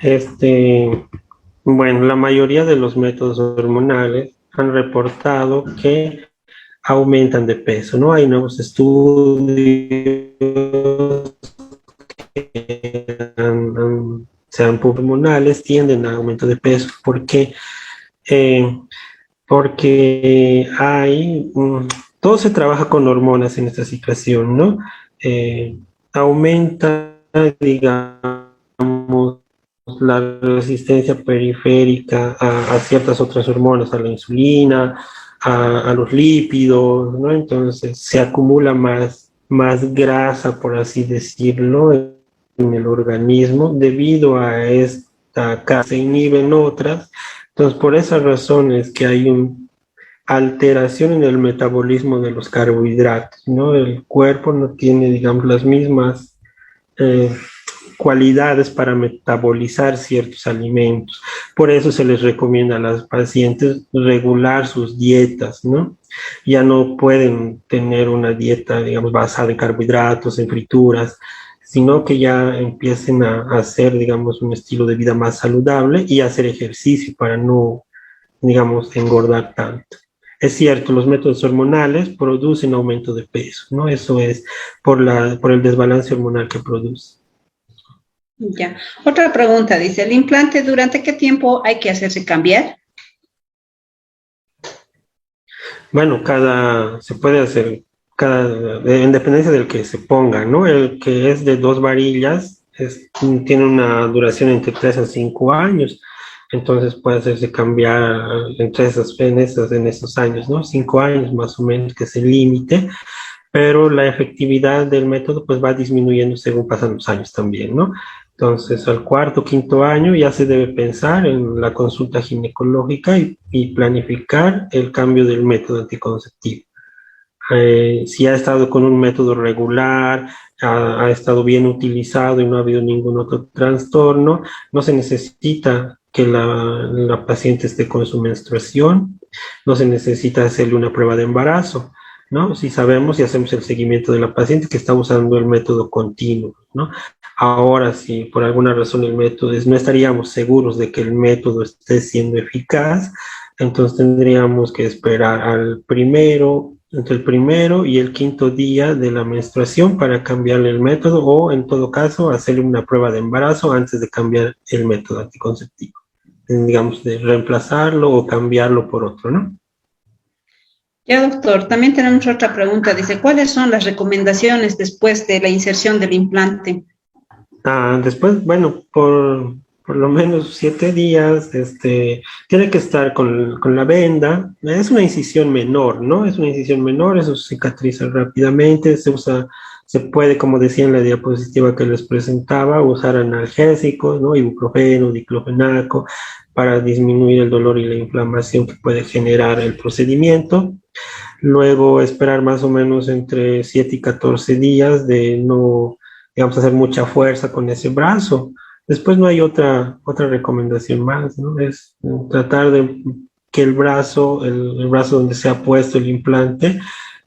bueno, la mayoría de los métodos hormonales han reportado que aumentan de peso, ¿no? Hay nuevos estudios que sean hormonales, tienden a aumento de peso. ¿Por qué? Porque todo se trabaja con hormonas en esta situación, ¿no? Aumenta, digamos, la resistencia periférica a ciertas otras hormonas, a la insulina, a los lípidos, ¿no? Entonces se acumula más grasa, por así decirlo, en el organismo debido a esta que se inhiben otras. Entonces, por esas razones que hay una alteración en el metabolismo de los carbohidratos, ¿no? El cuerpo no tiene, digamos, las mismas cualidades para metabolizar ciertos alimentos. Por eso se les recomienda a las pacientes regular sus dietas, ¿no? Ya no pueden tener una dieta, digamos, basada en carbohidratos, en frituras, sino que ya empiecen a hacer, digamos, un estilo de vida más saludable y hacer ejercicio para no, digamos, engordar tanto. Es cierto, los métodos hormonales producen aumento de peso, ¿no? Eso es por el desbalance hormonal que produce. Ya. Otra pregunta, dice, ¿el implante durante qué tiempo hay que hacerse cambiar? Bueno, se puede hacer en dependencia del que se ponga, ¿no? El que es de 2 varillas tiene una duración entre 3 a 5 años, entonces puede hacerse cambiar en esos años, ¿no? 5 años más o menos, que es el límite, pero la efectividad del método pues va disminuyendo según pasan los años también, ¿no? Entonces, al 4º, 5º año ya se debe pensar en la consulta ginecológica y planificar el cambio del método anticonceptivo. Si ha estado con un método regular, ha estado bien utilizado y no ha habido ningún otro trastorno, no se necesita que la paciente esté con su menstruación, no se necesita hacerle una prueba de embarazo, ¿no? Si sabemos y hacemos el seguimiento de la paciente que está usando el método continuo, ¿no? Ahora, si por alguna razón el método no estaríamos seguros de que el método esté siendo eficaz, entonces tendríamos que esperar entre el primero y el 5º día de la menstruación para cambiarle el método o, en todo caso, hacerle una prueba de embarazo antes de cambiar el método anticonceptivo. Digamos, de reemplazarlo o cambiarlo por otro, ¿no? Ya, doctor, también tenemos otra pregunta. Dice, ¿cuáles son las recomendaciones después de la inserción del implante? Después, bueno, por lo menos 7 días, tiene que estar con la venda. Es una incisión menor, ¿no? Es una incisión menor, eso cicatriza rápidamente, se puede, como decía en la diapositiva que les presentaba, usar analgésicos, ¿no? Ibuprofeno, diclofenaco, para disminuir el dolor y la inflamación que puede generar el procedimiento. Luego esperar más o menos entre 7 y 14 días de no, digamos, hacer mucha fuerza con ese brazo. Después no hay otra recomendación más, ¿no? Es tratar de que el brazo donde se ha puesto el implante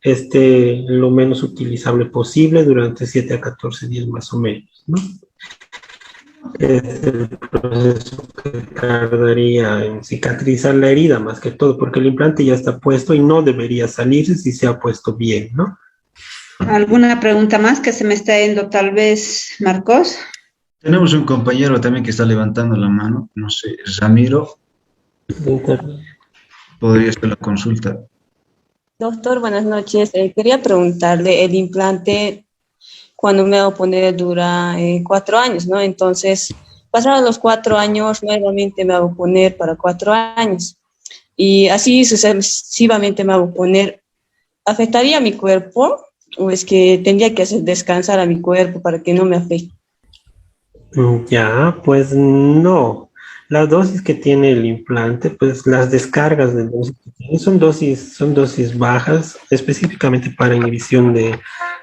esté lo menos utilizable posible durante 7 a 14 días más o menos, ¿no? Es el proceso que tardaría en cicatrizar la herida más que todo, porque el implante ya está puesto y no debería salirse si se ha puesto bien, ¿no? ¿Alguna pregunta más que se me está yendo tal vez, Marcos? Tenemos un compañero también que está levantando la mano, no sé, Ramiro. Podría ser la consulta. Doctor, buenas noches. Quería preguntarle, el implante, cuando me hago poner, dura 4 años, ¿no? Entonces, pasados los 4 años, nuevamente me hago poner para 4 años. Y así sucesivamente me hago poner. ¿Afectaría a mi cuerpo? ¿O es que tendría que hacer descansar a mi cuerpo para que no me afecte? Ya, pues no. La dosis que tiene el implante, pues las descargas de dosis que tiene son dosis bajas, específicamente para inhibición de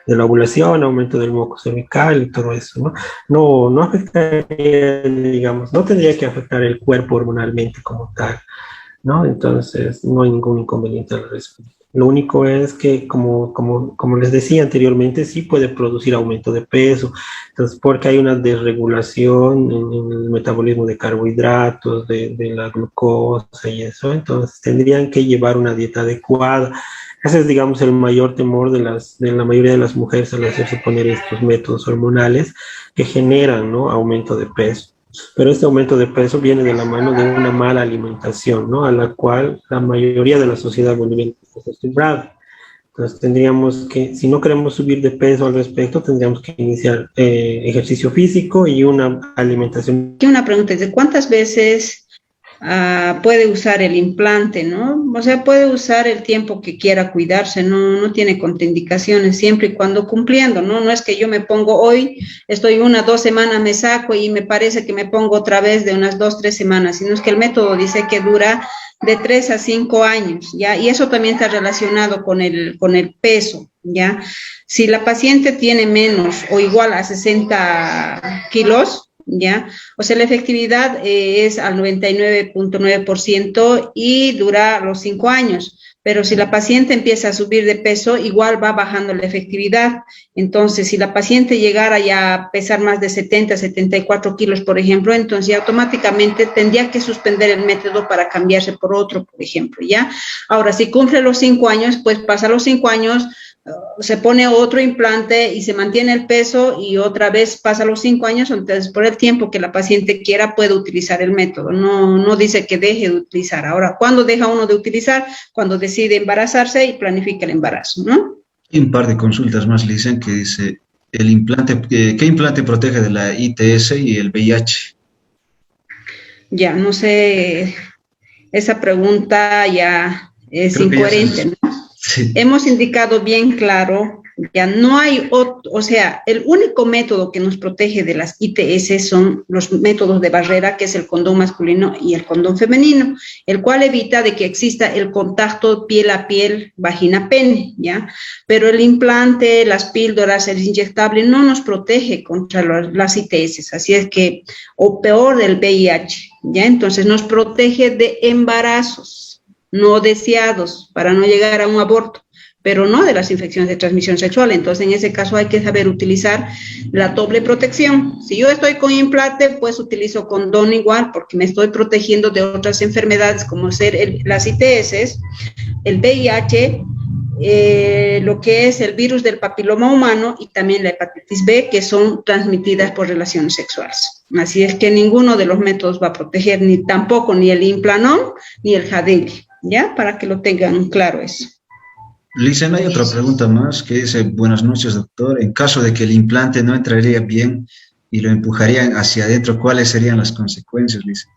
la ovulación, aumento del moco cervical y todo eso, ¿no? No afectaría, digamos, no tendría que afectar el cuerpo hormonalmente como tal, ¿no? Entonces no hay ningún inconveniente al respecto. Lo único es que, como les decía anteriormente, sí puede producir aumento de peso, entonces porque hay una desregulación en el metabolismo de carbohidratos, de la glucosa y eso, entonces tendrían que llevar una dieta adecuada. Ese es, digamos, el mayor temor de la mayoría de las mujeres al hacerse poner estos métodos hormonales que generan, ¿no?, aumento de peso. Pero este aumento de peso viene de la mano de una mala alimentación, ¿no?, a la cual la mayoría de la sociedad boliviana está acostumbrada. Entonces tendríamos que, si no queremos subir de peso al respecto, tendríamos que iniciar ejercicio físico y una alimentación. Aquí una pregunta, ¿de cuántas veces puede usar el implante, no? O sea, puede usar el tiempo que quiera cuidarse, no tiene contraindicaciones, siempre y cuando cumpliendo, ¿no? No es que yo me pongo hoy, estoy 1 o 2 semanas, me saco y me parece que me pongo otra vez de unas 2 o 3 semanas, sino es que el método dice que dura de 3 a 5 años, ¿ya? Y eso también está relacionado con el peso, ¿ya? Si la paciente tiene menos o igual a 60 kilos, ¿ya? O sea, la efectividad es al 99.9% y dura los 5 años. Pero si la paciente empieza a subir de peso, igual va bajando la efectividad. Entonces, si la paciente llegara ya a pesar más de 70, 74 kilos, por ejemplo, entonces ya automáticamente tendría que suspender el método para cambiarse por otro, por ejemplo, ¿ya? Ahora, si cumple los 5 años, pues pasa los 5 años, se pone otro implante y se mantiene el peso y otra vez pasa los 5 años, entonces por el tiempo que la paciente quiera puede utilizar el método, no dice que deje de utilizar. Ahora, ¿cuándo deja uno de utilizar? Cuando decide embarazarse y planifica el embarazo, ¿no? Y un par de consultas más le dicen que dice, el implante, ¿qué implante protege de la ITS y el VIH? Ya, no sé, esa pregunta ya es incoherente, ¿no? Sí. Hemos indicado bien claro, ya no hay, o sea, el único método que nos protege de las ITS son los métodos de barrera, que es el condón masculino y el condón femenino, el cual evita de que exista el contacto piel a piel, vagina-pene, ¿ya? Pero el implante, las píldoras, el inyectable no nos protege contra las ITS, así es que, o peor del VIH, ¿ya? Entonces nos protege de embarazos no deseados, para no llegar a un aborto, pero no de las infecciones de transmisión sexual. Entonces, en ese caso hay que saber utilizar la doble protección. Si yo estoy con implante, pues utilizo condón igual, porque me estoy protegiendo de otras enfermedades, como ser las ITS, el VIH, lo que es el virus del papiloma humano y también la hepatitis B, que son transmitidas por relaciones sexuales. Así es que ninguno de los métodos va a proteger, ni tampoco ni el Implanon ni el Jadeli, ¿ya? Para que lo tengan claro eso. Lisen, hay otra pregunta más que dice, buenas noches, doctor. En caso de que el implante no entraría bien y lo empujarían hacia adentro, ¿cuáles serían las consecuencias, Lisen?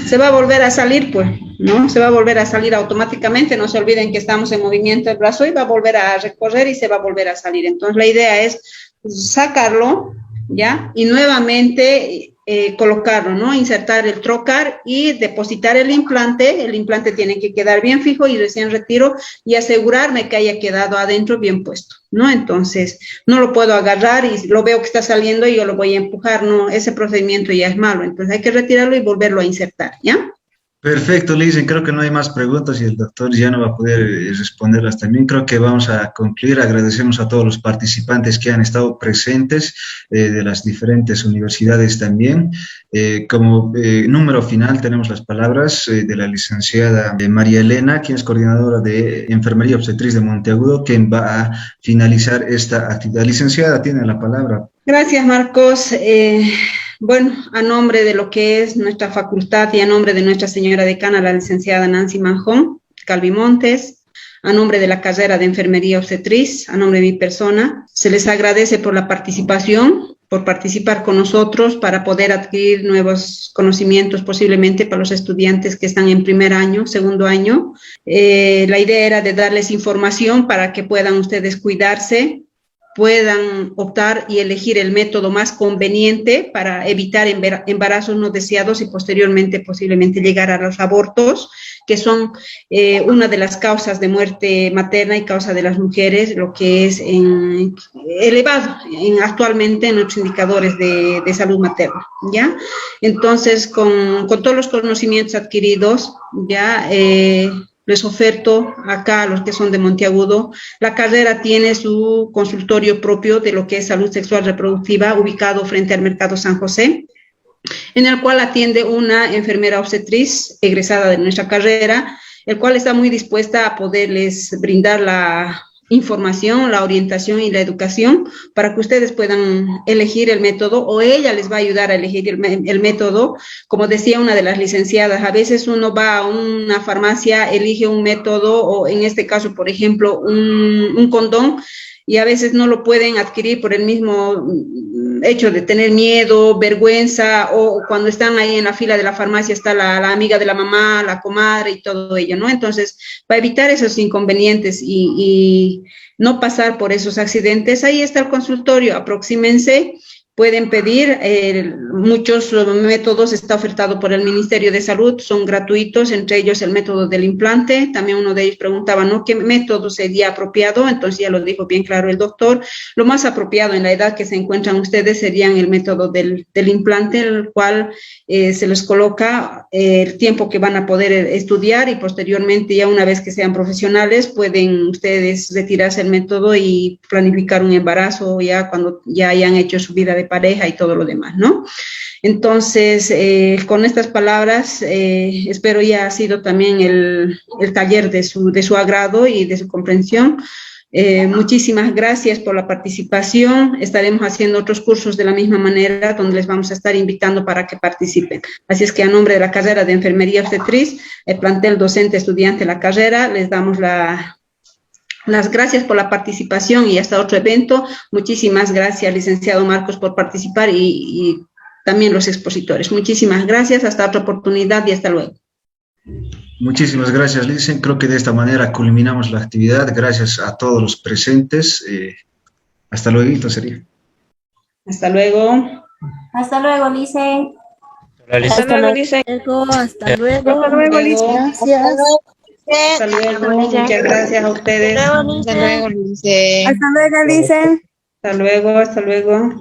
Se va a volver a salir, pues, ¿no? Se va a volver a salir automáticamente. No se olviden que estamos en movimiento del brazo y va a volver a recorrer y se va a volver a salir. Entonces, la idea es sacarlo, ¿ya? Y nuevamente colocarlo, ¿no? Insertar el trocar y depositar el implante. El implante tiene que quedar bien fijo y recién retiro y asegurarme que haya quedado adentro bien puesto, ¿no? Entonces, no lo puedo agarrar y lo veo que está saliendo y yo lo voy a empujar, no, ese procedimiento ya es malo. Entonces, hay que retirarlo y volverlo a insertar, ¿ya? Perfecto, Lisen, creo que no hay más preguntas y el doctor ya no va a poder responderlas también. Creo que vamos a concluir. Agradecemos a todos los participantes que han estado presentes de las diferentes universidades también. Como número final tenemos las palabras de la licenciada María Elena, quien es coordinadora de Enfermería Obstetriz de Monteagudo, quien va a finalizar esta actividad. Licenciada, tiene la palabra. Gracias, Marcos. Bueno, a nombre de lo que es nuestra facultad y a nombre de nuestra señora decana, la licenciada Nancy Manjón Calvimontes, a nombre de la carrera de Enfermería Obstetriz, a nombre de mi persona, se les agradece por la participación, por participar con nosotros para poder adquirir nuevos conocimientos posiblemente para los estudiantes que están en primer año, segundo año. La idea era de darles información para que puedan ustedes cuidarse, puedan optar y elegir el método más conveniente para evitar embarazos no deseados y posteriormente posiblemente llegar a los abortos, que son una de las causas de muerte materna y causa de las mujeres, lo que es elevado actualmente en los indicadores de salud materna, ¿ya? Entonces, con todos los conocimientos adquiridos, ya les oferto acá a los que son de Monteagudo. La carrera tiene su consultorio propio de lo que es salud sexual reproductiva, ubicado frente al Mercado San José, en el cual atiende una enfermera obstetriz egresada de nuestra carrera, el cual está muy dispuesta a poderles brindar la información, la orientación y la educación para que ustedes puedan elegir el método, o ella les va a ayudar a elegir el método. Como decía una de las licenciadas, a veces uno va a una farmacia, elige un método, o en este caso, por ejemplo, un condón, y a veces no lo pueden adquirir por el mismo hecho de tener miedo, vergüenza, o cuando están ahí en la fila de la farmacia está la amiga de la mamá, la comadre y todo ello, ¿no? Entonces, para evitar esos inconvenientes y no pasar por esos accidentes, ahí está el consultorio, aproxímense. Pueden pedir, muchos métodos está ofertado por el Ministerio de Salud, son gratuitos, entre ellos el método del implante. También uno de ellos preguntaba, ¿no?, ¿qué método sería apropiado? Entonces ya lo dijo bien claro el doctor. Lo más apropiado en la edad que se encuentran ustedes serían el método del implante, el cual se les coloca el tiempo que van a poder estudiar y posteriormente, ya una vez que sean profesionales, pueden ustedes retirarse el método y planificar un embarazo ya cuando ya hayan hecho su vida de pareja y todo lo demás, ¿no? Entonces, con estas palabras, espero ya ha sido también el taller de su agrado y de su comprensión. Muchísimas gracias por la participación. Estaremos haciendo otros cursos de la misma manera, donde les vamos a estar invitando para que participen. Así es que a nombre de la carrera de Enfermería Obstetriz, el plantel docente estudiante de la carrera, les damos las gracias por la participación y hasta otro evento. Muchísimas gracias, licenciado Marcos, por participar y también los expositores. Muchísimas gracias, hasta otra oportunidad y hasta luego. Muchísimas gracias, Licen. Creo que de esta manera culminamos la actividad. Gracias a todos los presentes. Hasta luego, sería. Hasta luego. Hasta luego, Licen. Hasta luego, Licen. Hasta luego. Hasta luego, Licen. Gracias. Hasta luego, muchas gracias a ustedes. Hasta luego, Licen. Hasta luego, Licen. Hasta luego, hasta luego.